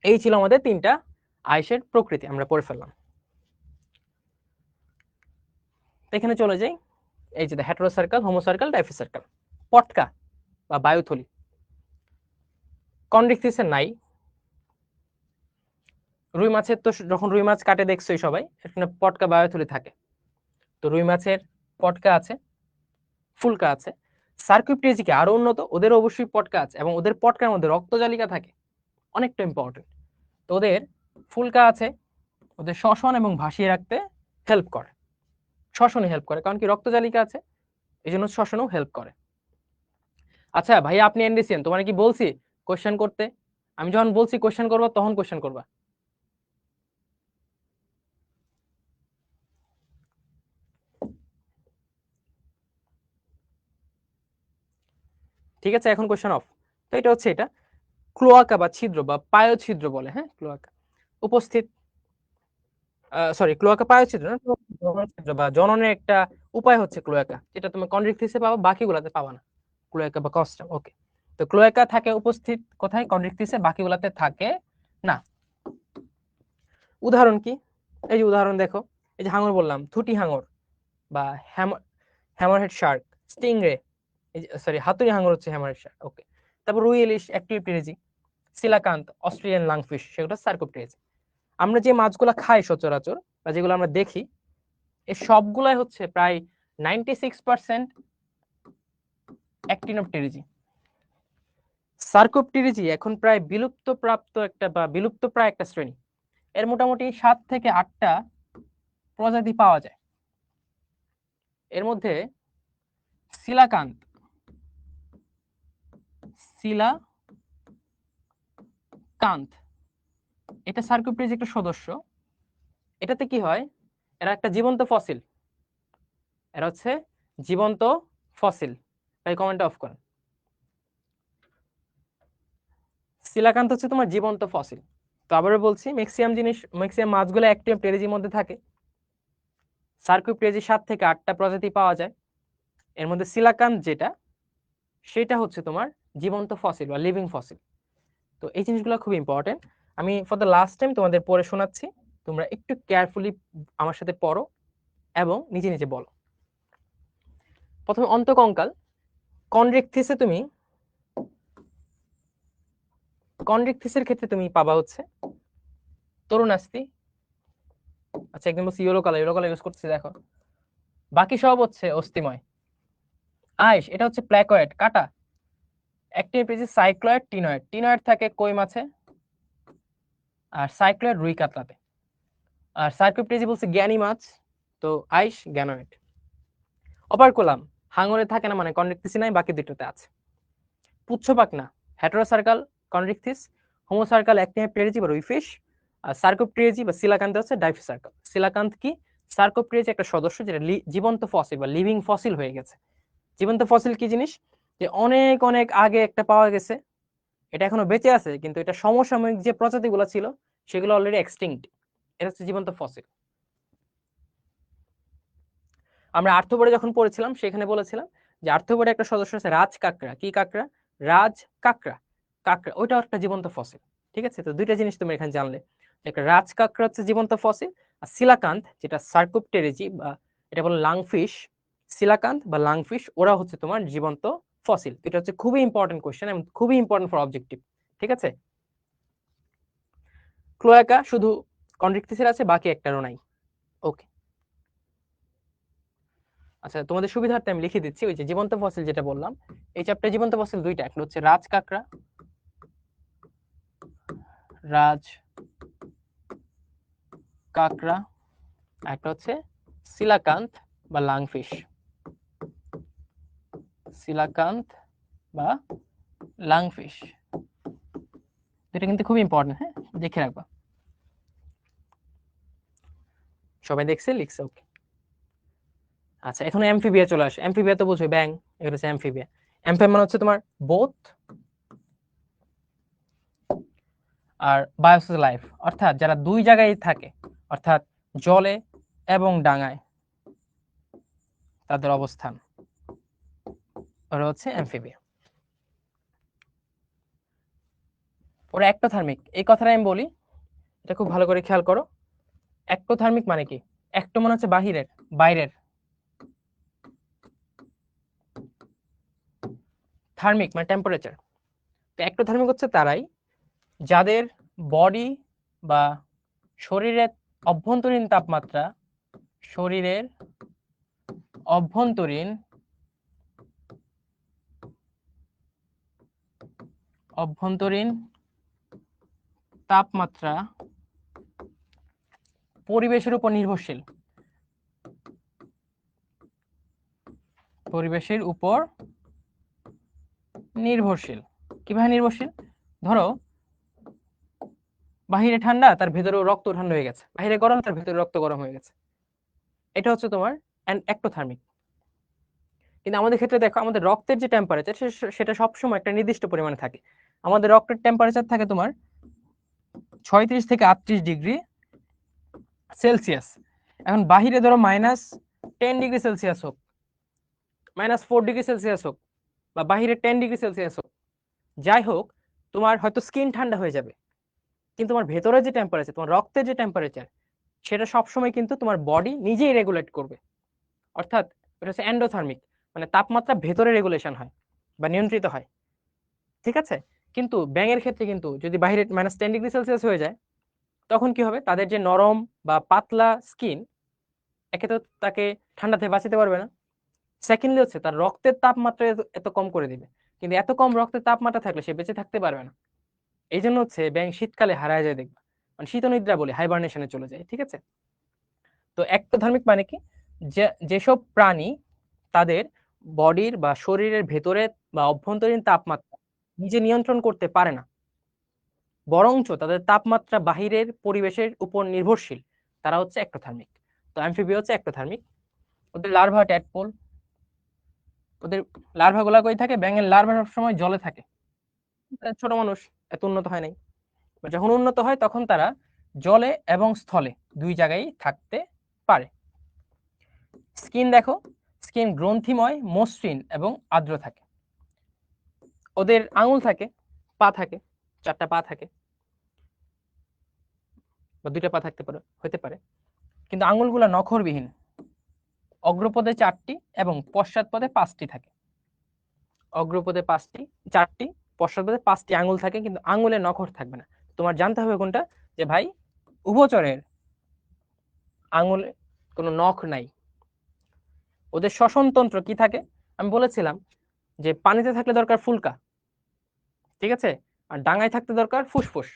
এই ছিল আমাদের তিনটা আইসের প্রকৃতি, আমরা পড়ে ফেললাম। এখানে চলে যাই, এই যে heterocercal, homocercal, diphycercal. পটকা বা বায়ুথলি কন্ড্রিকথিসের নাই। রুই মাছের তো যখন রুই মাছ কাটে দেখছোই সবাই, এখানে পটকা বায়ুথলি থাকে। তো রুই মাছের পটকা আছে, ফুলকা আছে। সার্কিউপ্টেজিকে আরো উন্নত, ওদের অবশ্যই পটকা আছে এবং ওদের পটকার মধ্যে রক্তজালিকা থাকে, অনেকটা ইম্পর্টেন্ট। তো ওদের ফুলকা আছে, ওদের শ্বসন এবং ভাসিয়ে রাখতে হেল্প করে, শ্বসনে হেল্প করে, কারণ কি রক্তজালিকা আছে, এই জন্য শ্বসনেও হেল্প করে। আচ্ছা ভাই, আপনি এনডিসিয়ান, তোমার কি বলছি কোশ্চেন করতে? আমি যখন বলছি কোশ্চেন করবা তখন কোশ্চেন করবা। ঠিক আছে, এখন কোশ্চেন অফ। তো এটা হচ্ছে, এটা ক্লোয়াকা বা ছিদ্র বা পায়োছিদ্র বলে, হ্যাঁ ক্লোয়াকা উপস্থিত, সরি ক্লোয়াকা পায়োছিদ্র না, জননছিদ্র বা জননের একটা উপায় হচ্ছে ক্লোয়াকা, যেটা তুমি কন্ড্রিকথিসে পাবা, বাকিগুলাতে পাবা না, ক্লোয়াকা বা কস্টাম। ওকে, তো ক্লোয়াকা থাকে উপস্থিত কোথায়? কন্ড্রিকথিসে, বাকিগুলাতে থাকে না। উদাহরণ কি? এই যে উদাহরণ দেখো, এই যে হাঙর বললাম, থুটি হাঙর বা হ্যামারহেড শার্ক, স্টিংরে, সরি হাতুড়ি হাঙর হচ্ছে হ্যামারহেড শার্ক। ওকে, তারপর রুই ইলিশ অ্যাক্টিভ, সিলাকান্ত অস্ট্রেলিয়ান লাংফিশ, সেগুলো সার্কোপ্টেরিজি। আমরা যে মাছগুলো খাই সচরাচর বা যেগুলো আমরা দেখি, এই সবগুলাই হচ্ছে প্রায় 96% অ্যাক্টিনোপটেরিজি। সার্কোপটেরিজি এখন প্রায় বিলুপ্ত প্রাপ্ত একটা বা বিলুপ্ত প্রায় একটা শ্রেণী। এর মোটামুটি 7 থেকে 8টা প্রজাতি পাওয়া যায়। এর মধ্যে সিলাকান্ত, সিলাকান্ত এটা সার্কোপটেরিজি একটা সদস্য। এটাতে কি হয়, এরা একটা জীবন্ত ফসিল, এরা হচ্ছে জীবন্ত ফসিল। তাই কমেন্ট অফ করেন। সিলাকান্ত হচ্ছে তোমার জীবন্ত ফসিল। তো আবারও বলছি, ম্যাক্সিমাম মাছগুলো অ্যাক্টিভ টেরিজির মধ্যে থাকে। সার্কিউপ্টেরিজি 7 থেকে 8টা প্রজাতি পাওয়া যায়। এর মধ্যে সিলাকান্ত যেটা, সেটা হচ্ছে তোমার জীবন্ত ফসিল বা লিভিং ফসিল। তো এই জিনিসগুলো খুব ইম্পর্টেন্ট। আমি ফর দ্য লাস্ট টাইম তোমাদের পড়ে শোনাচ্ছি, তোমরা একটু কেয়ারফুলি আমার সাথে পড়ো এবং নিজে নিজে বলো। প্রথমে অন্তকঙ্কাল, কন্ড্রিকথিসের ক্ষেত্রে তুমি পাবা হচ্ছে তরুণাস্থি। আচ্ছা একদম বলছি ইয়েলো কালার ইউজ করতেছি দেখো, বাকি সব হচ্ছে অস্থিময়। আইস, এটা হচ্ছে প্ল্যাকয়েড কাটা। অ্যাক্টিভ পেজি সাইক্লয়েড, টিনয়েড থাকে কই মাছে, আর সাইক্লয়েড রুই কাতলাতে। আর সার্কিউপ্টেজি বলছে জ্ঞানী মাছ, তো আইস গ্যানোয়েড। অপারকুলাম, হাঙরে থাকে না মানে কন্ড্রিকথিসি নাই, বাকি দুটোতে আছে। পুচ্ছপাকনা, হেটেরোসার্কাল কন্ড্রিকথিস, হোমোসার্কাল অ্যাক্টিনোপটেরিজি বা রুইফিশ। আর সার্কোপটেরিজি বা সিলাকান্ত হচ্ছে ডাইফিসার্কাল। সিলাকান্ত কি? সার্কোপটেরিজি একটা সদস্য, যেটা জীবন্ত ফসিল বা লিভিং ফসিল হয়ে গেছে। জীবন্ত ফসিল কি জিনিস? যে অনেক অনেক আগে একটা পাওয়া গেছে, এটা এখনো বেঁচে আছে, কিন্তু এটা সমসাময়িক যে প্রজাতিগুলো ছিল সেগুলো অলরেডি এক্সটিংক্ট। এটা হচ্ছে জীবন্ত ফসিল। আমরা আর্থ্রোপডে যখন পড়েছিলাম সেখানে বলেছিলাম যে আর্থ্রোপডে একটা সদস্য আছে রাজ কাঁকড়া। কি কাঁকড়া? রাজ কাঁকড়া। কাঁকড়া ওইটাও একটা জীবন্ত ফসিল। ঠিক আছে, তো দুইটা জিনিস তুমি এখানে জানলে, একটা রাজ কাঁকড়া হচ্ছে জীবন্ত ফসিল, আর সিলাকান্ত যেটা সার্কোপটেরিজি বা এটা বলে লাংফিশ, সিলাকান্ত বা লাংফিশ ওরা হচ্ছে তোমার জীবন্ত ফসিল। এটা হচ্ছে খুবই ইম্পর্টেন্ট কোশ্চেন এবং খুবই ইম্পর্টেন্ট ফর অবজেক্টিভ। ঠিক আছে, ক্লোয়াকা শুধু কন্ড্রিকথিসের আছে, বাকি একটারও নাই। ওকে, আচ্ছা তোমাদের সুবিধার্থে আমি লিখে দিচ্ছি, ওই যে জীবন্ত ফসিল যেটা বললাম, এই চ্যাপ্টারে জীবন্ত ফসিল দুইটা, একটা হচ্ছে রাজ কাঁকড়া, রাজ কাঁকড়া, একটা হচ্ছে সিলাকান্ত বা লাংফিশ, সিলাকান্ত বা লাংফিশ। এটা কিন্তু খুব ইম্পর্টেন্ট, হ্যাঁ দেখে রাখবা। সবাই দেখছে, লিখছে? ওকে, আচ্ছা এখন অ্যামফিবিয়া চলে আসে। অ্যামফিবিয়া তো বুঝো, ব্যাং, এগুলো হচ্ছে অ্যামফিবিয়া। অ্যামফিবিয়া মানে হচ্ছে তোমার বোথ আর বায়োস লাইফ, অর্থাৎ যারা দুই জায়গায় থাকে, অর্থাৎ জলে এবং ডাঙায় তাদের অবস্থান, ওরা হচ্ছে অ্যামফিবিয়া। ওরা একটোথার্মিক। এই কথাটা আমি বলি, এটা খুব ভালো করে খেয়াল করো। একটোথার্মিক মানে কি? একটো মানে হচ্ছে বাহিরের, বাইরের, থার্মিক মানে টেম্পারেচার। তো একটোথার্মিক হচ্ছে তারাই যাদের বডি বা শরীরের অভ্যন্তরীণ তাপমাত্রা, শরীরের অভ্যন্তরীণ তাপমাত্রা পরিবেশের উপর নির্ভরশীল, পরিবেশের উপর নির্ভরশীল। কিভাবে নির্ভরশীল? ধরো বাহিরে ঠান্ডা, তার ভেতরেও রক্ত ঠান্ডা হয়ে গেছে, বাহিরে গরম, তার ভেতরে রক্ত গরম হয়ে গেছে। এটা হচ্ছে তোমার একটোথার্মিক। কিন্তু আমাদের ক্ষেত্রে দেখো, আমাদের রক্তের যে টেম্পারেচার সেটা সবসময় একটা নির্দিষ্ট পরিমাণে থাকে। আমাদের রক্তের টেম্পারেচার থাকে তোমার 36 থেকে 38 ডিগ্রি সেলসিয়াস। এখন বাহিরে ধরো -10 ডিগ্রি সেলসিয়াস হোক, -4 ডিগ্রি সেলসিয়াস হোক, বা বাহিরে 10 ডিগ্রি সেলসিয়াস হোক, যাই হোক, তোমার হয়তো স্কিন ঠান্ডা হয়ে যাবে, কিন্তু তোমার ভেতরে যে টেম্পারেচার, তোমার রক্তের যে টেম্পারেচার, সেটা সবসময় কিন্তু তোমার বডি নিজেই রেগুলেট করবে। অর্থাৎ এটা হচ্ছে এন্ডোথার্মিক, মানে তাপমাত্রা ভেতরে রেগুলেশন হয় বা নিয়ন্ত্রিত হয়। ঠিক আছে? কিন্তু ব্যাঙের ক্ষেত্রে কিন্তু যদি বাইরে -10 ডিগ্রি সেলসিয়াস হয়ে যায়, তখন কি হবে? তাদের যে নরম বা পাতলা স্কিন, একে তো তাকে ঠান্ডা থেকে বাঁচাতে পারবে না, সেকেন্ডলি হচ্ছে তার রক্তের তাপমাত্রা এত কম করে দিবে। কিন্তু এত কম রক্তের তাপমাত্রা থাকলে সে বেঁচে থাকতে পারবে না। এই জন্য হচ্ছে ব্যাঙ শীতকালে হারায় যায়, দেখবা, মানে শীতনিদ্রা বলে, হাইবারনেশনে চলে যায়। ঠিক আছে? তো একটোধার্মিক মানে কি? যেসব প্রাণী তাদের বডির বা শরীরের ভেতরে বা অভ্যন্তরীণ তাপমাত্রা নিজে নিয়ন্ত্রণ করতে পারে না, বরঞ্চ তাদের তাপমাত্রা বাহিরের পরিবেশের উপর নির্ভরশীল, তারা হচ্ছে একটোথার্মিক। তো অ্যামফিবিয়া হচ্ছে একটোথার্মিক। ওদের লার্ভা ট্যাডপোল, ওদের লার্ভা গুলা কই থাকে? ব্যাঙের লার্ভা সবসময় জলে থাকে। ছোট মানুষ, এত উন্নত হয় নাই। যখন উন্নত হয় তখন তারা জলে এবং স্থলে দুই জায়গায় থাকতে পারে। স্কিন দেখো, স্কিন গ্রন্থিময়, মসৃণ এবং আর্দ্র থাকে। ওদের আঙুল থাকে, পা থাকে, 4টা পা থাকে, বা 2টা পা থাকতে পারে, হতে পারে, কিন্তু আঙুলগুলা নখরবিহীন। অগ্রপদে 4টি এবং পশ্চাৎপদে 5টি থাকে। অগ্রপদে 4টি, পশ্চাৎপদে 5টি আঙুল থাকে, কিন্তু আঙুলে নখর থাকবে না। তোমার জানতে হবে কোনটা, যে ভাই উভচরের আঙুলে কোনো নখ নাই। ওদের শ্বসনতন্ত্র কি থাকে? আমি বলেছিলাম যে পানিতে থাকলে দরকার ফুলকা, ঠিক আছে, আর ডাঙায় থাকতে দরকার ফুসফুস।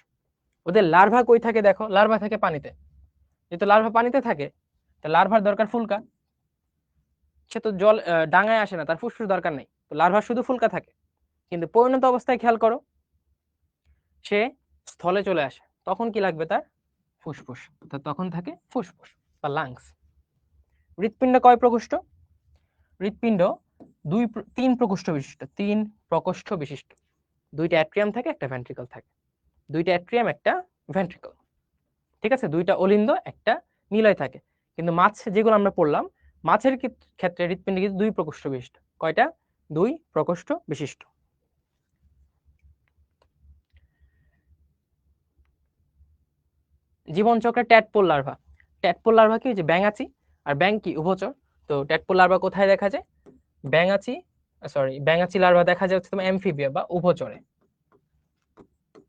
ওদের লার্ভা কই থাকে? দেখো, লার্ভা থাকে পানিতে। যেহেতু লার্ভা পানিতে থাকে, তা লার্ভার দরকার ফুলকা। সে তো জল ডাঙায় আসে না, তার ফুসফুস দরকার নেই, তো লার্ভা শুধু ফুলকা থাকে। কিন্তু পরিণত অবস্থায় খেয়াল করো, সে স্থলে চলে আসে, তখন কি লাগবে তার? ফুসফুস। তো তখন থাকে ফুসফুস বা লাংস। হৃৎপিণ্ড কয় প্রকোষ্ঠ? হৃৎপিণ্ড 3 প্রকোষ্ঠ বিশিষ্ট, 3 প্রকোষ্ঠ বিশিষ্ট। 2টা অ্যাট্রিয়াম থাকে, একটা ভেন্ট্রিকল থাকে। 2টা অ্যাট্রিয়াম, একটা ভেন্ট্রিকল। ঠিক আছে? 2টা অলিন্দ, একটা নিলয় থাকে। কিন্তু মাছ যেগুলো আমরা পড়লাম, মাছের ক্ষেত্রে হৃৎপিণ্ড কিন্তু 2 প্রকোষ্ঠ বিশিষ্ট। কয়টা? 2 প্রকোষ্ঠ বিশিষ্ট। জীবনচক্রে ট্যাডপোল লার্ভা। ট্যাডপোল লার্ভা কি? যে ব্যাঙাচি, আর ব্যাঙ কি? উভচর। তো ট্যাডপোল লার্ভা কোথায় দেখা যায়? ব্যাঙাচি লার্ভা দেখা যায় হচ্ছে তোমার অ্যামফিবিয়া বা উভচরে।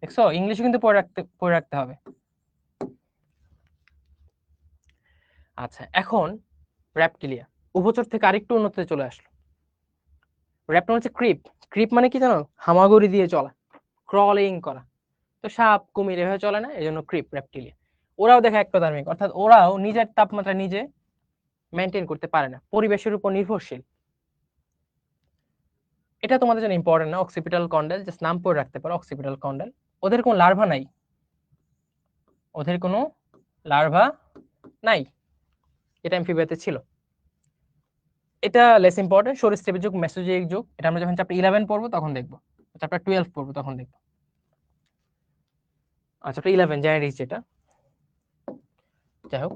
দেখছো, ইংলিশে কিন্তু পড়ে রাখতে হবে। আচ্ছা, এখন র্যাপটিলিয়া উভচর থেকে আরেকটু উন্নতিতে চলে আসলো। র্যাপটন হচ্ছে ক্রিপ। ক্রিপ মানে কি জানো? হামাগুড়ি দিয়ে চলা, ক্রলিং করা। তো সাপ, কুমির এভাবে চলে না, এই জন্য ক্রিপ, র্যাপটিলিয়া। ওরাও দেখা একটোধার্মিক, অর্থাৎ ওরাও নিজের তাপমাত্রা নিজে মেনটেন করতে পারে না, পরিবেশের উপর নির্ভরশীল। এটা তোমাদের জন্য ইম্পর্টেন্ট না, অক্সিপিটাল কন্ডেল, জাস্ট নাম পড়ে রাখতে পারো, অক্সিপিটাল কন্ডেল। ওদের কোনো লার্ভা নাই, ওদের কোনো লার্ভা নাই, এটা অ্যামফিবিয়াতে ছিল। এটা লেস ইম্পর্টেন্ট, সরীসৃপের যুগ, মেসোজোয়িক যুগ, এটা আমরা যখন চ্যাপ্টার 11 পড়বো তখন দেখবো, চ্যাপ্টার 12 পড়বো তখন দেখবো। আচ্ছা, চ্যাপ্টার 11 জেনেটিক্স যেটা, যাই হোক,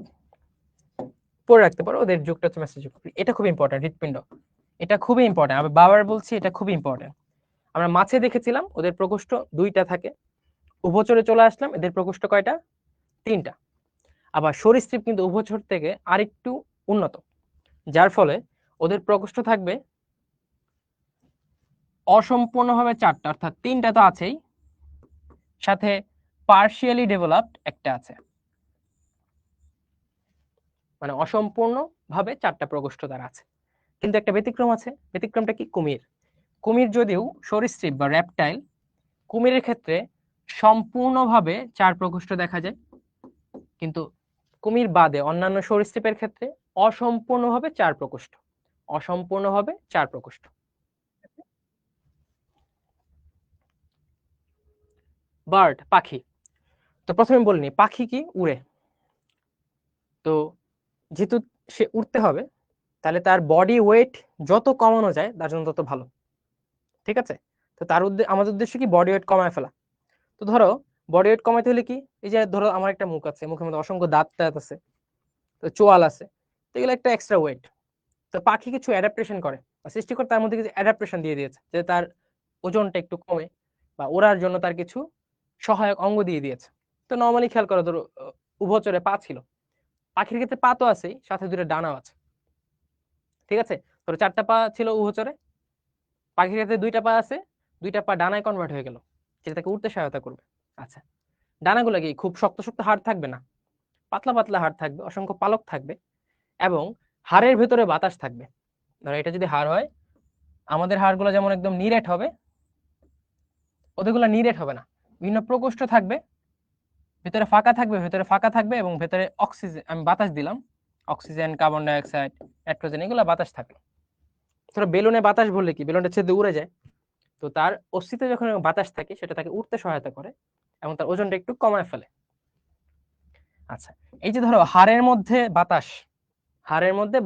পড়ে রাখতে পারো। ওদের যুগটা হচ্ছে মেসোজোয়িক। এটা খুব ইম্পর্টেন্ট, হৃৎপিণ্ড, এটা খুবই ইম্পর্টেন্ট। আমি বারবার বলছি, এটা খুবই ইম্পর্টেন্ট। আমরা মাছে দেখেছিলাম ওদের প্রকোষ্ঠ 2টা থাকে, উভচরে চলে আসলাম, এদের প্রকোষ্ঠ কয়টা? 3টা। আবার সরীসৃপ কিন্তু উভচর থেকে আরেকটু উন্নত, যার ফলে ওদের প্রকোষ্ঠ থাকবে অসম্পূর্ণভাবে 4টা, অর্থাৎ 3টা তো আছেই, সাথে পার্শিয়ালি ডেভেলপড একটা আছে, মানে অসম্পূর্ণ ভাবে 4টা প্রকোষ্ঠ তার আছে। কিন্তু একটা ব্যতিক্রম আছে, ব্যতিক্রমটা কি? কুমির। কুমির যদিও সরীসৃপ বা র্যাপটাইল, কুমিরের ক্ষেত্রে সম্পূর্ণভাবে 4 প্রকোষ্ঠ দেখা যায়, কিন্তু কুমির বাদে অন্যান্য সরীসৃপের ক্ষেত্রে অসম্পূর্ণভাবে 4 প্রকোষ্ঠ, অসম্পূর্ণভাবে 4 প্রকোষ্ঠ। বার্ড, পাখি। তো প্রথমে বলিনি পাখি কি? উড়ে। তো যেহেতু সে উড়তে হবে, তাহলে তার বডি ওয়েট যত কমানো যায় তার জন্য তত ভালো, ঠিক আছে? তো তার আমাদের উদ্দেশ্য কি? বডি ওয়েট কমায় ফেলা। তো ধরো বডি ওয়েট কমাইতে হলে কি, এই যে ধরো আমার একটা মুখ আছে, মুখের মধ্যে অসংখ্য দাঁত টাত আছে, তো চোয়াল আছে, তো এগুলো একটা এক্সট্রা ওয়েট। তো পাখি কিছু অ্যাডাপ্টেশন করে, সৃষ্টিকর্তা তার মধ্যে কিছু অ্যাডাপ্টেশন দিয়ে দিয়েছে, যে তার ওজনটা একটু কমে বা ওড়ার জন্য তার কিছু সহায়ক অঙ্গ দিয়ে দিয়েছে। তো নর্মালি খেয়াল করো, ধরো উভচরে পা ছিল, পাখির ক্ষেত্রে পা তো আছেই, সাথে 2টা ডানাও আছে, ঠিক আছে? ধরো 4টা পা ছিল উভচরে, পাখির ক্ষেত্রে 2টা পা আছে, 2টা পা ডানায় কনভার্ট হয়ে গেল, যেটা তাকে উঠতে সহায়তা করবে। আচ্ছা, ডানাগুলো কি খুব শক্ত শক্ত হাড় থাকবে না, পাতলা পাতলা হাড় থাকবে, অসংখ্য পালক থাকবে, এবং হাড়ের ভেতরে বাতাস থাকবে। ধরো এটা যদি হাড় হয়, আমাদের হাড়গুলো যেমন একদম নিরেট হবে, ওদেরগুলো নিরেট হবে না, বিভিন্ন প্রকোষ্ঠ থাকবে, ভেতরে ফাঁকা থাকবে, ভেতরে ফাঁকা থাকবে, এবং ভেতরে অক্সিজেন, আমি বাতাস দিলাম, অক্সিজেন, কার্বন ডাইঅক্সাইড, নাইট্রোজেন, এগুলো বাতাস থাকলো। ধরো বেলুনে বাতাস ভরলে কি, বেলুনটা ছেদে উড়ে যায়। তো তার অস্তিত্বে যখন বাতাস থাকে, সেটা তাকে উঠতে সহায়তা করে এবং তার ওজনটা একটু কমায় ফেলে। আচ্ছা, এই যে ধরো হাড়ের মধ্যে বাতাস, হাড়ের মধ্যে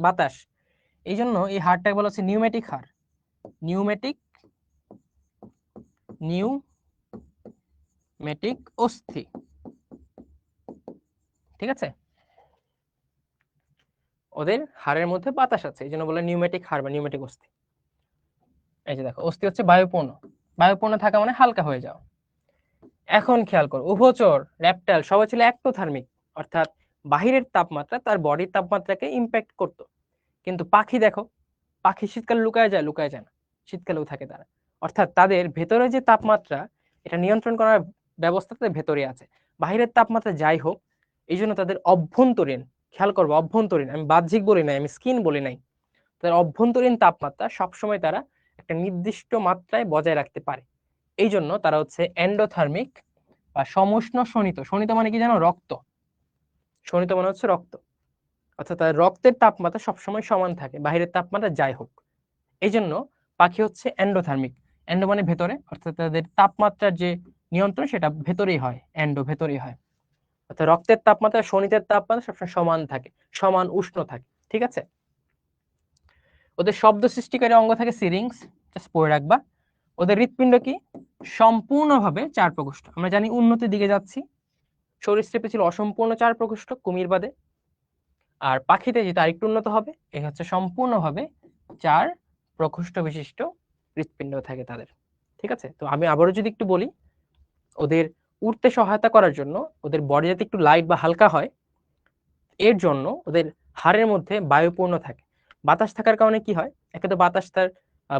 বাতাস, এই জন্য এই হাড়টাকে বলা হচ্ছে নিউমেটিক হাড়, নিউমেটিক, নিউমেটিক অস্থি, ঠিক আছে? ওদের হাড়ের মধ্যে বাতাস আছে, এই জন্য বলে নিউমেটিক হাড় বা নিউমেটিক অস্থি। এই যে দেখো, অস্থি হচ্ছে বায়ুপূর্ণ, বায়ুপূর্ণ থাকা মানে হালকা হয়ে যাও। এখন খেয়াল করো, উভচর, র্যাপটাইল সবাই ছিল এক্টোথার্মিক, অর্থাৎ বাহিরের তাপমাত্রা তার বডির তাপমাত্রাকে ইম্প্যাক্ট করতো। কিন্তু পাখি দেখো, পাখি শীতকালে লুকায় যায়? লুকায় যায় না, শীতকালেও থাকে তারা। অর্থাৎ তাদের ভেতরে যে তাপমাত্রা, এটা নিয়ন্ত্রণ করার ব্যবস্থা তাদের ভেতরে আছে। বাহিরের তাপমাত্রা যাই হোক, এই জন্য তাদের অভ্যন্তরীণ, খেয়াল করবো অভ্যন্তরীণ, আমি বাহ্যিক বলি নাই, আমি স্কিন বলি নাই, তাদের অভ্যন্তরীণ তাপমাত্রা সবসময় তারা একটা নির্দিষ্ট মাত্রায় বজায় রাখতে পারে। এই জন্য তারা হচ্ছে এন্ডোথার্মিক বা সমুষ্ণ শোণিত। শোণিত মানে কি জানো? রক্ত। শোণিত মানে হচ্ছে রক্ত, অর্থাৎ তাদের রক্তের তাপমাত্রা সবসময় সমান থাকে, বাইরের তাপমাত্রা যাই হোক। এই জন্য পাখি হচ্ছে এন্ডোথার্মিক। এন্ডো মানে ভেতরে, অর্থাৎ তাদের তাপমাত্রার যে নিয়ন্ত্রণ সেটা ভেতরেই হয়, এন্ডো ভেতরেই হয়। অর্থাৎ রক্তের তাপমাত্রা, শোণিতের তাপমাত্রা সবসময় সমান থাকে, সমান উষ্ণ থাকে, ঠিক আছে? ওদের শব্দ সৃষ্টিকারী অঙ্গ থাকে সিরিংস, জাস্ট পড়ে রাখবা। ওদের হৃৎপিণ্ড কি? সম্পূর্ণভাবে 4 প্রকোষ্ঠ। আমরা জানি উন্নতির দিকে যাচ্ছি, সরীসৃপে ছিল অসম্পূর্ণ 4 প্রকোষ্ঠ কুমির বাদে, আর পাখিতে যেটা আরেকটু উন্নত হবে, এই হচ্ছে সম্পূর্ণভাবে 4 প্রকোষ্ঠ বিশিষ্ট হৃৎপিণ্ড থাকে তাদের, ঠিক আছে? তো আমি আবারও যদি একটু বলি, ওদের উড়তে সহায়তা করার জন্য, ওদের বডি যাতে একটু লাইট বা হালকা হয়, এর জন্য ওদের হাড়ের মধ্যে বায়ুপূর্ণ থাকে। বাতাস থাকার কারণে কি হয়, একে তো বাতাস তার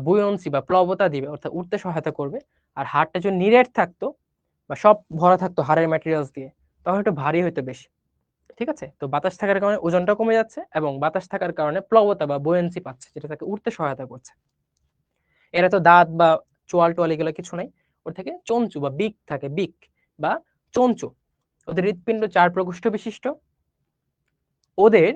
বুয়ন্সি বা প্লবতা দিবে, অর্থাৎ উঠতে সহায়তা করবে। আর হাড়টা যদি নিরেট থাকতো বা সব ভরা থাকতো হাড়ের ম্যাটেরিয়ালস দিয়ে, তখন একটু ভারী হইতো বেশি, ঠিক আছে? তো বাতাস থাকার কারণে ওজনটা কমে যাচ্ছে, এবং বাতাস থাকার কারণে প্লবতা বা বুয়েন্সি পাচ্ছে, যেটা তাকে উঠতে সহায়তা করছে। এরা তো দাঁত বা চোয়াল টোয়াল এগুলো কিছু নাই, ওর থেকে চঞ্চু বা বিক থাকে, বিক বা চঞ্চু। ওদের হৃৎপিণ্ড 4 প্রকোষ্ঠ বিশিষ্ট। ওদের,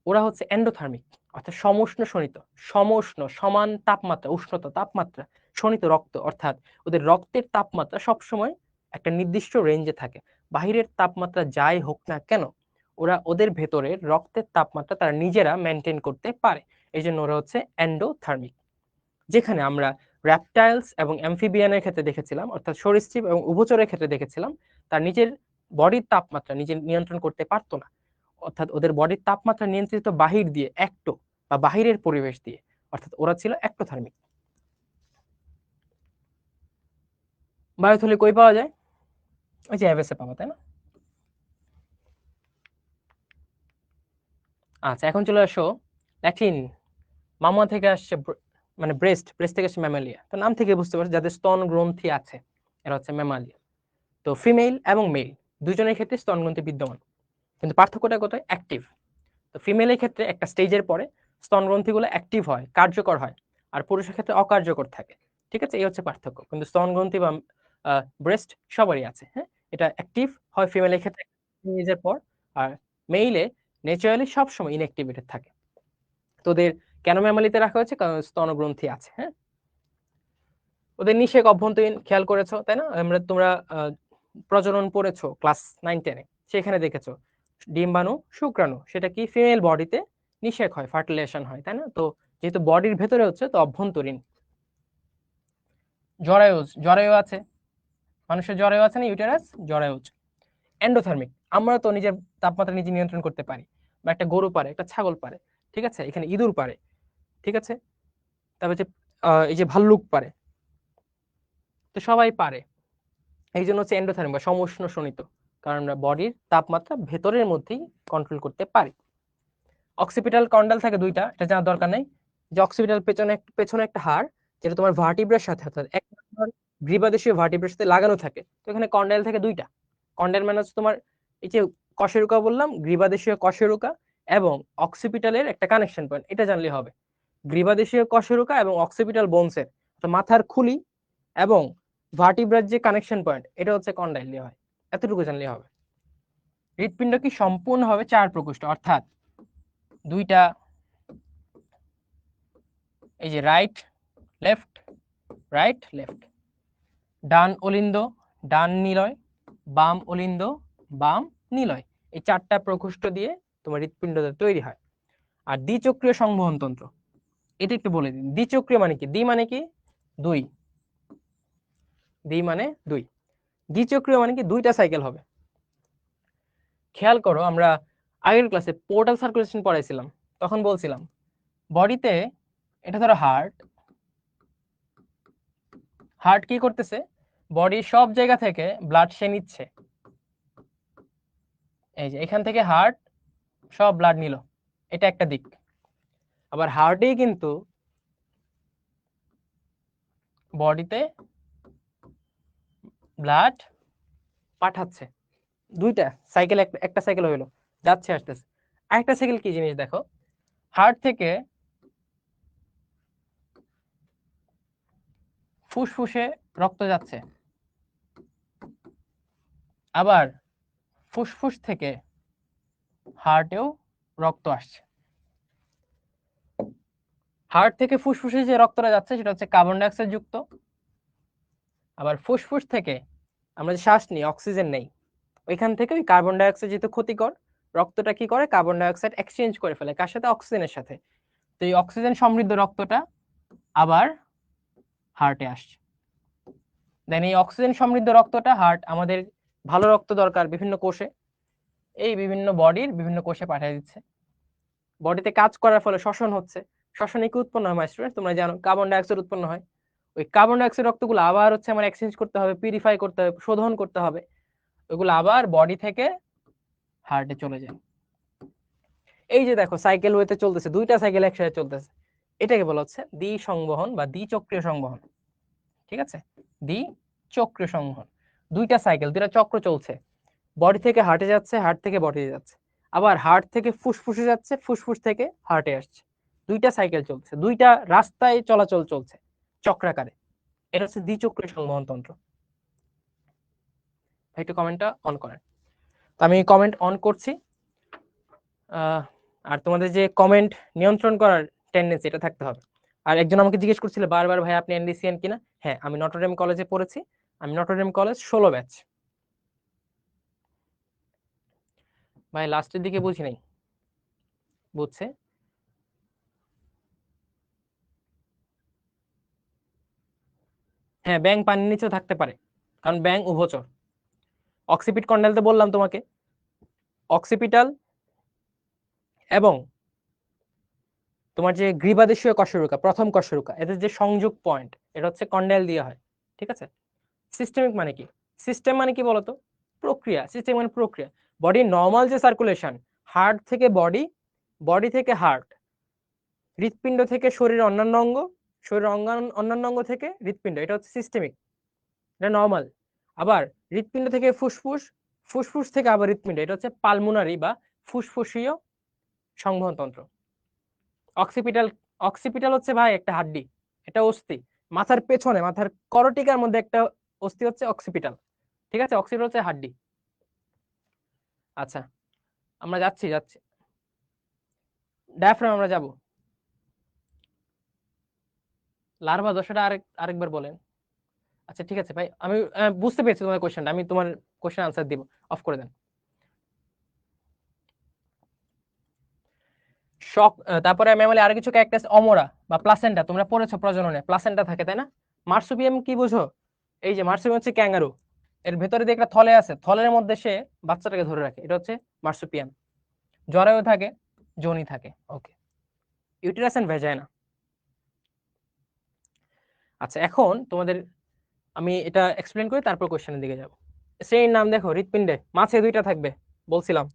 ওরা হচ্ছে এন্ডোথার্মিক, অর্থাৎ সমউষ্ণ শোণিত, সমউষ্ণ সমান তাপমাত্রা, উষ্ণতা তাপমাত্রা শোণিত রক্ত, অর্থাৎ ওদের রক্তের তাপমাত্রা সবসময় একটা নির্দিষ্ট রেঞ্জে থাকে। বাহিরের তাপমাত্রা যাই হোক না কেন, ওরা ওদের ভেতরের রক্তের তাপমাত্রা তারা নিজেরা মেনটেন করতে পারে। এই জন্য ওরা হচ্ছে এন্ডোথার্মিক। যেখানে আমরা র্যাপটাইলস এবং অ্যামফিবিয়ানের ক্ষেত্রে দেখেছিলাম, অর্থাৎ সরীসৃপ এবং উভচরের ক্ষেত্রে দেখেছিলাম, তার নিজের বডির তাপমাত্রা নিজে নিয়ন্ত্রণ করতে পারতো না, অর্থাৎ ওদের বডির তাপমাত্রা নিয়ন্ত্রিত বাহির দিয়ে, একটো বা বাহিরের পরিবেশ দিয়ে, অর্থাৎ ওরা ছিল একটোথার্মিক। বায়ুথলি কই পাওয়া যায়? ওই যে অ্যাভেসে পাবো, তাই না? আচ্ছা, এখন চলে আসো ল্যাটিন। মামা থেকে আসছে মানে ব্রেস্ট থেকে আসছে ম্যামালিয়া। তো নাম থেকে বুঝতে পারছো যাদের স্তন গ্রন্থি আছে এরা হচ্ছে ম্যামালিয়া। তো ফিমেল এবং মেল দুজনের ক্ষেত্রে স্তন গ্রন্থি বিদ্যমান, কিন্তু পার্থক্যটা কোথায়? অ্যাক্টিভ। তো ফিমেলের ক্ষেত্রে একটা স্টেজের পরে স্তন গ্রন্থিগুলো অ্যাক্টিভ হয়, কার্যকর হয়, আর পুরুষের ক্ষেত্রে অকার্যকর থাকে। ঠিক আছে, এই হচ্ছে পার্থক্য। কিন্তু স্তন গ্রন্থি বা ব্রেস্ট সবারই আছে। হ্যাঁ, এটা অ্যাক্টিভ হয় ফিমেলের ক্ষেত্রে এজের পর, আর মেইলে ন্যাচারালি সবসময় ইনঅ্যাক্টিভেটেড থাকে। তোদের কেন ম্যামালিতে রাখা হয়েছে? কারণ স্তনগ্রন্থি আছে। হ্যাঁ, ওদের নিষেক অভ্যন্তরীণ খেয়াল করেছো, তাই না? তোমরা প্রজনন পড়েছো ক্লাস 9-10-এ, সেখানে দেখেছো ডিম্বাণু শুক্রাণু সেটা কি ফিমেল বডিতে নিষেক হয়, ফার্টিলাইজেশন হয়, তাই না? তো যেহেতু বডির ভেতরে হচ্ছে, তো অভ্যন্তরীণ। জরায়ু আছে, মানুষের জরায়ু আছে না, ইউটেরাস, জরায়ুজ। এন্ডোথার্মিক, আমরা তো নিজের তাপমাত্রা নিজে নিয়ন্ত্রণ করতে পারি, বা একটা গরু পারে, একটা ছাগল পারে, ঠিক আছে, এখানে ইঁদুর পারে, ঠিক আছে, তারপর যে এই যে ভাল্লুক পারে, তো সবাই পারে। এই জন্য হচ্ছে এন্ডোথার্মিক বা সমউষ্ণ শোণিত, কারণ আমরা বডির তাপমাত্রা ভেতরের মধ্যেই কন্ট্রোল করতে পারি। অক্সিপিটাল কন্ডাল থাকে দুইটা, এটা জানার দরকার নেই। যে অক্সিপিটাল পেছনে একটা হাড়, যেটা তোমার ভার্টিব্রার সাথে, অর্থাৎ এক নম্বর গ্রীবাদেশীয় ভার্টিব্রার সাথে লাগানো থাকে। তো এখানে কন্ডাইল থাকে দুইটা। কন্ডাইল মানে হচ্ছে তোমার এই যে কশেরুকা বললাম, গ্রীবাদেশীয় কশেরুকা এবং অক্সিপিটালের একটা কানেকশন পয়েন্ট, এটা জানলে হবে। গ্রীবাদেশীয় কশেরুকা এবং অক্সিপিটাল বোনসের মাথার খুলি এবং ভার্টিব্রার যে কানেকশন পয়েন্ট, এটা হচ্ছে কন্ডাইল দিয়ে হয়। এতটুকু জানলে হবে। হৃৎপিণ্ড কি সম্পূর্ণভাবে চার প্রকোষ্ঠ, অর্থাৎ দুইটা, এই যে রাইট লেফট, রাইট লেফট, ডান অলিন্দ ডান নিলয়, বাম অলিন্দ বাম নিলয়, এই চারটা প্রকোষ্ঠ দিয়ে তোমার হৃৎপিণ্ডটা তৈরি হয়। আর দ্বিচক্রীয় সংবহন তন্ত্র, এটা একটু বলে দিন। দ্বিচক্রীয় মানে কি? দ্বি মানে কি? দুই। দ্বি মানে দুই। দ্বিচক্রীয় মানে কি? দুইটা সাইকেল হবে। খেয়াল করো, আমরা আগের ক্লাসে পোর্টাল সার্কুলেশন পড়াইছিলাম, তখন বলছিলাম বডিতে, এটা ধরো হার্ট, হার্ট কি করতেছে? বডির সব জায়গা থেকে ব্লাড সে নিচ্ছে। এই যে এখান থেকে হার্ট সব ব্লাড নিল, এটা একটা দিক। আবার হার্টেই কিন্তু বডিতে ব্লাড পাঠাচ্ছে। দুইটা সাইকেল, একটা সাইকেল হইলো, যাচ্ছে আসতেছে। আরেকটা সাইকেল কি জিনিস দেখো, হার্ট থেকে ফুসফুসে রক্ত যাচ্ছে, আবার ফুসফুস থেকে হার্টেও রক্ত আসছে। হার্ট থেকে ফুসফুসে যে রক্তটা যাচ্ছে সেটা হচ্ছে কার্বন ডাইঅক্সাইড যুক্ত, আবার ফুসফুস থেকে আমরা যে শ্বাস নিই, অক্সিজেন নেই, ওইখান থেকে ওই কার্বন ডাইঅক্সাইড যেহেতু ক্ষতিকর, রক্তটা কি করে? কার্বন ডাইঅক্সাইড এক্সচেঞ্জ করে ফেলে, কার সাথে? অক্সিজেনের সাথে। তো এই অক্সিজেন সমৃদ্ধ রক্তটা আবার হার্টে আসছে। দেন এই অক্সিজেন সমৃদ্ধ রক্তটা হার্ট আমাদের ভালো রক্ত দরকার বিভিন্ন কোষে, এই বিভিন্ন বডির বিভিন্ন কোষে পাঠিয়ে দিচ্ছে। বডিতে কাজ করার ফলে শ্বসন হচ্ছে, শ্বসনে কি উৎপন্ন হয় স্টুডেন্ট? তোমরা জানো কার্বন ডাইঅক্সাইড উৎপন্ন হয়। ওই কার্বন ডাইঅক্সাইড রক্তগুলো আবার হচ্ছে আমার এক্সচেঞ্জ করতে হবে, পিউরিফাই করতে হবে, শোধন করতে হবে, ওইগুলো আবার বডি থেকে হার্টে চলে যায়। এই যে দেখো সাইকেল ওয়েতে চলতেছে, দুইটা সাইকেল একসাথে চলতেছে, এটাকে বলা হচ্ছে দ্বি সংবহন বা দ্বিচক্রীয় সংবহন। ঠিক আছে, দ্বিচক্রীয় সংবহন, দুইটা সাইকেল, দুইটা চক্র চলছে, বডি থেকে হার্টে যাচ্ছে, হার্ট থেকে বডিতে যাচ্ছে, আবার হার্ট থেকে ফুসফুসে যাচ্ছে, ফুসফুস থেকে হার্টে আসছে। দুইটা সাইকেল চলছে, দুইটা রাস্তায় চলাচল চলছে চক্রাকারে, এটা হচ্ছে দ্বিচক্রীয় সংবহন তন্ত্র। একটু কমেন্টটা অন করেন। তো আমি কমেন্ট অন করছি। আর তোমাদের যে কমেন্ট নিয়ন্ত্রণ করার টেন্ডেন্সি, এটা থাকতে হবে। আর একজন আমাকে জিজ্ঞেস করছিল বারবার, ভাই আপনি এনডিসিএন কিনা? হ্যাঁ, আমি নটরডেম কলেজে পড়েছি, আমি নটরডেম কলেজ 16 ব্যাচ। ভাই লাস্টের দিকে বুঝি নাই, বুঝছে? হ্যাঁ, ব্যাং পানির নিচেও থাকতে পারে, কারণ ব্যাং উভচর। অক্সিপিট কন্ডাল তো বললাম তোমাকে, অক্সিপিটাল এবং তোমার যে গ্রীবাদেশীয় কশেরুকা, প্রথম কশেরুকা, এদের যে সংযোগ পয়েন্ট, এটা হচ্ছে কন্ডাইল দিয়ে হয়। ঠিক আছে, সিস্টেমিক মানে কি? সিস্টেম মানে কি বলতো? প্রক্রিয়া। সিস্টেম মানে প্রক্রিয়া। বডির নর্মাল যে সার্কুলেশন, হার্ট থেকে বডি, বডি থেকে হার্ট, হৃৎপিণ্ড থেকে শরীরের অন্যান্য অঙ্গ, শরীরের অন্যান্য অঙ্গ থেকে হৃৎপিণ্ড, এটা হচ্ছে সিস্টেমিক, এটা নর্মাল। আবার হৃৎপিণ্ড থেকে ফুসফুস, ফুসফুস থেকে আবার হৃৎপিণ্ড, এটা হচ্ছে পালমোনারি বা ফুসফুসীয় সংবহন তন্ত্র। অক্সিপিটাল, অক্সিপিটাল হচ্ছে ভাই একটা হাড্ডি, এটা অস্থি, মাথার পেছনে, মাথার করটিকার মধ্যে একটা অস্থি হচ্ছে অক্সিপিটাল। ঠিক আছে, অক্সিপিটাল হচ্ছে হাড্ডি। আচ্ছা, আমরা যাচ্ছি যাচ্ছি ডায়াফ্রাম আমরা যাব। লার্ভা দশাটা আরেকবার বলেন। আচ্ছা ঠিক আছে ভাই, আমি বুঝতে পেরেছি তোমার কোশ্চেনটা, আমি তোমার কোশ্চেন আনসার দিব। অফ করে দেন। শক, তারপরে ম্যামালি আরো কিছু ক্যারেক্টার আছে, অমরা বা প্লাসেন্টা, তোমরা পড়েছো প্রজননে প্লাসেন্টা থাকে তাই না? মার্সুপিয়াম কি বুঝো? এই যে মার্সুপিয়াম হচ্ছে ক্যাঙ্গারু, এর ভেতরে দিয়ে একটা থলে আছে, থলের মধ্যে সে বাচ্চাটাকে ধরে রাখে, এটা হচ্ছে মার্সুপিয়াম। জরায়ু থাকে, যোনি থাকে। ওকে, ইউটেরাস এন্ড ভ্যাজাইনা। আচ্ছা এখন তোমাদের আমি এটা এক্সপ্লেন করি, তারপর কোশ্চেনের দিকে যাব। সেই নাম দেখো, হৃৎপিণ্ডে মাছে দুইটা থাকবে বলছিলাম,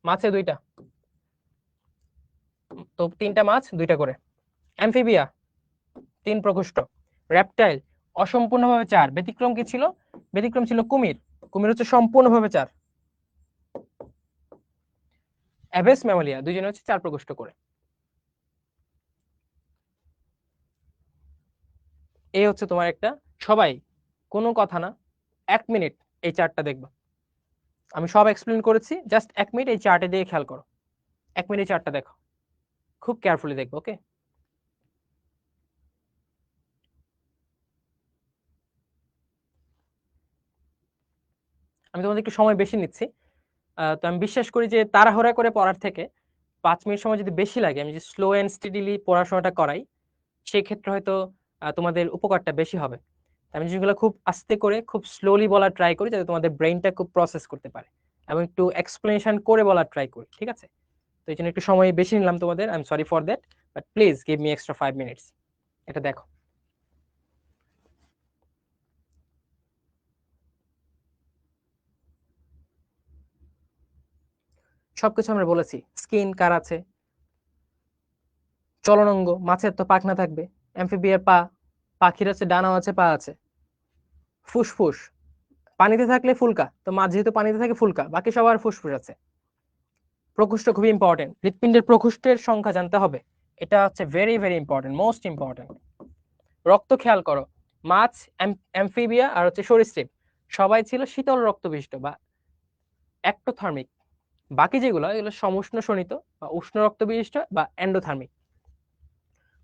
মাছে দুইটা, তো তিনটা মাছ দুইটা করে। অ্যামফিবিয়া তিন প্রকোষ্ঠ। র্যাপটাইল অসম্পূর্ণভাবে চার, ব্যতিক্রম কি ছিল? ব্যতিক্রম ছিল কুমির, কুমির হচ্ছে সম্পূর্ণভাবে চার। অ্যাভেস ম্যামালিয়া দুইজনে হচ্ছে চার প্রকোষ্ঠ করে। এই হচ্ছে তোমার একটা, সবাই কোনো কথা না, 1 মিনিট এই চার্টটা দেখবা, আমি সব এক্সপ্লেন করেছি, জাস্ট 1 মিনিট এই চার্টে দিয়ে খেয়াল করো, 1 মিনিট চার্টটা দেখো, খুব কেয়ারফুলি দেখবো। ওকে, আমি তোমাদের একটু সময় বেশি নিচ্ছি। তো আমি বিশ্বাস করি যে তাড়াহুড়া করে পড়ার থেকে 5 মিনিট সময় যদি বেশি লাগে, আমি যে স্লো অ্যান্ড স্টেডিলি পড়াশোনাটা করাই, সেই ক্ষেত্রে হয়তো তোমাদের উপকারটা বেশি হবে। আমি যেগুলো খুব আস্তে করে খুব স্লোলি বলার ট্রাই করি, যাতে তোমাদের ব্রেইনটা খুব প্রসেস করতে পারে, এবং একটু এক্সপ্লেনেশন করে বলার ট্রাই করি। ঠিক আছে, তো এই জন্য একটু সময় বেশি নিলাম তোমাদের, I am sorry for that, but please give me extra 5 minutes. এটা দেখো, সবকিছু আমরা বলেছি। স্কিন কার আছে, চলনাঙ্গ, মাছের তো পাখনা থাকবে, অ্যামফিবিয়ার পা, পাখির আছে ডানাও আছে, পা আছে। ফুসফুস, পানিতে থাকলে ফুলকা, তো মাছ যেহেতু পানিতে থাকে ফুলকা, বাকি সবার ফুসফুস আছে। প্রকোষ্ঠ খুবই ইম্পর্টেন্ট, হৃৎপিণ্ডের প্রকোষ্ঠের সংখ্যা জানতে হবে, এটা হচ্ছে very very important, most important. রক্ত খেয়াল করো, মাছ, অ্যামফিবিয়া আর হচ্ছে সরীসৃপ সবাই ছিল শীতল রক্তবিষ্ট বা অ্যাক্টোথার্মিক। বাকি যেগুলো, এগুলো সমুষ্ণ শোণিত বা উষ্ণ রক্তবিশিষ্ট বা এন্ডোথার্মিক।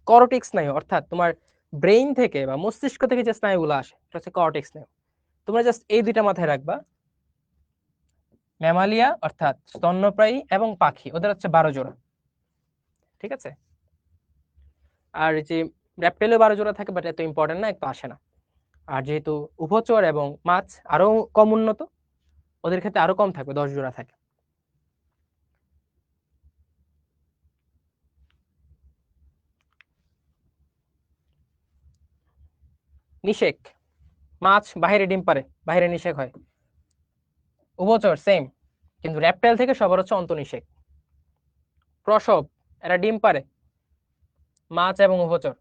করটিক স্নায়ু অর্থাৎ তোমার ব্রেইন থেকে বা মস্তিষ্ক থেকে যে স্নায়ুগুলো আসে, এটা হচ্ছে করটিক স্নায়ু। তোমরা জাস্ট এই দুইটা মাথায় রাখবা, ম্যামালিয়া অর্থাৎ স্তন্যপ্রায়ী এবং পাখি, ওদের হচ্ছে 12 জোড়া। ঠিক আছে, আর যে র্যাপটেলও 12 জোড়া থাকে, বাট এত ইম্পর্টেন্ট না, একটু আসে না। আর যেহেতু উভচর এবং মাছ আরো কম উন্নত, ওদের ক্ষেত্রে আরো কম থাকবে, 10 জোড়া থাকে। নিষেক, মাছ বাহিরে ডিম পারে, বাহিরে নিষেক হয়। উভচর সেম, কিন্তু র্যাপটাইল থেকে সবার হচ্ছে অন্তঃনিষেক। প্রসব, এরা ডিম পারে, মাছ এবং উভচর।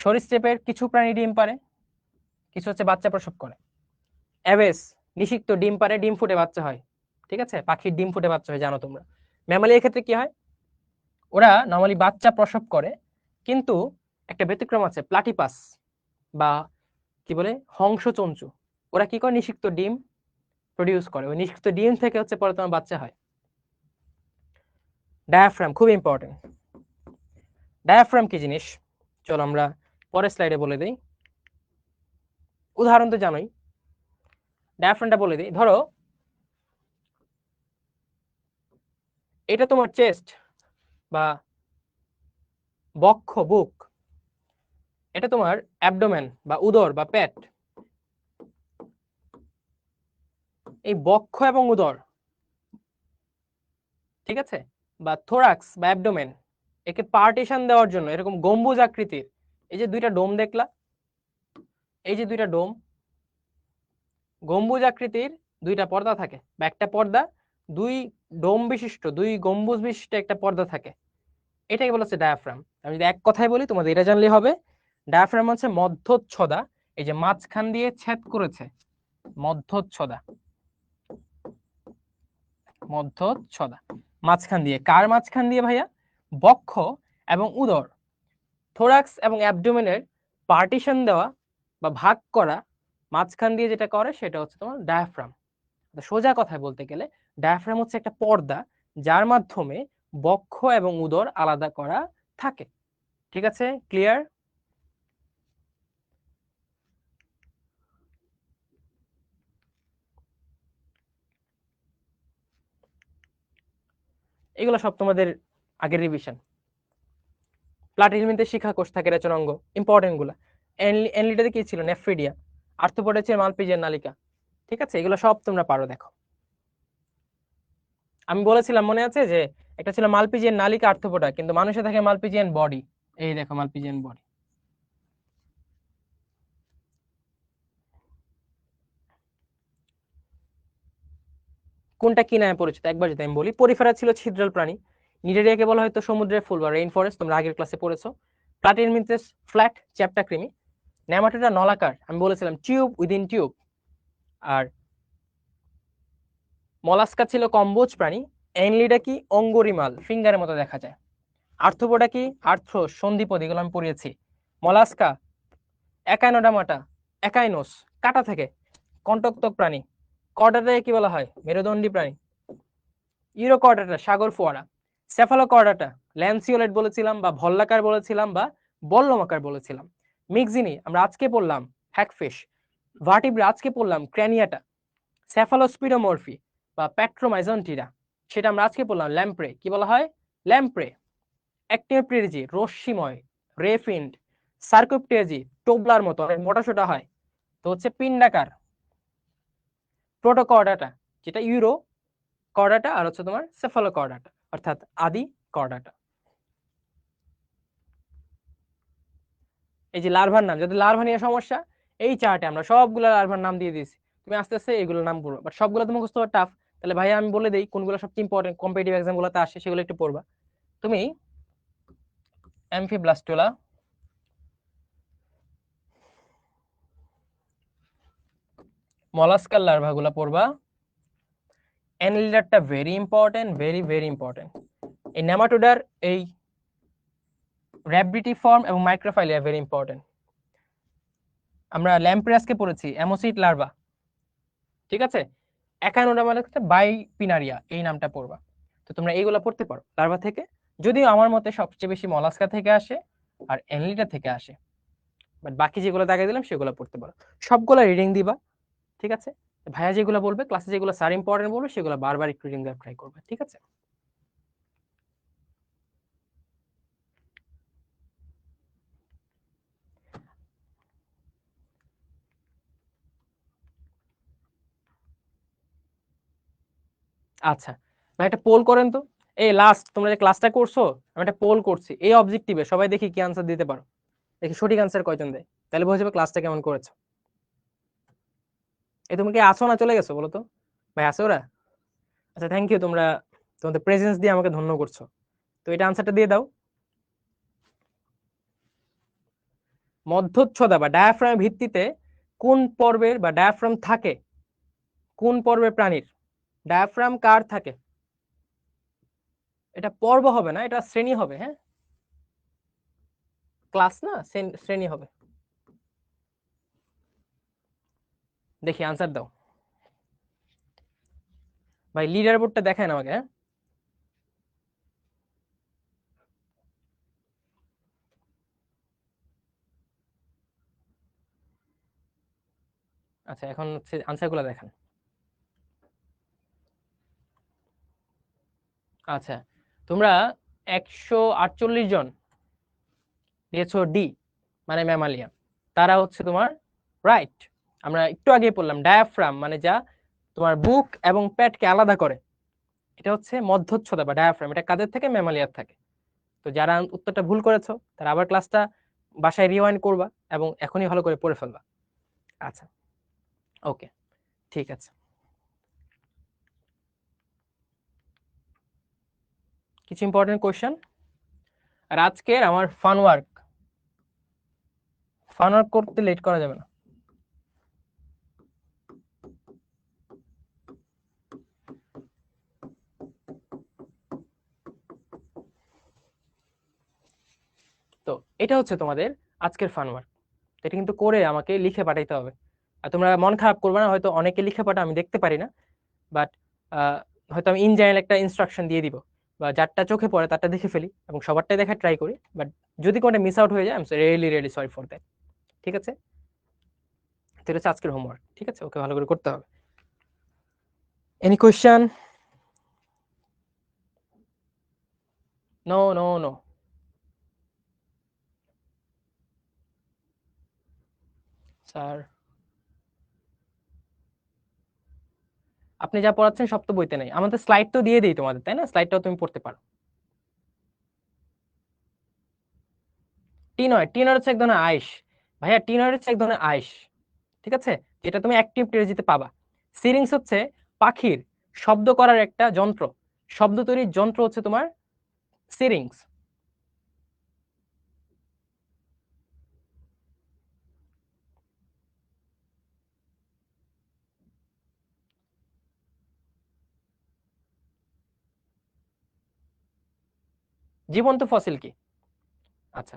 সরীসৃপের কিছু প্রাণী ডিম পারে, কিছু হচ্ছে বাচ্চা প্রসব করে। অ্যাভেস, নিষিক্ত, ডিম পারে, ডিম ফুটে বাচ্চা হয়। ঠিক আছে, পাখির ডিম ফুটে বাচ্চা হয়, জানো তোমরা। ম্যামালিয়ার ক্ষেত্রে কি হয়, ওরা নর্মালি বাচ্চা প্রসব করে, কিন্তু একটা ব্যতিক্রম আছে, প্লাটিপাস বা কি বলে হংসচঞ্চু, ওরা কি করে, নিষিক্ত ডিম প্রডিউস করে, ওই নিষিক্ত ডিম থেকে হচ্ছে পরে তোমার বাচ্চা হয়। ডায়াফ্রাম খুব ইম্পর্টেন্ট। ডায়াফ্রাম কি জিনিস, চলো আমরা পরের স্লাইডে বলে দিই। উদাহরণ তো জানোই, ডায়াফ্রামটা বলে দিই। ধরো এটা তোমার চেস্ট বা বক্ষ, বুক, এটা তোমার অ্যাবডোমেন বা উদর বা পেট। এই বক্ষ এবং উদর, ঠিক আছে, বা থোরাক্স বা অ্যাবডোমেন, একে পার্টিশন দেওয়ার জন্য এরকম গম্বুজ আকৃতির এই যে দুইটা ডোম দেখলা, এই যে দুইটা ডোম, গম্বুজ আকৃতির দুইটা পর্দা থাকে, বা একটা পর্দা, দুই ডোম বিশিষ্ট, দুই গম্বুজ বিশিষ্ট একটা পর্দা থাকে, এটাকে বলা হচ্ছে ডায়াফ্রাম। আমি যদি এক কথায় বলি, তোমাদের এটা জানলেই হবে। ডায়াফ্রাম হচ্ছে মধ্যচ্ছদা, এই যে মাঝখান দিয়ে ছেদ করেছে, মধ্যচ্ছদা, মধ্যচ্ছদা মাঝখান দিয়ে। কার মাঝখান দিয়ে ভাইয়া? বক্ষ এবং উদর, থোরাক্স এবং অ্যাবডোমেনের পার্টিশন দেওয়া বা ভাগ করা, মাঝখান দিয়ে যেটা করে সেটা হচ্ছে তোমার ডায়াফ্রাম। সোজা কথায় বলতে গেলে ডায়াফ্রাম হচ্ছে একটা পর্দা যার মাধ্যমে বক্ষ এবং উদর আলাদা করা থাকে। ঠিক আছে, ক্লিয়ার? এগুলো সব তোমাদের আগের রিভিশন। প্লাটিহেলমিনথে শিখা কোষ থাকে, রেচনাঙ্গ ইম্পর্টেন্ট গুলা। এনলিটাতে কি ছিল? নেফ্রিডিয়া। আর্থ্রোপোডে ছিল মালপিজিয়ান নালিকা। ঠিক আছে, এগুলো সব তোমরা পারো। দেখো, আমি বলেছিলাম মনে আছে যে একটা ছিল মালপিজিয়ান নালিকা আর্থ্রোপোডা, কিন্তু মানুষে থাকে মালপিজিয়ান বডি। এই দেখো মালপিজিয়ান বডি। কোনটা কি নামে পরিচিত একবার যদি আমি বলি, পরিফেরা ছিল ছিদ্রাল প্রাণী। নিডারিয়াকে বলা হয়তো সমুদ্রের ফুল বা রেইন ফরেস্ট, তোমরা আগের ক্লাসে পড়েছো। প্লাটিহেলমিনথেস ফ্ল্যাট চ্যাপ্টা কৃমি। নেমাটোডা নলাকার, আমি বলেছিলাম টিউব উইদিন টিউব। আর মলাস্কা ছিল কম্বোজ প্রাণী। এনলিডা কি? অঙ্গরিমাল, ফিঙ্গারের মতো দেখা যায়। আর্থ্রোপোডা কি? আর্থ্রোস, সন্ধিপদ, এগুলো আমি পড়িয়েছি। মলাস্কা একাইনোডামাটা, একাইনোস, কাটা থাকে। কন্টকতক প্রাণী। কর্ডাটাকে কি বলা হয়? মেরুদণ্ডী প্রাণী। ইউরোকর্ডাটা সাগর ফোয়ারা। সেফালোকর্ডাটা ল্যান্সিওলেট বলেছিলাম, বা ভল্লাকার বলেছিলাম, বা বল্লমাকার বলেছিলাম। মিক্সিনি আমরা আজকে পড়লাম হ্যাগফিশ। ভার্টিব্রা আজকে পড়লাম ক্র্যানিয়াটা। সেফালোস্পিডোমরফি বা প্যাট্রোমাইজন্টিরা, সেটা আমরা আজকে পড়লাম ল্যাম্প্রে, কি বলা হয়? ল্যাম্প্রে। অ্যাক্টিনোপ্টেরিজি রশ্মিময়, রেফিন্ড। সার্কোপ্টেজি টোবলার মতো অনেক মোটাসোটা হয়, তো হচ্ছে পিন্ডাকার। প্রোটোকর্ডাটা, যেটা ইউরো কর্ডাটা, আর হচ্ছে তোমার সেফালোকর্ডাটা, অর্থাৎ আদি কর্ডাটা। এই যে লার্ভার নাম, যাদের লার্ভা নিয়ে সমস্যা, এই চার্টে আমরা সবগুলো লার্ভার নাম দিয়ে দিয়েছি। তুমি আস্তে আস্তে এগুলো নাম পড়বে, বাট সবগুলো তো মুখস্থ টাফ। তাহলে ভাইয়া আমি বলে দিই কোনগুলো সবচেয়ে ইম্পর্টেন্ট, কম্পিটিটিভ এক্সাম গুলোতে আসে, সেগুলো একটু পড়বা। তুমি অ্যামফিব্লাস্টুলা, মলাস্কার লার্ভা গুলা পড়বা। অ্যানেলিডারটা very important, very very important. এই নেমাটোডার এই র্যাবডিটিফর্ম এবং মাইক্রোফাইলিয়া ভেরি ইম্পর্টেন্ট। আমরা ল্যাম্প্রেসকে পড়েছি, অ্যামোসিট লার্ভা। ঠিক আছে, একানোডা মানে হচ্ছে বাইপিনারিয়া, এই নামটা পড়বা। তো তোমরা এইগুলো পড়তে পারো লার্ভা থেকে, যদিও আমার মতে সবচেয়ে বেশি মলাস্কা থেকে আসে আর অ্যানেলিডা থেকে আসে, বাট বাকি যেগুলো দেখাই দিলাম সেগুলো পড়তে পারো। সবগুলো রিডিং দিবা। ঠিক আছে, ভাইয়া যেগুলো বলবে ক্লাসে, যেগুলো স্যার ইম্পর্টেন্ট বলবে, সেগুলো বারবার একটু রিডিং দেওয়ার ট্রাই করবে। ঠিক আছে, আচ্ছা ভাই একটা পোল করেন তো। এই লাস্ট তোমরা যে ক্লাসটা করছো, আমি একটা পোল করছি এই অবজেক্টিভে, সবাই দেখি কি আনসার দিতে পারো, দেখি সঠিক আনসার কয়জন দেয়, তাহলে বোঝা যাবে ক্লাসটা কেমন করেছো। এই তুমি কি আসো না চলে গেছো বলো তো? ভাই আসো ওরা? আচ্ছা থ্যাংক ইউ, তোমরা তোমাদের প্রেজেন্স দিয়ে আমাকে ধন্য করছো। তো এটা আনসারটা দিয়ে দাও। মধ্যচ্ছদা বা ডায়াফ্রামের ভিত্তিতে কোন পর্বের বা ডায়াফ্রাম থাকে? কোন পর্বের প্রাণীর ডায়াফ্রাম কার থাকে? এটা পর্ব হবে না, এটা শ্রেণী হবে। হ্যাঁ, ক্লাস না, শ্রেণী হবে। দেখি আনসার দাও ভাই, লিডার বোর্ডটা দেখেন আমাকে। হ্যাঁ, আচ্ছা এখন হচ্ছে আনসার গুলা দেখেন। আচ্ছা, তোমরা 148 জন দিয়েছো ডি, মানে ম্যামালিয়া, তারা হচ্ছে তোমার রাইট। আমরা একটু আগে পড়লাম ডায়াফ্রাম মানে যা তোমার বুক এবং পেটকে আলাদা করে, এটা হচ্ছে মধ্যচ্ছদা বা ডায়াফ্রাম। এটা কাদের থেকে? ম্যামালিয়ার থাকে। তো যারা উত্তরটা ভুল করেছো তারা আবার ক্লাসটা বাসায় রিওয়াইন্ড করবা এবং এখনই ভালো করে পড়ে ফেলবা। আচ্ছা ওকে ঠিক আছে। কিছু ইম্পর্টেন্ট কোয়েশ্চেন। আর আজকের আমার ফান ওয়ার্ক করতে লেট করা যাবে না। তো এটা হচ্ছে তোমাদের আজকের ফান ওয়ার্ক। এটা কিন্তু করে আমাকে লিখে পাঠাইতে হবে। আর তোমরা মন খারাপ করবে না, হয়তো অনেকে লিখে পাঠা আমি দেখতে পারি না, বাট হয়তো আমি ইন জেনারেল একটা ইনস্ট্রাকশন দিয়ে দিব, বা যারটা চোখে পড়ে তারটা দেখে ফেলি এবং সবারটাই দেখা ট্রাই করি। বাট যদি কোনটা মিস আউট হয়ে যায়, I am really really sorry for that. ঠিক আছে, তো এটা হচ্ছে আজকের হোমওয়ার্ক। ঠিক আছে, ওকে ভালো করে করতে হবে। Any question? No no no. Sir আপনি যা পড়াচ্ছেন সব তো বইতে নেই, আমাদের স্লাইড তো দিয়ে দিই তোমাদের, তাই না? স্লাইডটাও তুমি পড়তে পারো। টিনয়েড, টিনয়েড হচ্ছে এক ধরনের আইস। ভাইয়া টিনয়েড হচ্ছে এক ধরনের আইস, ঠিক আছে, যেটা তুমি অ্যাক্টিভ টেরিজিতে পাবা। সিরিংস হচ্ছে পাখির শব্দ করার একটা যন্ত্র, শব্দ তৈরির যন্ত্র হচ্ছে তোমার সিরিংস। জীবন্ত ফসিল কি? আচ্ছা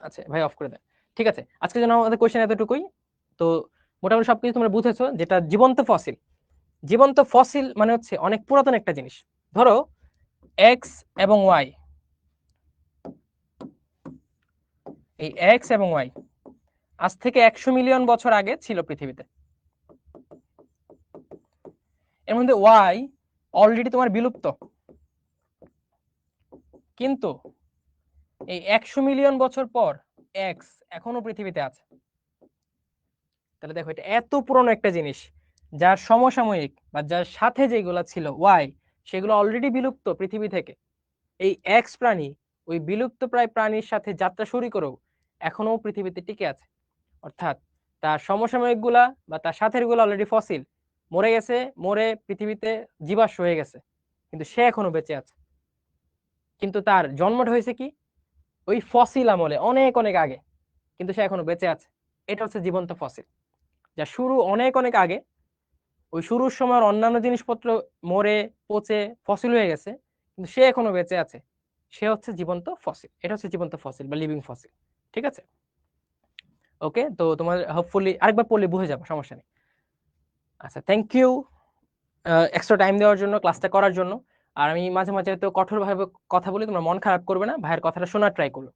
আচ্ছা ভাই অফ করে দেন। ঠিক আছে, আজকে জন্য আমাদের কোশ্চেন এতটুকুই। তো মোটামুটি সবকিছু তোমরা বুঝেছো, যেটা জীবন্ত ফসিল। জীবন্ত ফসিল মানে হচ্ছে অনেক পুরাতন একটা জিনিস। ধরো এক্স এবং ওয়াই, এই এক্স এবং ওয়াই আজ থেকে 100 মিলিয়ন বছর আগে ছিল পৃথিবীতে। এর মধ্যে ওয়াই অলরেডি তোমার বিলুপ্ত, কিন্তু এই 100 মিলিয়ন বছর পর এক্স এখনো পৃথিবীতে আছে। তাহলে দেখো এটা এত পুরনো একটা জিনিস, যার সমসাময়িক বা যার সাথে যেগুলা ছিল ওয়াই, সেগুলো অলরেডি বিলুপ্ত পৃথিবী থেকে। এই এক্স প্রাণী ওই বিলুপ্ত প্রায় প্রাণীর সাথে যাত্রা শুরু করেও এখনো পৃথিবীতে টিকে আছে। অর্থাৎ তার সমসাময়িক গুলা বা তার সাথের গুলা অলরেডি ফসিল, মরে গেছে, মরে পৃথিবীতে জীবাশ্ম হয়ে গেছে, কিন্তু সে এখনো বেঁচে আছে। কিন্তু তার জন্মটা হয়েছে কি ওই ফসিল আমলে, অনেক অনেক আগে, কিন্তু সে এখনো বেঁচে আছে। এটা হচ্ছে জীবন্ত ফসিল, যা শুরু অনেক অনেক আগে। ওই শুরুর সময় অন্যান্য জিনিসপত্র মরে পচে ফসিল হয়ে গেছে, কিন্তু সে এখনো বেঁচে আছে। সে হচ্ছে জীবন্ত ফসিল। এটা হচ্ছে জীবন্ত ফসিল বা লিভিং ফসিল। ঠিক আছে, ওকে। তো তোমার হোপফুলি আরেকবার পড়লে বুঝে যাবো, সমস্যা নেই। আচ্ছা, থ্যাংক ইউ এক্সট্রা টাইম দেওয়ার জন্য, ক্লাসটা করার জন্য। আর আমি মাঝে মাঝে তো কঠোরভাবে কথা বলি, তোমরা মন খারাপ করবে না, ভাইয়ের কথাটা শোনার ট্রাই করো।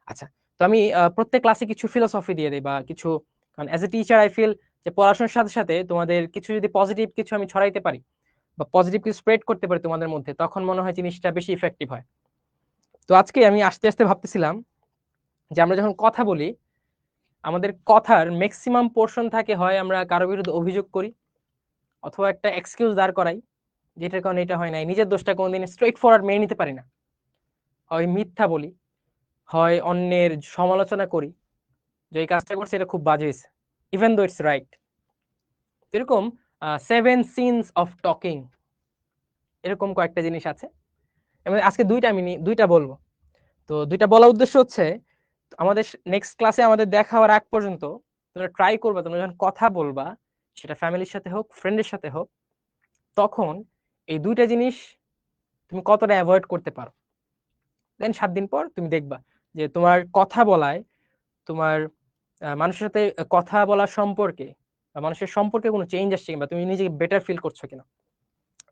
আচ্ছা, তো আমি প্রত্যেক ক্লাসে কিছু ফিলোসফি দিয়ে দিই বা কিছু, কারণ as a teacher I feel যে পড়াশোনার সাথে সাথে তোমাদের কিছু যদি পজিটিভ কিছু আমি ছড়াইতে পারি বা পজিটিভ কিছু স্প্রেড করতে পারি তোমাদের মধ্যে, তখন মনে হয় জিনিসটা বেশি ইফেক্টিভ হয়। তো আজকে আমি আস্তে আস্তে ভাবতেছিলাম যে আমরা যখন কথা বলি, আমাদের কথার ম্যাক্সিমাম পোর্শন থাকে হয় আমরা কারো বিরুদ্ধে অভিযোগ করি, অথবা একটা এক্সকিউজ দাঁড় করাই যেটার কারণে এটা হয় নাই, নিজের দোষটা কোনোদিন স্ট্রেট ফরওয়ার্ড মেনে নিতে পারি না, হয় মিথ্যা বলি, হয় অন্যের সমালোচনা করি যে এই কাজটা করছে এটা খুব বাজে হয়েছে, ইভেন দো ইটস রাইট। এরকম 7 সিনস অফ টকিং, এরকম কয়েকটা জিনিস আছে। এবং আজকে দুইটা আমি দুইটা বলবো। তো দুইটা বলার উদ্দেশ্য হচ্ছে আমাদের নেক্সট ক্লাসে আমাদের দেখা হওয়ার আগ পর্যন্ত তোমরা ট্রাই করবা, তোমরা যখন কথা বলবা, সেটা ফ্যামিলির সাথে হোক ফ্রেন্ডের সাথে হোক, তখন এই দুইটা জিনিস তুমি কতটা অ্যাভয়েড করতে পারো। দেন 7 দিন পর তুমি দেখবা যে তোমার কথা বলায়, তোমার মানুষের সাথে কথা বলার সম্পর্কে বা মানুষের সম্পর্কে কোনো চেঞ্জ আসছে কিংবা তুমি নিজেকে বেটার ফিল করছো কিনা।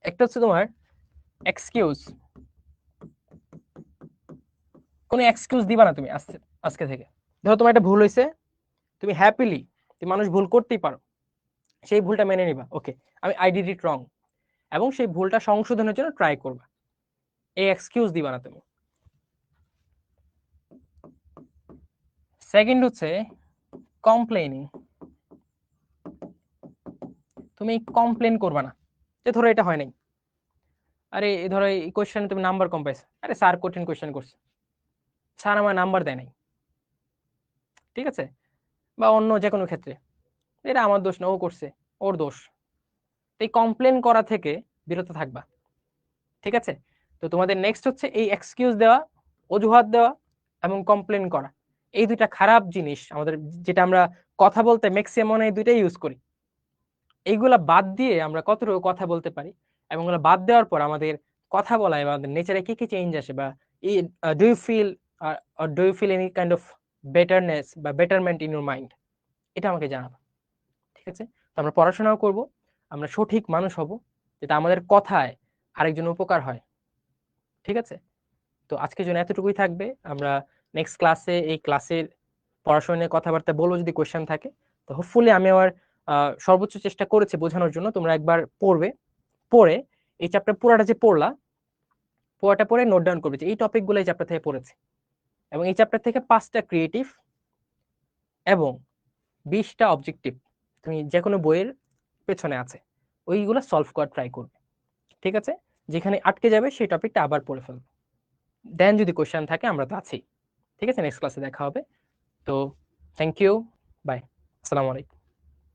একটা হচ্ছে তোমার এক্সকিউজ, কোনো এক্সকিউজ দিবা না তুমি আজকে, আজকে থেকে। ধরো তোমার একটা ভুল হয়েছে, তুমি হ্যাপিলি, তুমি মানুষ ভুল করতেই পারো, সেই ভুলটা মেনে নিবা, ওকে আই ডিড ইট রং, এবং সেই ভুলটা সংশোধনের জন্য ট্রাই করবা। এই এক্সকিউজ দিবা না তুমি। সেকেন্ড হচ্ছে কমপ্লেনিং, তুমি কমপ্লেন করবা না যে ধরো এটা হয় নাই, আরে ধরো এই কোয়েশ্চেনে তুমি নাম্বার কম পাইছো, আরে স্যার কঠিন কোয়েশ্চেন করছে, স্যার আমার নাম্বার দেয় নাই, ঠিক আছে, বা অন্য যে কোনো ক্ষেত্রে এটা আমার দোষ না, ও করছে, ওর দোষ। এই কমপ্লেন করা থেকে বিরত থাকবা, ঠিক আছে? তো তোমাদের নেক্সট হচ্ছে এই এক্সকিউজ দেওয়া, অজুহাত দেওয়া এবং কমপ্লেন করা, এই দুইটা খারাপ জিনিস আমাদের, যেটা আমরা কথা বলতে ম্যাক্সিমাম এই দুইটাই ইউজ করি। এইগুলা বাদ দিয়ে আমরা কতটুকু কথা বলতে পারি, এবং ওগুলো বাদ দেওয়ার পর আমাদের কথা বলায় আমাদের নেচারে কি কি চেঞ্জ আসে, বা do you feel do you feel any kind of betterness বা বেটারমেন্ট ইন ইউর মাইন্ড, এটা আমাকে জানাবো, ঠিক আছে? তো আমরা পড়াশোনাও করব, আমরা সঠিক মানুষ হব, যেটা আমাদের কথায় আরেকজন উপকার হয়, ঠিক আছে? তো আজকের জন্য এতটুকুই থাকবে। আমরা নেক্সট ক্লাসে এই ক্লাসের পড়াশোনা নিয়ে কথাবার্তা বলবো, যদি কোয়েশ্চেন থাকে। তো হোপফুলি আমি আমার সর্বোচ্চ চেষ্টা করেছি বোঝানোর জন্য। তোমরা একবার পড়বে, পড়ে এই চ্যাপ্টার পুরাটা যে পড়লা, পুরাটা পড়ে নোট ডাউন করবে যে এই টপিকগুলো এই চ্যাপ্টার থেকে পড়েছে, এবং এই চ্যাপ্টার থেকে 5টা ক্রিয়েটিভ এবং 20টা অবজেক্টিভ তুমি যে কোনো বইয়ের পেছনে আছে, ওইগুলো সলভ করার ট্রাই করবে, ঠিক আছে? যেখানে আটকে যাবে সেই টপিকটা আবার পড়ে ফেলবে, দেন যদি কোয়েশ্চেন থাকে আমরা তো আছি, ঠিক আছে? নেক্সট ক্লাসে দেখা হবে। তো থ্যাংক ইউ, বাই, আসসালামু আলাইকুম।